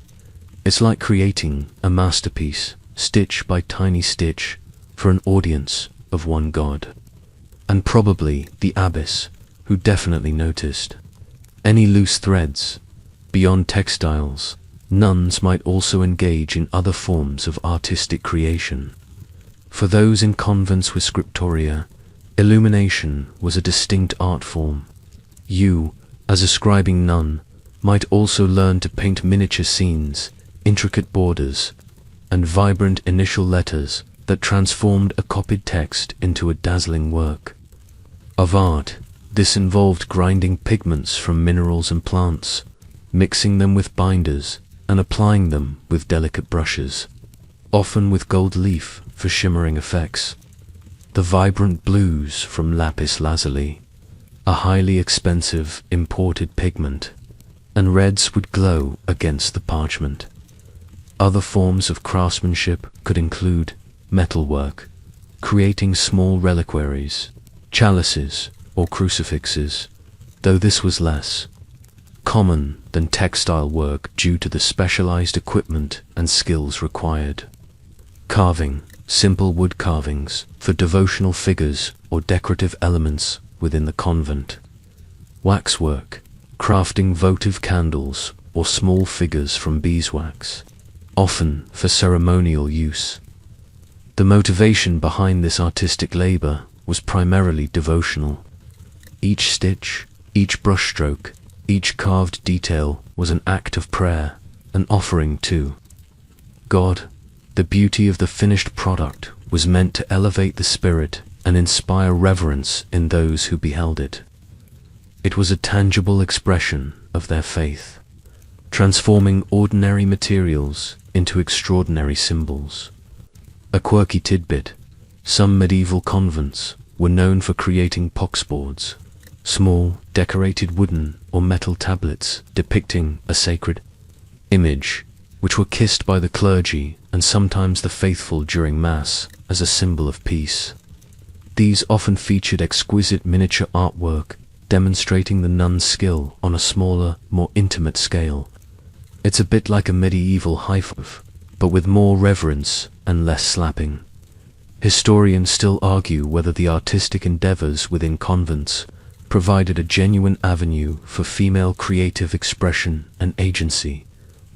It's like creating a masterpiece, stitch by tiny stitch, for an audience of one God. And probably the abbess, who definitely noticed any loose threads. Beyond textiles, nuns might also engage in other forms of artistic creation. For those in convents with scriptoria, illumination was a distinct art form. You, as a scribing nun, might also learn to paint miniature scenes, intricate borders, and vibrant initial letters that transformed a copied text into a dazzling work of art. This involved grinding pigments from minerals and plants, mixing them with binders, and applying them with delicate brushes, often with gold leaf for shimmering effects. The vibrant blues from lapis lazuli, a highly expensive imported pigment, and reds would glow against the parchment. Other forms of craftsmanship could include metalwork, creating small reliquaries, chalices, or crucifixes, though this was less common than textile work due to the specialized equipment and skills required. Carving, simple wood carvings for devotional figures or decorative elements within the convent. Waxwork, crafting votive candles or small figures from beeswax, often for ceremonial use. The motivation behind this artistic labor was primarily devotional. Each stitch, each brushstroke, each carved detail was an act of prayer, an offering to God. The beauty of the finished product was meant to elevate the spirit and inspire reverence in those who beheld it. It was a tangible expression of their faith, transforming ordinary materials into extraordinary symbols. A quirky tidbit: some medieval convents were known for creating poxboards, small, decorated wooden or metal tablets depicting a sacred image, which were kissed by the clergy and sometimes the faithful during Mass as a symbol of peace. These often featured exquisite miniature artwork demonstrating the nun's skill on a smaller, more intimate scale. It's a bit like a medieval high five, but with more reverence and less slapping. Historians still argue whether the artistic endeavors within convents provided a genuine avenue for female creative expression and agency,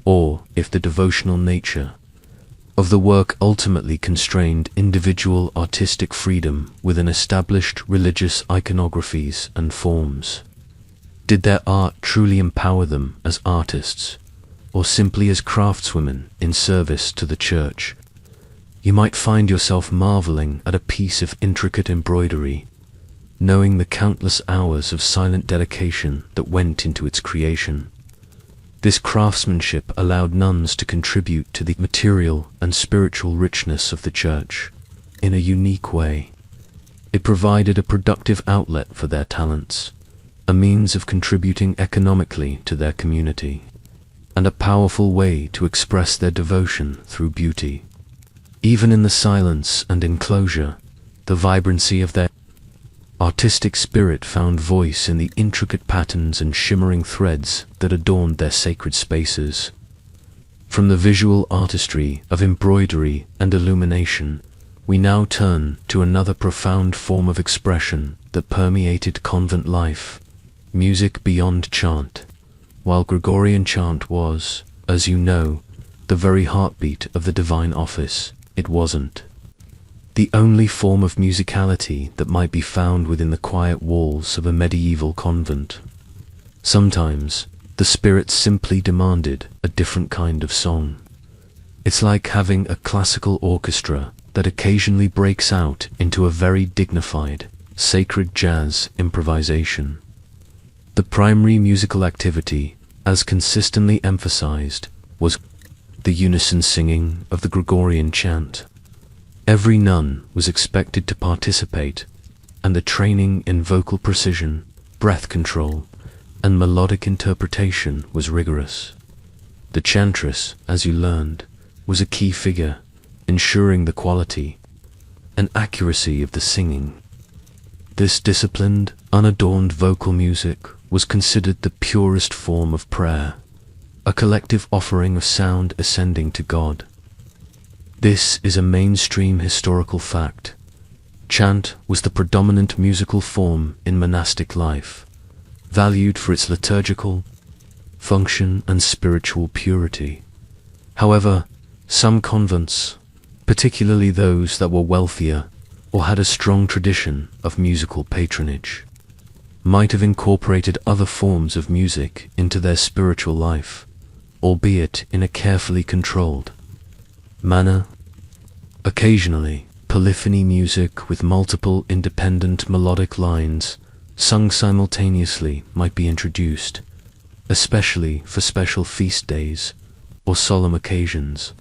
or if the devotional nature of the work ultimately constrained individual artistic freedom within established religious iconographies and forms. Did their art truly empower them as artists, or simply as craftswomen in service to the Church? You might find yourself marveling at a piece of intricate embroidery, knowing the countless hours of silent dedication that went into its creation. This craftsmanship allowed nuns to contribute to the material and spiritual richness of the Church in a unique way. It provided a productive outlet for their talents, a means of contributing economically to their community, and a powerful way to express their devotion through beauty. Even in the silence and enclosure, the vibrancy of their artistic spirit found voice in the intricate patterns and shimmering threads that adorned their sacred spaces. From the visual artistry of embroidery and illumination, we now turn to another profound form of expression that permeated convent life: music beyond chant. While Gregorian chant was, as you know, the very heartbeat of the divine office, it wasn't the only form of musicality that might be found within the quiet walls of a medieval convent. Sometimes, the spirit simply demanded a different kind of song. It's like having a classical orchestra that occasionally breaks out into a very dignified, sacred jazz improvisation. The primary musical activity, as consistently emphasized, was the unison singing of the Gregorian chant. Every nun was expected to participate, and the training in vocal precision, breath control, and melodic interpretation was rigorous. The chantress, as you learned, was a key figure, ensuring the quality and accuracy of the singing. This disciplined, unadorned vocal music was considered the purest form of prayer, a collective offering of sound ascending to God. This is a mainstream historical fact. Chant was the predominant musical form in monastic life, valued for its liturgical function and spiritual purity. However, some convents, particularly those that were wealthier or had a strong tradition of musical patronage, might have incorporated other forms of music into their spiritual life, albeit in a carefully controlled manner. Occasionally, polyphony music with multiple independent melodic lines sung simultaneously might be introduced, especially for special feast days or solemn occasions.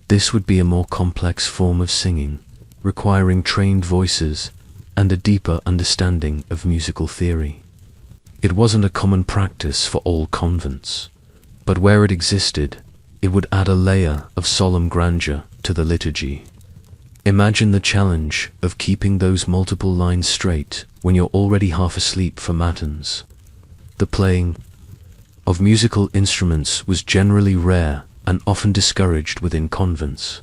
This would be a more complex form of singing, requiring trained voices and a deeper understanding of musical theory. It wasn't a common practice for all convents, but where it existed, it would add a layer of solemn grandeur to the liturgy. Imagine the challenge of keeping those multiple lines straight when you're already half asleep for matins. The playing of musical instruments was generally rare and often discouraged within convents,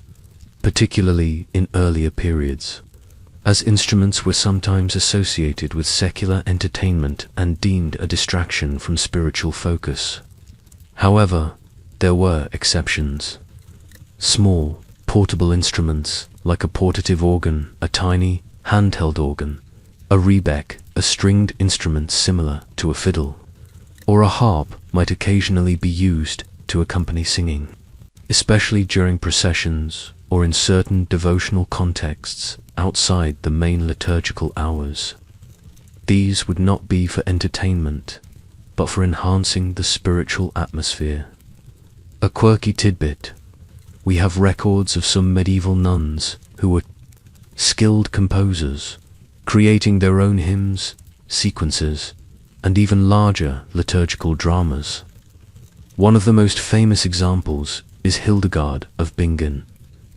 particularly in earlier periods, as instruments were sometimes associated with secular entertainment and deemed a distraction from spiritual focus. However, there were exceptions. Small, portable instruments, like a portative organ, a tiny, handheld organ, a rebec, a stringed instrument similar to a fiddle, or a harp might occasionally be used to accompany singing, especially during processions or in certain devotional contexts outside the main liturgical hours. These would not be for entertainment, but for enhancing the spiritual atmosphere. A quirky tidbit: we have records of some medieval nuns who were skilled composers, creating their own hymns, sequences, and even larger liturgical dramas. One of the most famous examples is Hildegard of Bingen,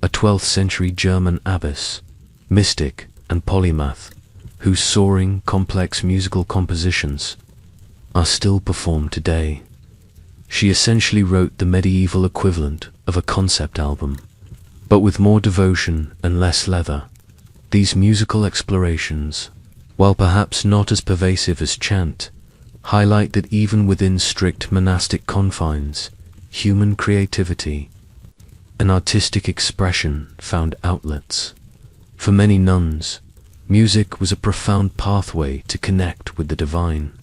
a 12th century German abbess, mystic, and polymath, whose soaring, complex musical compositions are still performed today. She essentially wrote the medieval equivalent of a concept album, but with more devotion and less leather. These musical explorations, while perhaps not as pervasive as chant, highlight that even within strict monastic confines, human creativity and artistic expression found outlets. For many nuns, music was a profound pathway to connect with the divine,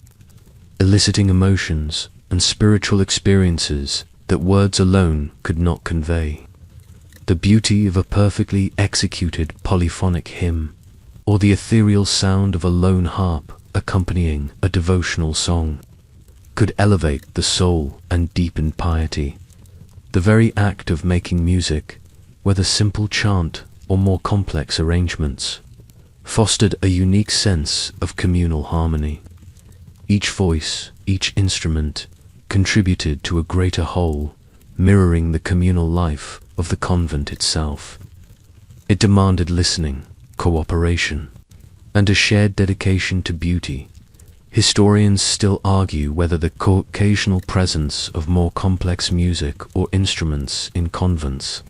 eliciting emotions and spiritual experiences that words alone could not convey. The beauty of a perfectly executed polyphonic hymn, or the ethereal sound of a lone harp accompanying a devotional song, could elevate the soul and deepen piety. The very act of making music, whether simple chant or more complex arrangements, fostered a unique sense of communal harmony. Each voice, each instrument, contributed to a greater whole, mirroring the communal life of the convent itself. It demanded listening, cooperation, and a shared dedication to beauty. Historians still argue whether the occasional presence of more complex music or instruments in convents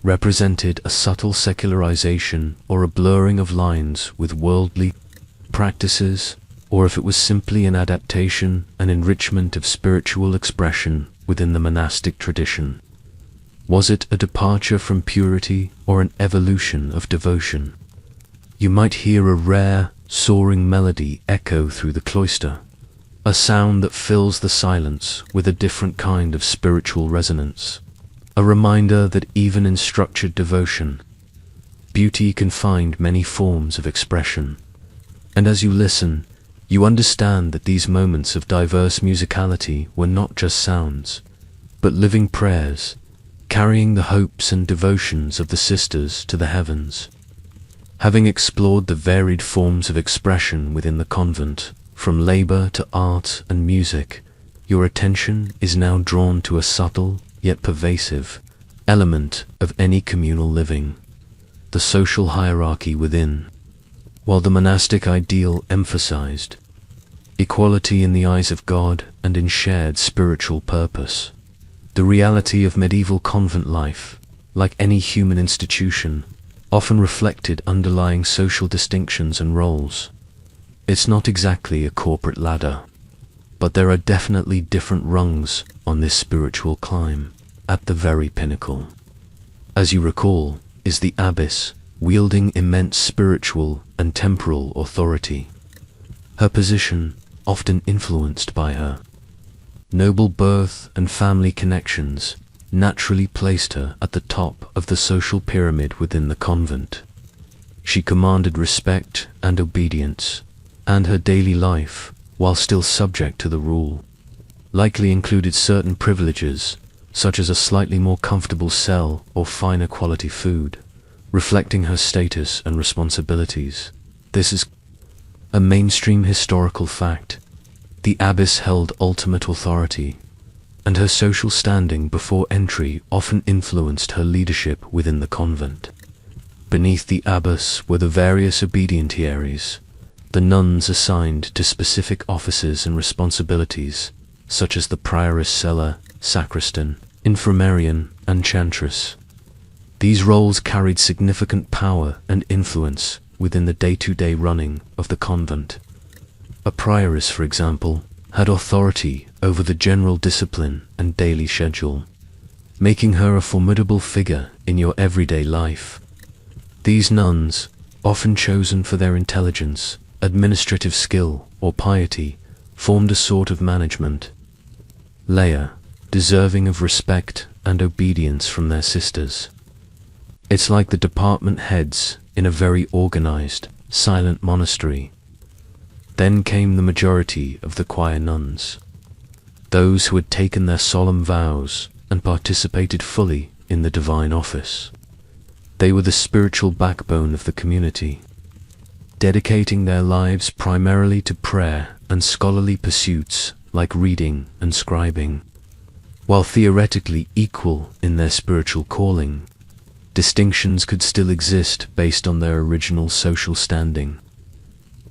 represented a subtle secularization or a blurring of lines with worldly practices, or if it was simply an adaptation and enrichment of spiritual expression within the monastic tradition. Was it a departure from purity or an evolution of devotion? You might hear a rare, soaring melody echo through the cloister, a sound that fills the silence with a different kind of spiritual resonance, a reminder that even in structured devotion, beauty can find many forms of expression. And as you listen, you understand that these moments of diverse musicality were not just sounds, but living prayers, carrying the hopes and devotions of the sisters to the heavens. Having explored the varied forms of expression within the convent, from labor to art and music, your attention is now drawn to a subtle yet pervasive element of any communal living: the social hierarchy within. While the monastic ideal emphasized equality in the eyes of God and in shared spiritual purpose, the reality of medieval convent life, like any human institution, often reflected underlying social distinctions and roles. It's not exactly a corporate ladder, but there are definitely different rungs on this spiritual climb. At the very pinnacle, as you recall, is the abbess, wielding immense spiritual and temporal authority. Her position, often influenced by her noble birth and family connections, naturally placed her at the top of the social pyramid within the convent. She commanded respect and obedience, and her daily life, while still subject to the rule, likely included certain privileges, such as a slightly more comfortable cell or finer quality food, reflecting her status and responsibilities. This is a mainstream historical fact. The abbess held ultimate authority, and her social standing before entry often influenced her leadership within the convent. Beneath the abbess were the various obedientiaries, the nuns assigned to specific offices and responsibilities, such as the prioress cellae, sacristan, infirmarian, and chantress. These roles carried significant power and influence within the day-to-day running of the convent. A prioress, for example, had authority over the general discipline and daily schedule, making her a formidable figure in your everyday life. These nuns, often chosen for their intelligence, administrative skill, or piety, formed a sort of management layer, deserving of respect and obedience from their sisters. It's like the department heads in a very organized, silent monastery. Then came the majority of the choir nuns, those who had taken their solemn vows and participated fully in the divine office. They were the spiritual backbone of the community, dedicating their lives primarily to prayer and scholarly pursuits like reading and scribing. While theoretically equal in their spiritual calling, distinctions could still exist based on their original social standing.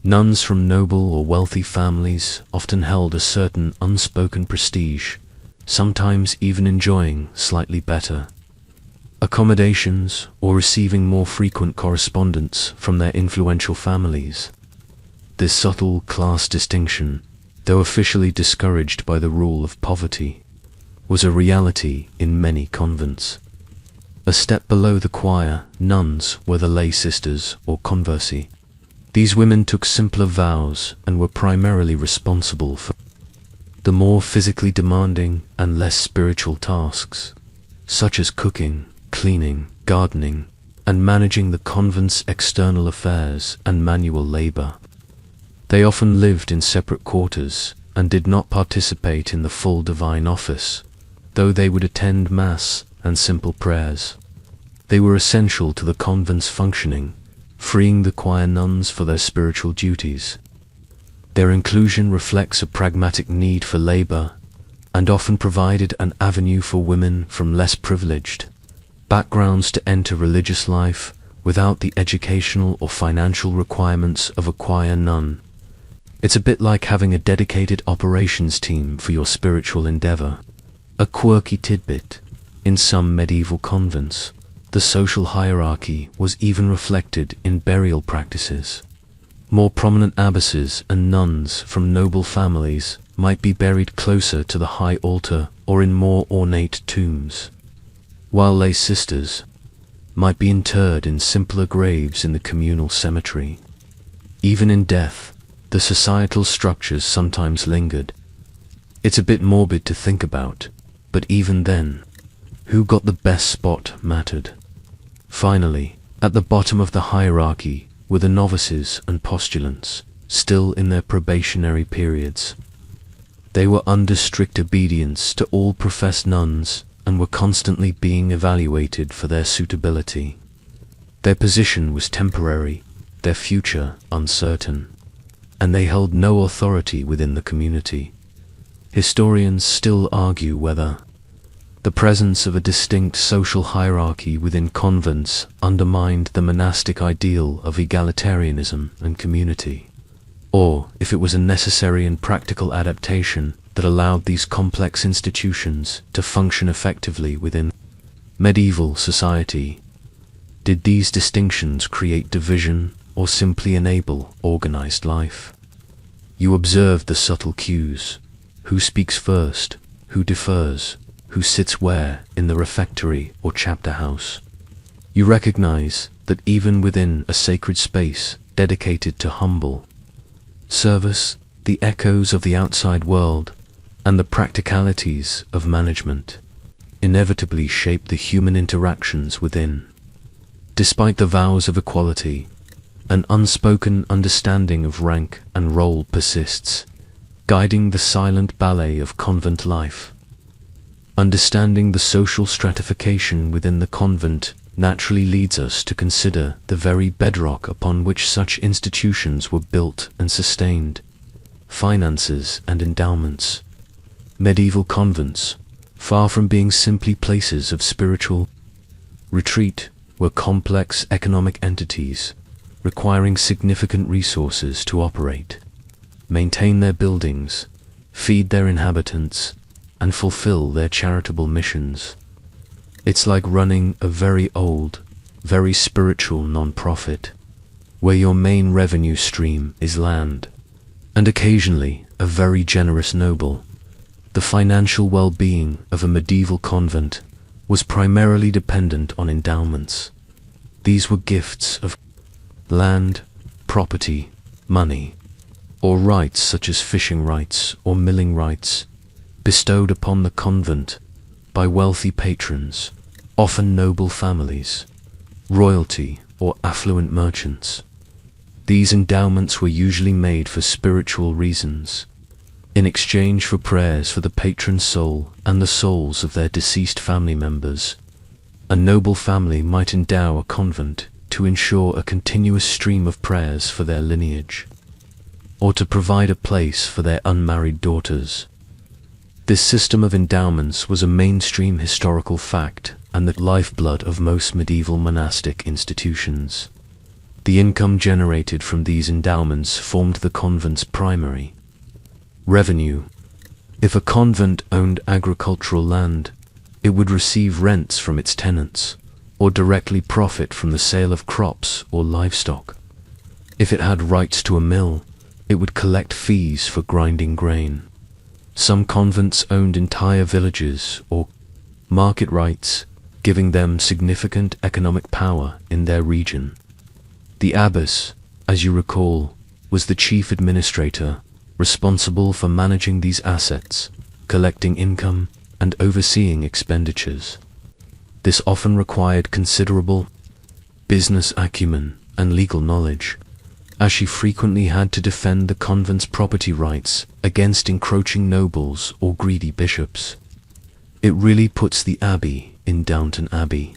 Nuns from noble or wealthy families often held a certain unspoken prestige, sometimes even enjoying slightly better accommodations or receiving more frequent correspondence from their influential families. This subtle class distinction, though officially discouraged by the rule of poverty, was a reality in many convents. A step below the choir, nuns were the lay sisters or conversi. These women took simpler vows and were primarily responsible for the more physically demanding and less spiritual tasks, such as cooking, cleaning, gardening, and managing the convent's external affairs and manual labor. They often lived in separate quarters and did not participate in the full divine office, though they would attend Mass and simple prayers. They were essential to the convent's functioning, freeing the choir nuns for their spiritual duties. Their inclusion reflects a pragmatic need for labor and often provided an avenue for women from less privileged backgrounds to enter religious life without the educational or financial requirements of a choir nun. It's a bit like having a dedicated operations team for your spiritual endeavor. A quirky tidbit: in some medieval convents, the social hierarchy was even reflected in burial practices. More prominent abbesses and nuns from noble families might be buried closer to the high altar or in more ornate tombs, while lay sisters might be interred in simpler graves in the communal cemetery. Even in death, the societal structures sometimes lingered. It's a bit morbid to think about, but even then, who got the best spot mattered. Finally, at the bottom of the hierarchy were the novices and postulants, still in their probationary periods. They were under strict obedience to all professed nuns and were constantly being evaluated for their suitability. Their position was temporary, their future uncertain, and they held no authority within the community. Historians still argue whether the presence of a distinct social hierarchy within convents undermined the monastic ideal of egalitarianism and community, or if it was a necessary and practical adaptation that allowed these complex institutions to function effectively within medieval society. Did these distinctions create division or simply enable organized life? You observe the subtle cues: who speaks first, who defers, who sits where in the refectory or chapter house. You recognize that even within a sacred space dedicated to humble service, the echoes of the outside world and the practicalities of management inevitably shape the human interactions within. Despite the vows of equality, an unspoken understanding of rank and role persists, guiding the silent ballet of convent life. Understanding the social stratification within the convent naturally leads us to consider the very bedrock upon which such institutions were built and sustained: finances and endowments. Medieval convents, far from being simply places of spiritual retreat, were complex economic entities, requiring significant resources to operate, maintain their buildings, feed their inhabitants, and fulfill their charitable missions. It's like running a very old, very spiritual non-profit, where your main revenue stream is land, and occasionally a very generous noble. The financial well-being of a medieval convent was primarily dependent on endowments. These were gifts of land, property, money, or rights such as fishing rights or milling rights, bestowed upon the convent by wealthy patrons, often noble families, royalty, or affluent merchants. These endowments were usually made for spiritual reasons, in exchange for prayers for the patron's soul and the souls of their deceased family members. A noble family might endow a convent to ensure a continuous stream of prayers for their lineage, or to provide a place for their unmarried daughters. This system of endowments was a mainstream historical fact and the lifeblood of most medieval monastic institutions. The income generated from these endowments formed the convent's primary revenue. If a convent owned agricultural land, it would receive rents from its tenants, or directly profit from the sale of crops or livestock. If it had rights to a mill, it would collect fees for grinding grain. Some convents owned entire villages or market rights, giving them significant economic power in their region. The abbess, as you recall, was the chief administrator, responsible for managing these assets, collecting income, and overseeing expenditures. This often required considerable business acumen and legal knowledge, as she frequently had to defend the convent's property rights against encroaching nobles or greedy bishops. It really puts the abbey in Downton Abbey,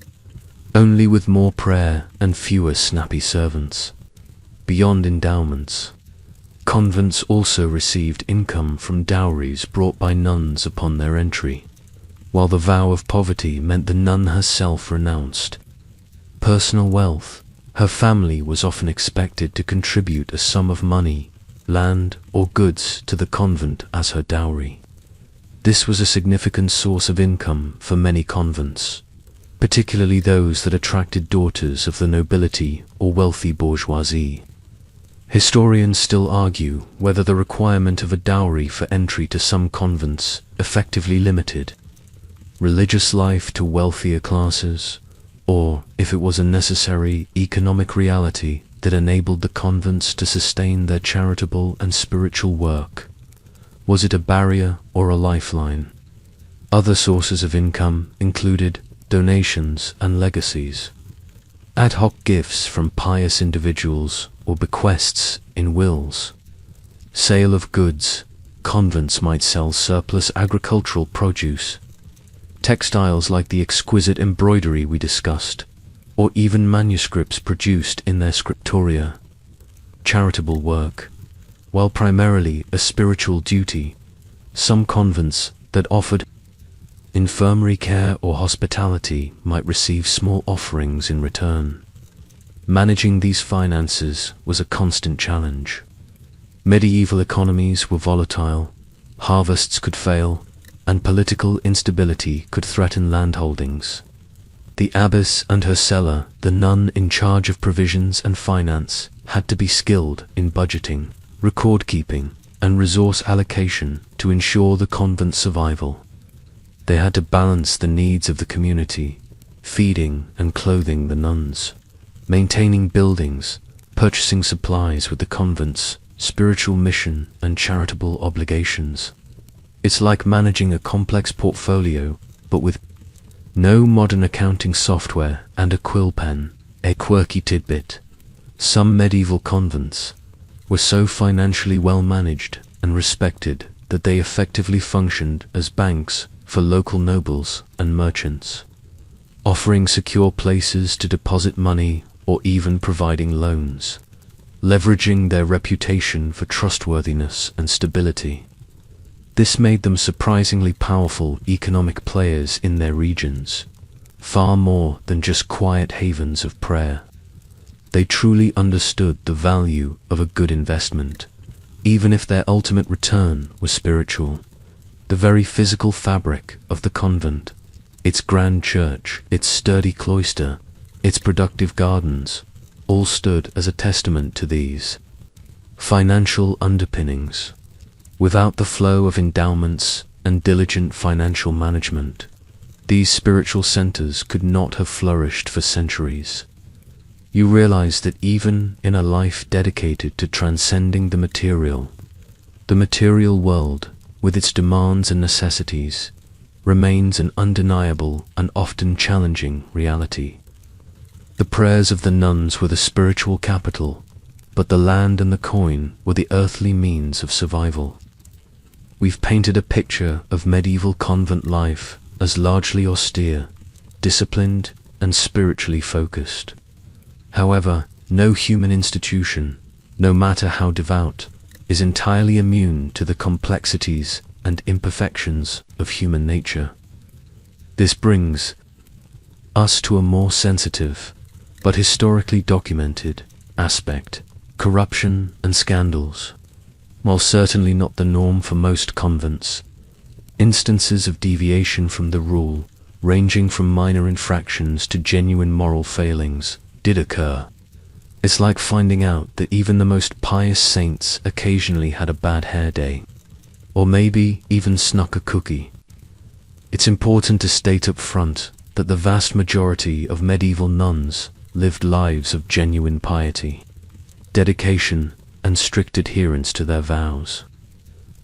only with more prayer and fewer snappy servants. Beyond endowments, convents also received income from dowries brought by nuns upon their entry, while the vow of poverty meant the nun herself renounced personal wealth. Her family was often expected to contribute a sum of money, land, or goods to the convent as her dowry. This was a significant source of income for many convents, particularly those that attracted daughters of the nobility or wealthy bourgeoisie. Historians still argue whether the requirement of a dowry for entry to some convents effectively limited religious life to wealthier classes, or if it was a necessary economic reality that enabled the convents to sustain their charitable and spiritual work. Was it a barrier or a lifeline? Other sources of income included donations and legacies, ad hoc gifts from pious individuals or bequests in wills, sale of goods. Convents might sell surplus agricultural produce, textiles like the exquisite embroidery we discussed, or even manuscripts produced in their scriptoria. Charitable work, while primarily a spiritual duty, some convents that offered infirmary care or hospitality might receive small offerings in return. Managing these finances was a constant challenge. Medieval economies were volatile, harvests could fail, and political instability could threaten landholdings. The abbess and her celler, the nun in charge of provisions and finance, had to be skilled in budgeting, record-keeping, and resource allocation to ensure the convent's survival. They had to balance the needs of the community, feeding and clothing the nuns, maintaining buildings, purchasing supplies with the convent's spiritual mission and charitable obligations. It's like managing a complex portfolio, but with no modern accounting software and a quill pen. A quirky tidbit: some medieval convents were so financially well managed and respected that they effectively functioned as banks for local nobles and merchants, offering secure places to deposit money or even providing loans, leveraging their reputation for trustworthiness and stability. This made them surprisingly powerful economic players in their regions, far more than just quiet havens of prayer. They truly understood the value of a good investment, even if their ultimate return was spiritual. The very physical fabric of the convent, its grand church, its sturdy cloister, its productive gardens, all stood as a testament to these financial underpinnings. Without the flow of endowments and diligent financial management, these spiritual centers could not have flourished for centuries. You realize that even in a life dedicated to transcending the material world, with its demands and necessities, remains an undeniable and often challenging reality. The prayers of the nuns were the spiritual capital, but the land and the coin were the earthly means of survival. We've painted a picture of medieval convent life as largely austere, disciplined, and spiritually focused. However, no human institution, no matter how devout, is entirely immune to the complexities and imperfections of human nature. This brings us to a more sensitive, but historically documented, aspect: corruption and scandals. While certainly not the norm for most convents, instances of deviation from the rule, ranging from minor infractions to genuine moral failings, did occur. It's like finding out that even the most pious saints occasionally had a bad hair day, or maybe even snuck a cookie. It's important to state up front that the vast majority of medieval nuns lived lives of genuine piety, dedication, and strict adherence to their vows.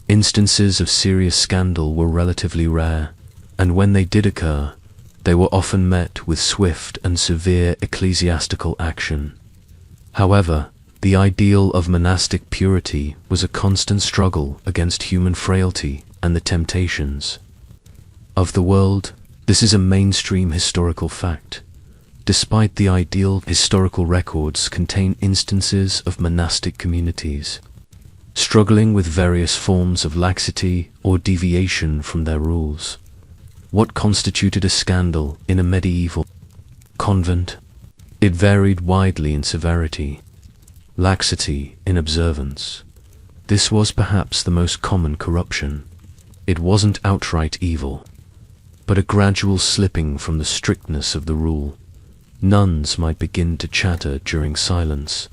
Instances of serious scandal were relatively rare, and when they did occur, they were often met with swift and severe ecclesiastical action. However, the ideal of monastic purity was a constant struggle against human frailty and the temptations of the world. This is a mainstream historical fact. Despite the ideal, historical records contain instances of monastic communities struggling with various forms of laxity or deviation from their rules. What constituted a scandal in a medieval convent? It varied widely in severity. Laxity in observance. This was perhaps the most common corruption. It wasn't outright evil, but a gradual slipping from the strictness of the rule. Nuns might begin to chatter during silence,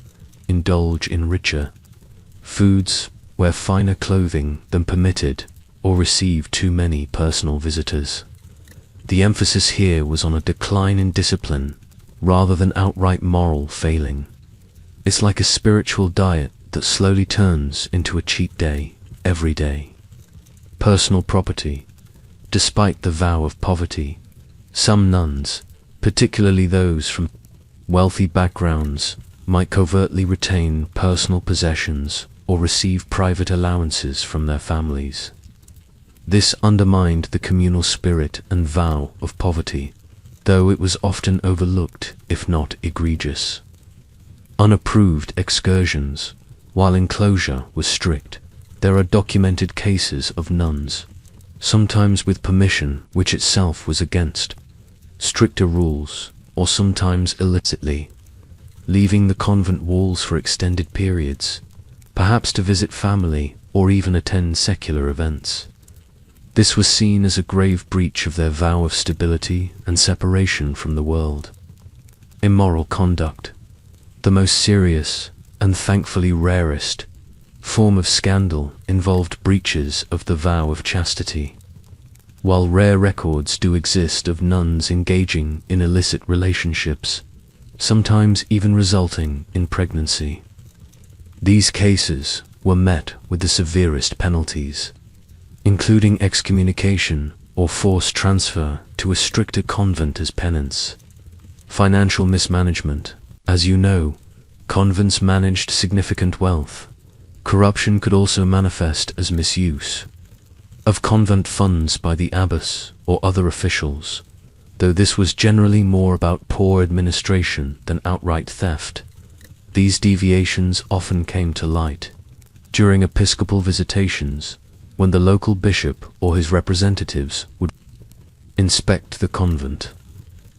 indulge in richer foods, wear finer clothing than permitted, or receive too many personal visitors. The emphasis here was on a decline in discipline, rather than outright moral failing. It's like a spiritual diet that slowly turns into a cheat day every day. Personal property. Despite the vow of poverty, some nuns, particularly those from wealthy backgrounds, might covertly retain personal possessions or receive private allowances from their families. This undermined the communal spirit and vow of poverty, though it was often overlooked, if not egregious. Unapproved excursions. While enclosure was strict, there are documented cases of nuns, sometimes with permission which itself was against stricter rules, or sometimes illicitly, leaving the convent walls for extended periods, perhaps to visit family or even attend secular events. This was seen as a grave breach of their vow of stability and separation from the world. Immoral conduct. The most serious, and thankfully rarest, form of scandal involved breaches of the vow of chastity. While rare records do exist of nuns engaging in illicit relationships, sometimes even resulting in pregnancy, these cases were met with the severest penalties, including excommunication or forced transfer to a stricter convent as penance. Financial mismanagement. As you know, convents managed significant wealth. Corruption could also manifest as misuse of convent funds by the abbess or other officials, though this was generally more about poor administration than outright theft. These deviations often came to light during episcopal visitations, when the local bishop or his representatives would inspect the convent.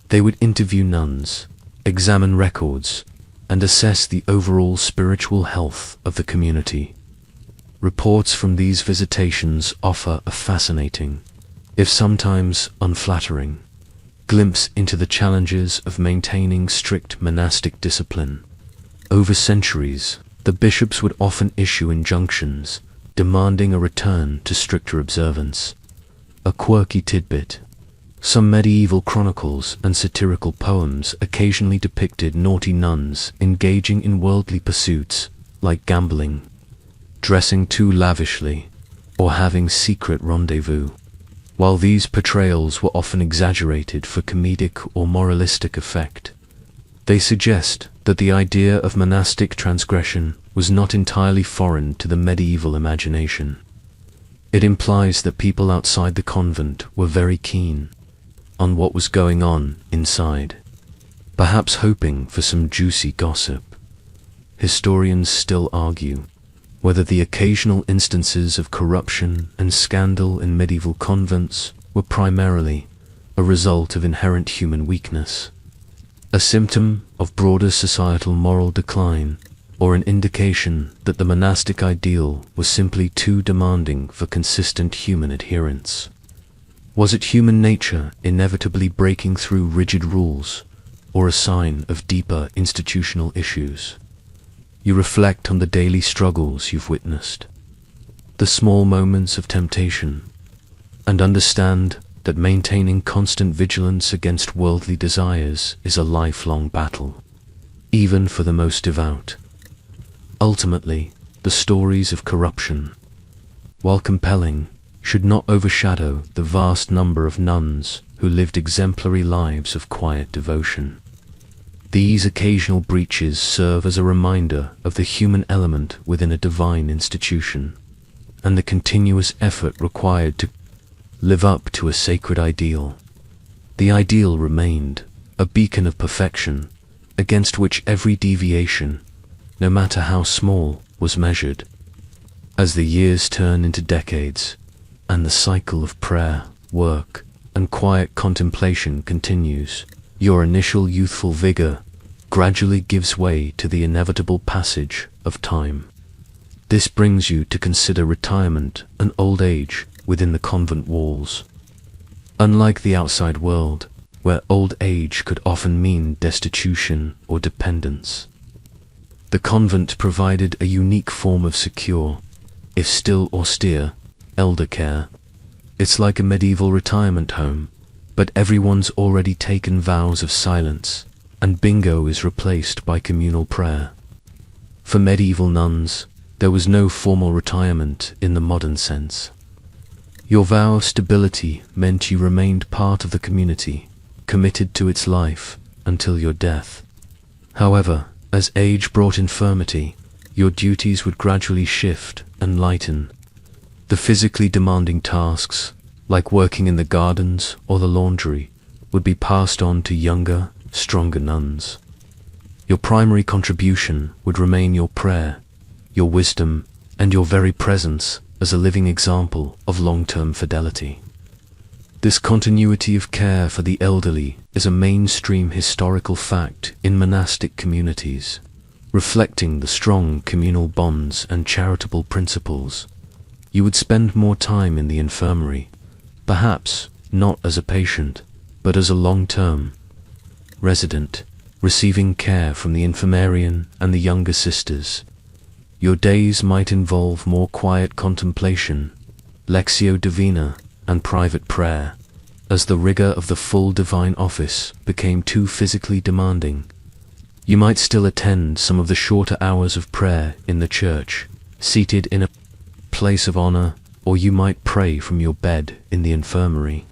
They would interview nuns, examine records, and assess the overall spiritual health of the community. Reports from these visitations offer a fascinating, if sometimes unflattering, glimpse into the challenges of maintaining strict monastic discipline. Over centuries, the bishops would often issue injunctions demanding a return to stricter observance. A quirky tidbit. Some medieval chronicles and satirical poems occasionally depicted naughty nuns engaging in worldly pursuits like gambling, dressing too lavishly, or having secret rendezvous. While these portrayals were often exaggerated for comedic or moralistic effect, they suggest that the idea of monastic transgression was not entirely foreign to the medieval imagination. It implies that people outside the convent were very keen on what was going on inside, perhaps hoping for some juicy gossip. Historians still argue whether the occasional instances of corruption and scandal in medieval convents were primarily a result of inherent human weakness, a symptom of broader societal moral decline, or an indication that the monastic ideal was simply too demanding for consistent human adherence. Was it human nature inevitably breaking through rigid rules, or a sign of deeper institutional issues? You reflect on the daily struggles you've witnessed, the small moments of temptation, and understand that maintaining constant vigilance against worldly desires is a lifelong battle, even for the most devout. Ultimately, the stories of corruption, while compelling, should not overshadow the vast number of nuns who lived exemplary lives of quiet devotion. These occasional breaches serve as a reminder of the human element within a divine institution, and the continuous effort required to live up to a sacred ideal. The ideal remained a beacon of perfection against which every deviation, no matter how small, was measured. As the years turn into decades, and the cycle of prayer, work, and quiet contemplation continues, your initial youthful vigor gradually gives way to the inevitable passage of time. This brings you to consider retirement and old age within the convent walls. Unlike the outside world, where old age could often mean destitution or dependence, the convent provided a unique form of secure, if still austere, elder care. It's like a medieval retirement home, but everyone's already taken vows of silence, and bingo is replaced by communal prayer. For medieval nuns, there was no formal retirement in the modern sense. Your vow of stability meant you remained part of the community, committed to its life until your death. However, as age brought infirmity, your duties would gradually shift and lighten. The physically demanding tasks, like working in the gardens or the laundry, would be passed on to younger, stronger nuns. Your primary contribution would remain your prayer, your wisdom, and your very presence as a living example of long-term fidelity. This continuity of care for the elderly is a mainstream historical fact in monastic communities, reflecting the strong communal bonds and charitable principles. You would spend more time in the infirmary, perhaps not as a patient, but as a long-term resident, receiving care from the infirmarian and the younger sisters. Your days might involve more quiet contemplation, lectio divina, and private prayer, as the rigor of the full divine office became too physically demanding. You might still attend some of the shorter hours of prayer in the church, seated in a place of honor, or you might pray from your bed in the infirmary,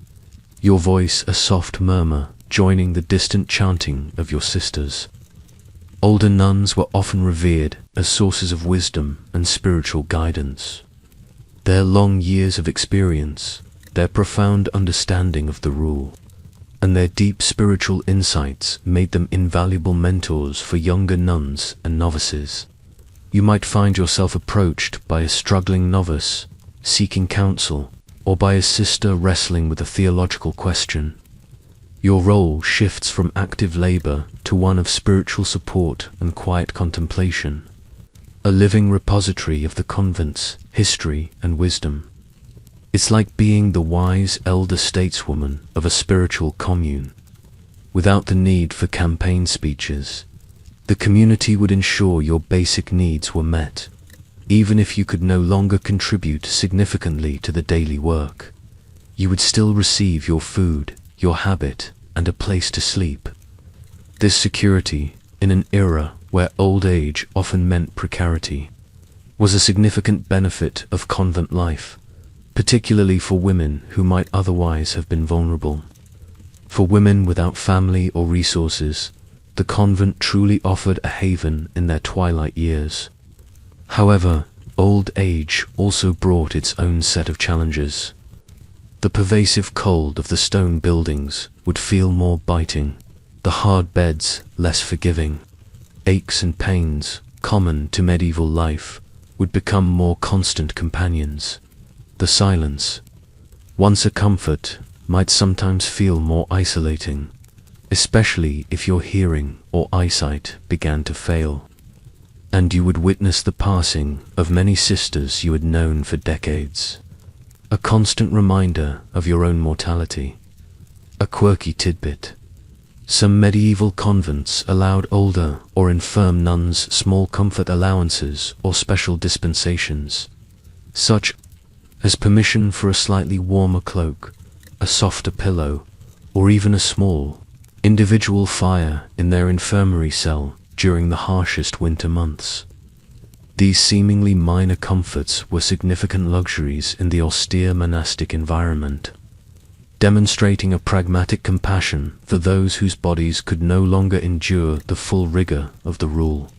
your voice a soft murmur joining the distant chanting of your sisters. Older nuns were often revered as sources of wisdom and spiritual guidance. Their long years of experience, their profound understanding of the rule, and their deep spiritual insights made them invaluable mentors for younger nuns and novices. You might find yourself approached by a struggling novice seeking counsel, or by a sister wrestling with a theological question. Your role shifts from active labor to one of spiritual support and quiet contemplation, a living repository of the convent's history and wisdom. It's like being the wise elder stateswoman of a spiritual commune. Without the need for campaign speeches, the community would ensure your basic needs were met, even if you could no longer contribute significantly to the daily work. You would still receive your food, your habit, and a place to sleep. This security, in an era where old age often meant precarity, was a significant benefit of convent life, particularly for women who might otherwise have been vulnerable. For women without family or resources, the convent truly offered a haven in their twilight years. However, old age also brought its own set of challenges. The pervasive cold of the stone buildings would feel more biting, the hard beds less forgiving. Aches and pains, common to medieval life, would become more constant companions. The silence, once a comfort, might sometimes feel more isolating, especially if your hearing or eyesight began to fail, and you would witness the passing of many sisters you had known for decades. A constant reminder of your own mortality. A quirky tidbit. Some medieval convents allowed older or infirm nuns small comfort allowances or special dispensations, such as permission for a slightly warmer cloak, a softer pillow, or even a small, individual fire in their infirmary cell during the harshest winter months. These seemingly minor comforts were significant luxuries in the austere monastic environment, demonstrating a pragmatic compassion for those whose bodies could no longer endure the full rigor of the rule.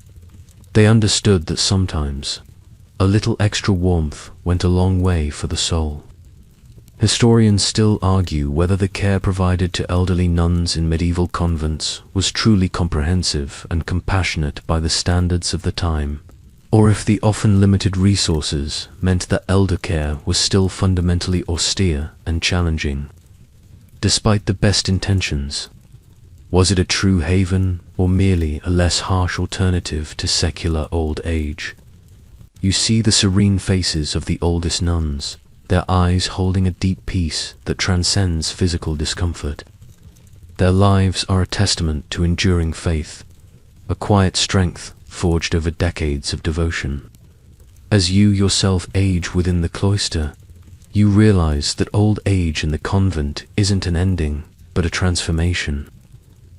They understood that sometimes a little extra warmth went a long way for the soul. Historians still argue whether the care provided to elderly nuns in medieval convents was truly comprehensive and compassionate by the standards of the time, or if the often limited resources meant that elder care was still fundamentally austere and challenging. Despite the best intentions, was it a true haven or merely a less harsh alternative to secular old age? You see the serene faces of the oldest nuns, their eyes holding a deep peace that transcends physical discomfort. Their lives are a testament to enduring faith, a quiet strength forged over decades of devotion. As you yourself age within the cloister, you realize that old age in the convent isn't an ending, but a transformation.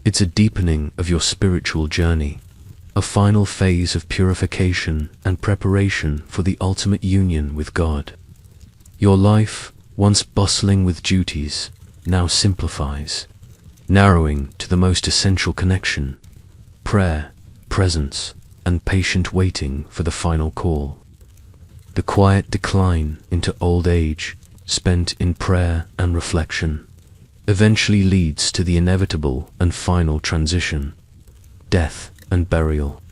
It's a deepening of your spiritual journey, a final phase of purification and preparation for the ultimate union with God. Your life, once bustling with duties, now simplifies, narrowing to the most essential connection: prayer, presence, and patient waiting for the final call. The quiet decline into old age, spent in prayer and reflection, eventually leads to the inevitable and final transition: death and burial.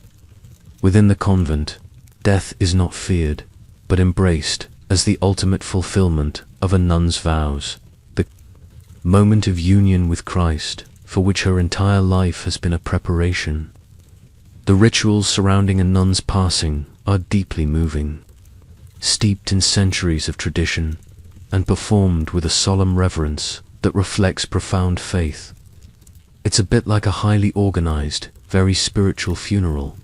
Within the convent, death is not feared, but embraced as the ultimate fulfillment of a nun's vows, the moment of union with Christ, for which her entire life has been a preparation. The rituals surrounding a nun's passing are deeply moving, steeped in centuries of tradition, and performed with a solemn reverence that reflects profound faith. It's a bit like a highly organized, very spiritual funeral,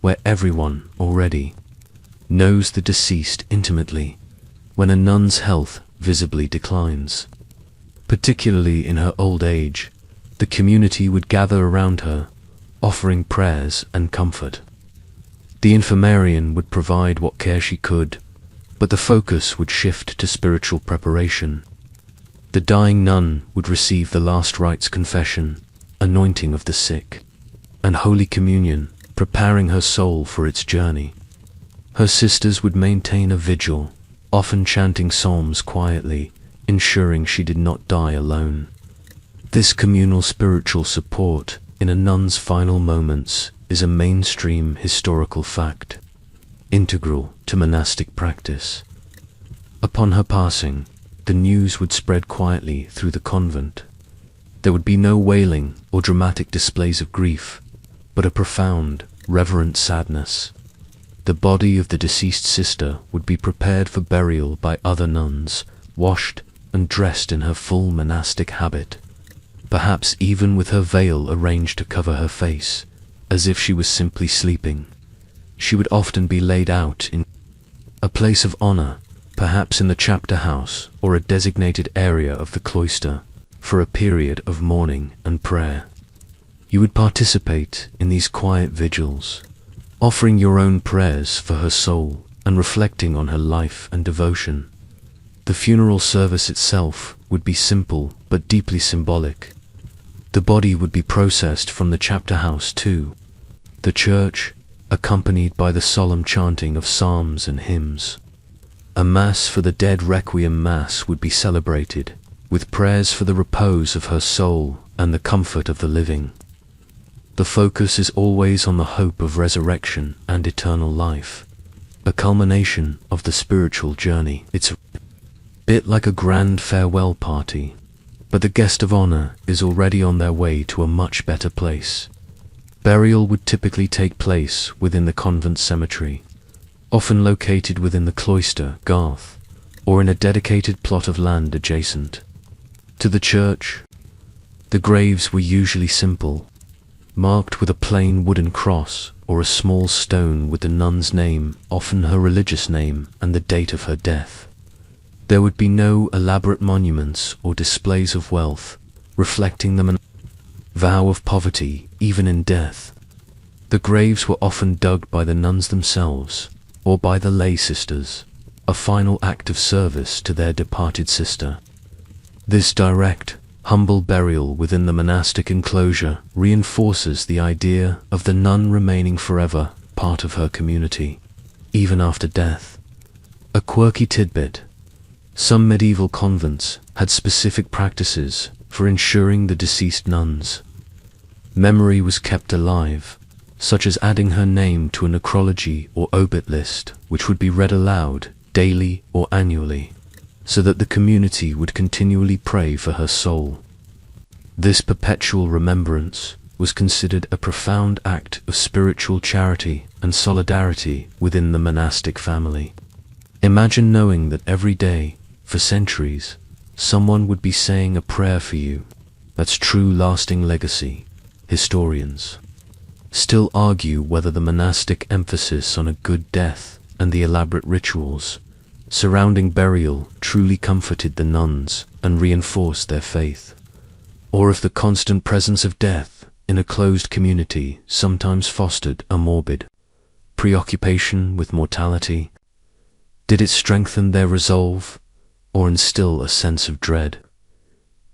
where everyone already knows the deceased intimately. When a nun's health visibly declines, particularly in her old age, the community would gather around her, offering prayers and comfort. The infirmarian would provide what care she could, but the focus would shift to spiritual preparation. The dying nun would receive the last rites confession, anointing of the sick, and Holy Communion, preparing her soul for its journey. Her sisters would maintain a vigil, often chanting psalms quietly, ensuring she did not die alone. This communal spiritual support in a nun's final moments is a mainstream historical fact, integral to monastic practice. Upon her passing, the news would spread quietly through the convent. There would be no wailing or dramatic displays of grief, but a profound, reverent sadness. The body of the deceased sister would be prepared for burial by other nuns, washed and dressed in her full monastic habit, perhaps even with her veil arranged to cover her face, as if she was simply sleeping. She would often be laid out in a place of honor, perhaps in the chapter house or a designated area of the cloister, for a period of mourning and prayer. You would participate in these quiet vigils, offering your own prayers for her soul and reflecting on her life and devotion. The funeral service itself would be simple but deeply symbolic. The body would be processed from the chapter house to the church, accompanied by the solemn chanting of psalms and hymns. A Mass for the dead Requiem Mass would be celebrated, with prayers for the repose of her soul and the comfort of the living. The focus is always on the hope of resurrection and eternal life. a culmination of the spiritual journey. It's a bit like a grand farewell party, but the guest of honor is already on their way to a much better place. Burial would typically take place within the convent cemetery, often located within the cloister, garth, or in a dedicated plot of land adjacent to the church. The graves were usually simple, marked with a plain wooden cross or a small stone with the nun's name, often her religious name, and the date of her death. There would be no elaborate monuments or displays of wealth, reflecting the vow of poverty even in death. The graves were often dug by the nuns themselves or by the lay sisters, a final act of service to their departed sister. This direct, humble burial within the monastic enclosure reinforces the idea of the nun remaining forever part of her community, even after death. A quirky tidbit: some medieval convents had specific practices for ensuring the deceased nun's memory was kept alive, such as adding her name to a necrology or obit list, which would be read aloud daily or annually, so that the community would continually pray for her soul. This perpetual remembrance was considered a profound act of spiritual charity and solidarity within the monastic family. Imagine knowing that every day, for centuries, someone would be saying a prayer for you. That's true lasting legacy. Historians still argue whether the monastic emphasis on a good death and the elaborate rituals surrounding burial truly comforted the nuns and reinforced their faith, or if the constant presence of death in a closed community sometimes fostered a morbid preoccupation with mortality. Did it strengthen their resolve or instill a sense of dread?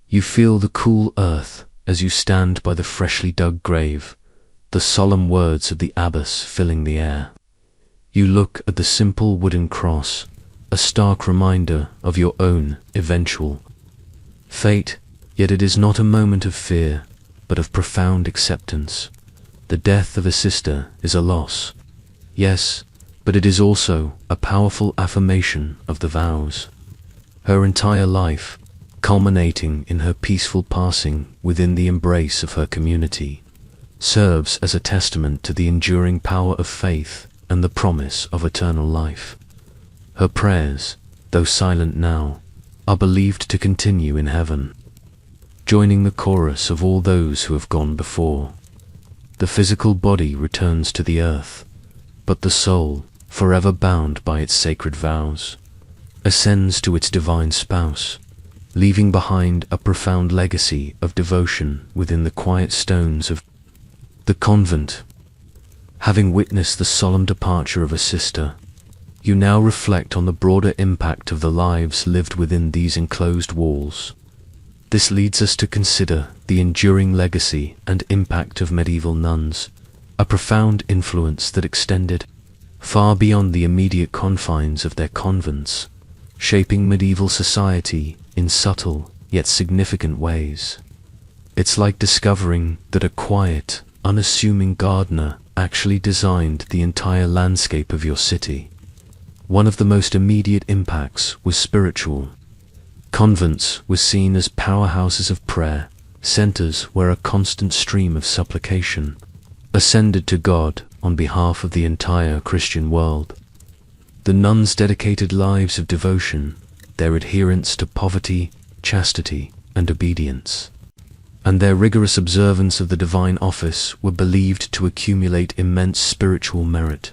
You feel the cool earth as you stand by the freshly dug grave, the solemn words of the abbess filling the air. You look at the simple wooden cross, a stark reminder of your own eventual fate, yet it is not a moment of fear, but of profound acceptance. The death of a sister is a loss, yes, but it is also a powerful affirmation of the vows. Her entire life, culminating in her peaceful passing within the embrace of her community, serves as a testament to the enduring power of faith and the promise of eternal life. Her prayers, though silent now, are believed to continue in heaven, joining the chorus of all those who have gone before. The physical body returns to the earth, but the soul, forever bound by its sacred vows, ascends to its divine spouse, leaving behind a profound legacy of devotion within the quiet stones of the convent. Having witnessed the solemn departure of a sister, you now reflect on the broader impact of the lives lived within these enclosed walls. This leads us to consider the enduring legacy and impact of medieval nuns, a profound influence that extended far beyond the immediate confines of their convents, shaping medieval society in subtle yet significant ways. It's like discovering that a quiet, unassuming gardener actually designed the entire landscape of your city. One of the most immediate impacts was spiritual. Convents were seen as powerhouses of prayer, centers where a constant stream of supplication ascended to God on behalf of the entire Christian world. The nuns' dedicated lives of devotion, their adherence to poverty, chastity, and obedience, and their rigorous observance of the divine office were believed to accumulate immense spiritual merit,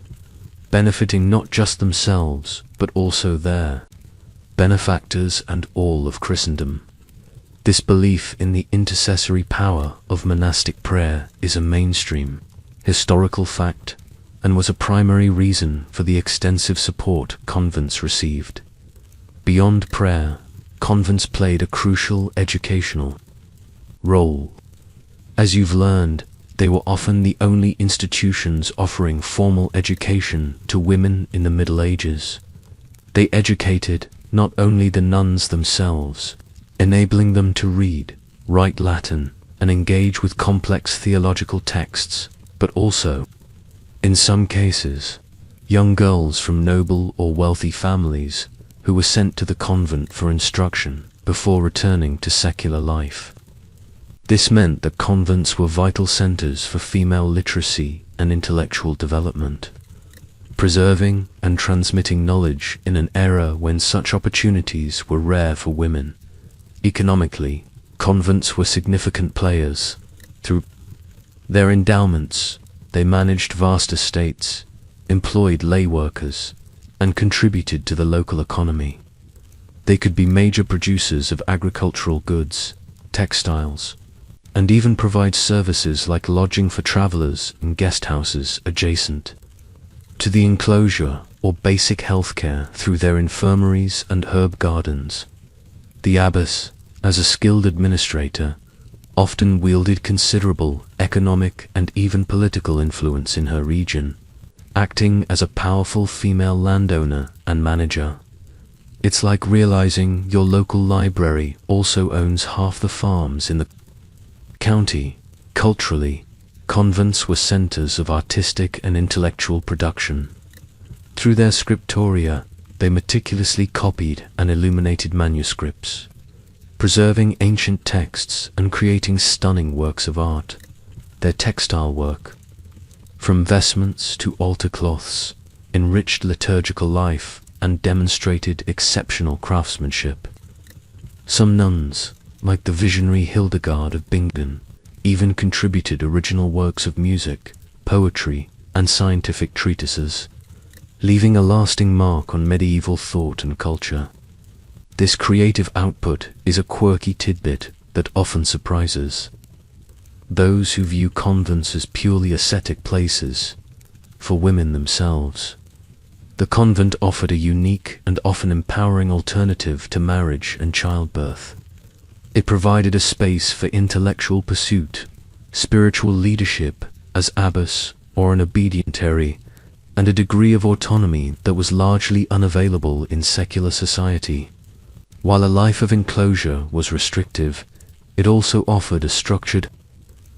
benefiting not just themselves, but also their benefactors and all of Christendom. This belief in the intercessory power of monastic prayer is a mainstream historical fact, and was a primary reason for the extensive support convents received. Beyond prayer, convents played a crucial educational role. As you've learned, they were often the only institutions offering formal education to women in the Middle Ages. They educated not only the nuns themselves, enabling them to read, write Latin, and engage with complex theological texts, but also, in some cases, young girls from noble or wealthy families who were sent to the convent for instruction before returning to secular life. This meant that convents were vital centers for female literacy and intellectual development, preserving and transmitting knowledge in an era when such opportunities were rare for women. Economically, convents were significant players. Through their endowments, they managed vast estates, employed lay workers, and contributed to the local economy. They could be major producers of agricultural goods, textiles, and even provide services like lodging for travelers in guest houses adjacent to the enclosure, or basic health care through their infirmaries and herb gardens. The abbess, as a skilled administrator, often wielded considerable economic and even political influence in her region, acting as a powerful female landowner and manager. It's like realizing your local library also owns half the farms in the county. Culturally, convents were centers of artistic and intellectual production. Through their scriptoria, they meticulously copied and illuminated manuscripts, preserving ancient texts and creating stunning works of art. Their textile work, from vestments to altar cloths, enriched liturgical life and demonstrated exceptional craftsmanship. Some nuns, like the visionary Hildegard of Bingen, even contributed original works of music, poetry, and scientific treatises, leaving a lasting mark on medieval thought and culture. This creative output is a quirky tidbit that often surprises those who view convents as purely ascetic places for women themselves. The convent offered a unique and often empowering alternative to marriage and childbirth. It provided a space for intellectual pursuit, spiritual leadership as abbess or an obedientary, and a degree of autonomy that was largely unavailable in secular society. While a life of enclosure was restrictive, it also offered a structured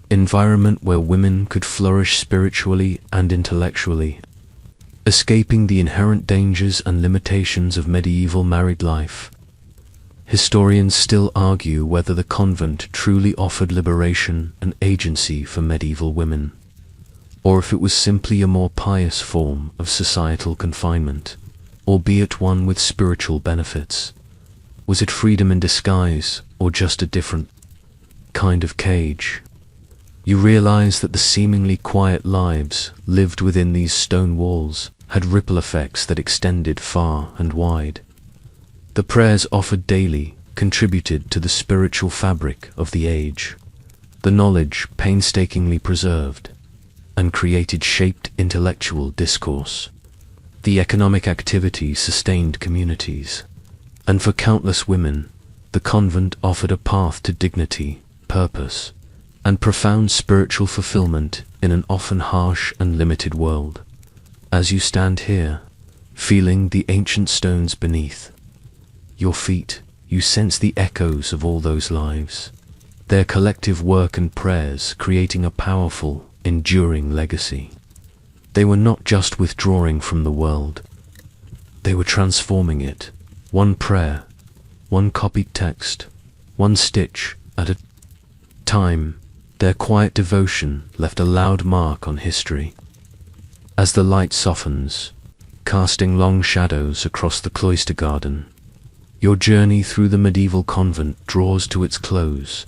environment where women could flourish spiritually and intellectually, escaping the inherent dangers and limitations of medieval married life. Historians still argue whether the convent truly offered liberation and agency for medieval women, or if it was simply a more pious form of societal confinement, albeit one with spiritual benefits. Was it freedom in disguise, or just a different kind of cage? You realize that the seemingly quiet lives lived within these stone walls had ripple effects that extended far and wide. The prayers offered daily contributed to the spiritual fabric of the age. The knowledge painstakingly preserved and created shaped intellectual discourse. The economic activity sustained communities. And for countless women, the convent offered a path to dignity, purpose, and profound spiritual fulfillment in an often harsh and limited world. As you stand here, feeling the ancient stones beneath your feet, you sense the echoes of all those lives, their collective work and prayers creating a powerful, enduring legacy. They were not just withdrawing from the world, they were transforming it. One prayer, one copied text, one stitch at a time. Their quiet devotion left a loud mark on history. As the light softens, casting long shadows across the cloister garden, your journey through the medieval convent draws to its close.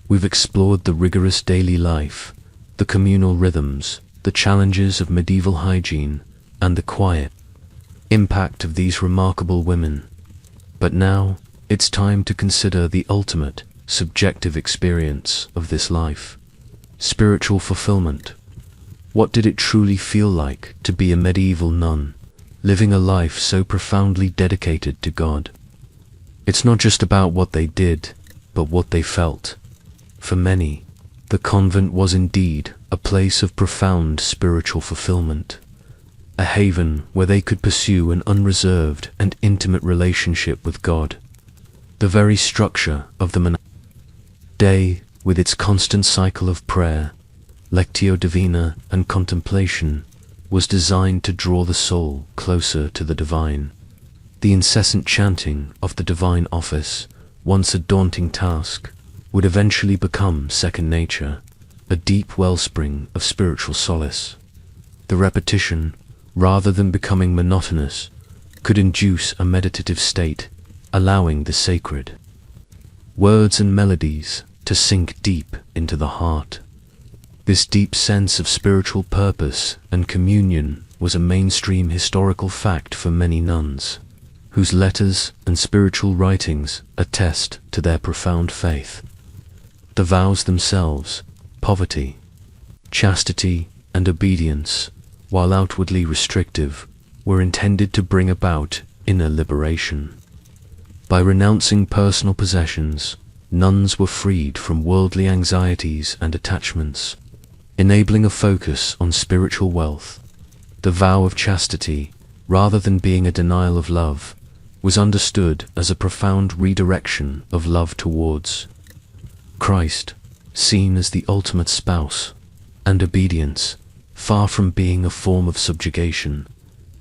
We've explored the rigorous daily life, the communal rhythms, the challenges of medieval hygiene, and the quiet impact of these remarkable women. But now, it's time to consider the ultimate, subjective experience of this life. Spiritual fulfillment. What did it truly feel like to be a medieval nun, living a life so profoundly dedicated to God? It's not just about what they did, but what they felt. For many, the convent was indeed a place of profound spiritual fulfillment, a haven where they could pursue an unreserved and intimate relationship with God. The very structure of the monastic day, with its constant cycle of prayer, lectio divina, and contemplation, was designed to draw the soul closer to the divine. The incessant chanting of the divine office, once a daunting task, would eventually become second nature, a deep wellspring of spiritual solace. The repetition, rather than becoming monotonous, could induce a meditative state, allowing the sacred words and melodies to sink deep into the heart. This deep sense of spiritual purpose and communion was a mainstream historical fact for many nuns, whose letters and spiritual writings attest to their profound faith. The vows themselves, poverty, chastity, and obedience, while outwardly restrictive, were intended to bring about inner liberation. By renouncing personal possessions, nuns were freed from worldly anxieties and attachments, enabling a focus on spiritual wealth. The vow of chastity, rather than being a denial of love, was understood as a profound redirection of love towards Christ, seen as the ultimate spouse, and obedience, far from being a form of subjugation,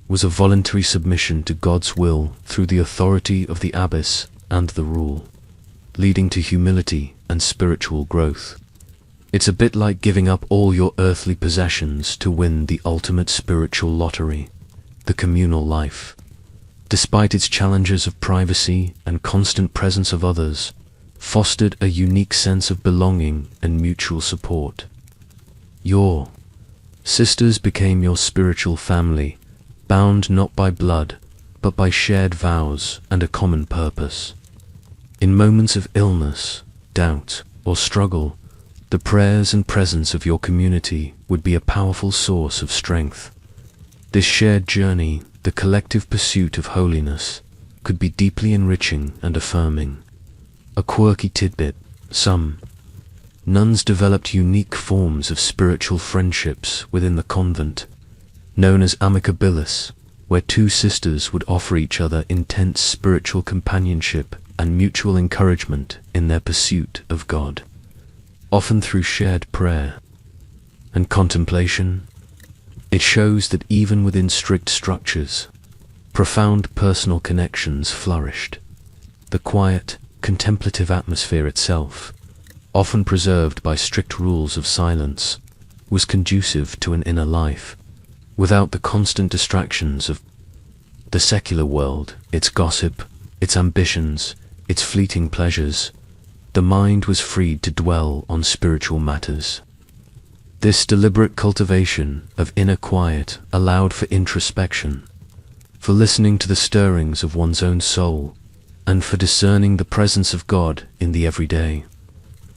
was a voluntary submission to God's will through the authority of the abbess and the rule, leading to humility and spiritual growth. It's a bit like giving up all your earthly possessions to win the ultimate spiritual lottery, the communal life. Despite its challenges of privacy and constant presence of others, fostered a unique sense of belonging and mutual support. Your sisters became your spiritual family, bound not by blood, but by shared vows and a common purpose. In moments of illness, doubt, or struggle, the prayers and presence of your community would be a powerful source of strength. This shared journey, the collective pursuit of holiness, could be deeply enriching and affirming. A quirky tidbit: some nuns developed unique forms of spiritual friendships within the convent, known as amicabilis, where two sisters would offer each other intense spiritual companionship and mutual encouragement in their pursuit of God, often through shared prayer and contemplation. It shows that even within strict structures, profound personal connections flourished. The quiet, contemplative atmosphere itself, often preserved by strict rules of silence, was conducive to an inner life, without the constant distractions of the secular world, its gossip, its ambitions, its fleeting pleasures. The mind was freed to dwell on spiritual matters. This deliberate cultivation of inner quiet allowed for introspection, for listening to the stirrings of one's own soul, and for discerning the presence of God in the everyday.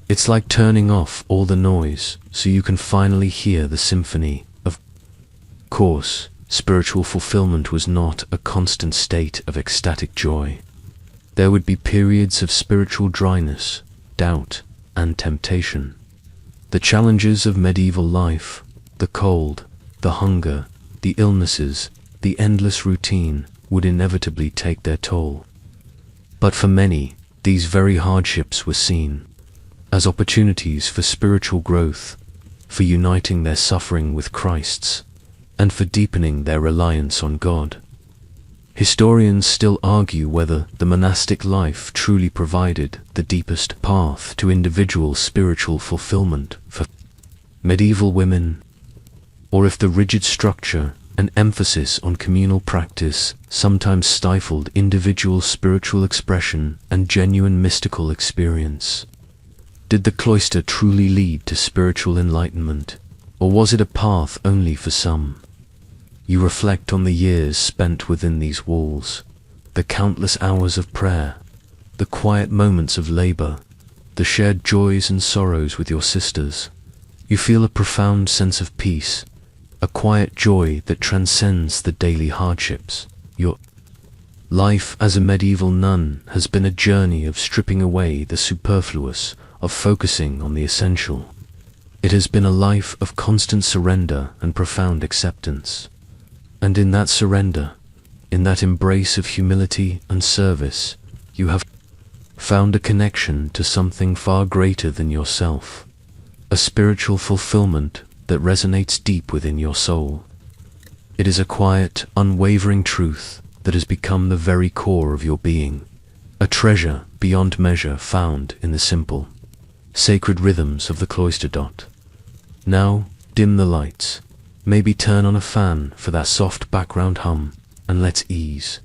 It's like turning off all the noise so you can finally hear the symphony. Of course, spiritual fulfillment was not a constant state of ecstatic joy. There would be periods of spiritual dryness, doubt, and temptation. The challenges of medieval life, the cold, the hunger, the illnesses, the endless routine, would inevitably take their toll. But for many, these very hardships were seen as opportunities for spiritual growth, for uniting their suffering with Christ's, and for deepening their reliance on God. Historians still argue whether the monastic life truly provided the deepest path to individual spiritual fulfillment for medieval women, or if the rigid structure and emphasis on communal practice sometimes stifled individual spiritual expression and genuine mystical experience. Did the cloister truly lead to spiritual enlightenment, or was it a path only for some? You reflect on the years spent within these walls, the countless hours of prayer, the quiet moments of labor, the shared joys and sorrows with your sisters. You feel a profound sense of peace, a quiet joy that transcends the daily hardships. Your life as a medieval nun has been a journey of stripping away the superfluous, of focusing on the essential. It has been a life of constant surrender and profound acceptance. And in that surrender, in that embrace of humility and service, you have found a connection to something far greater than yourself, a spiritual fulfillment that resonates deep within your soul. It is a quiet, unwavering truth that has become the very core of your being, a treasure beyond measure found in the simple, sacred rhythms of the cloister dot. Now, dim the lights, maybe turn on a fan for that soft background hum, and let's ease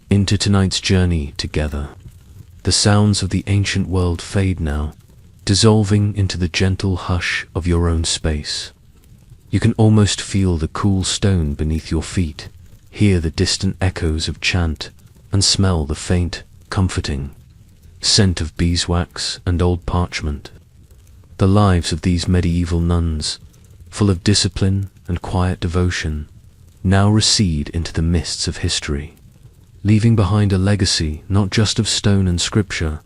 into tonight's journey together. The sounds of the ancient world fade now, dissolving into the gentle hush of your own space. You can almost feel the cool stone beneath your feet, hear the distant echoes of chant, and smell the faint, comforting scent of beeswax and old parchment. The lives of these medieval nuns, full of discipline and quiet devotion, now recede into the mists of history, leaving behind a legacy not just of stone and scripture,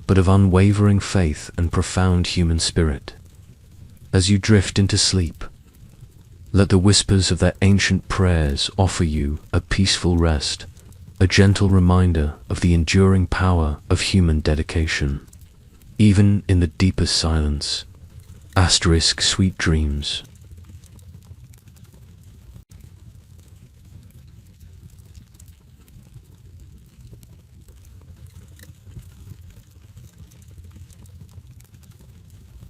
but of unwavering faith and profound human spirit. As you drift into sleep, let the whispers of their ancient prayers offer you a peaceful rest, a gentle reminder of the enduring power of human dedication. Even in the deepest silence, sweet dreams.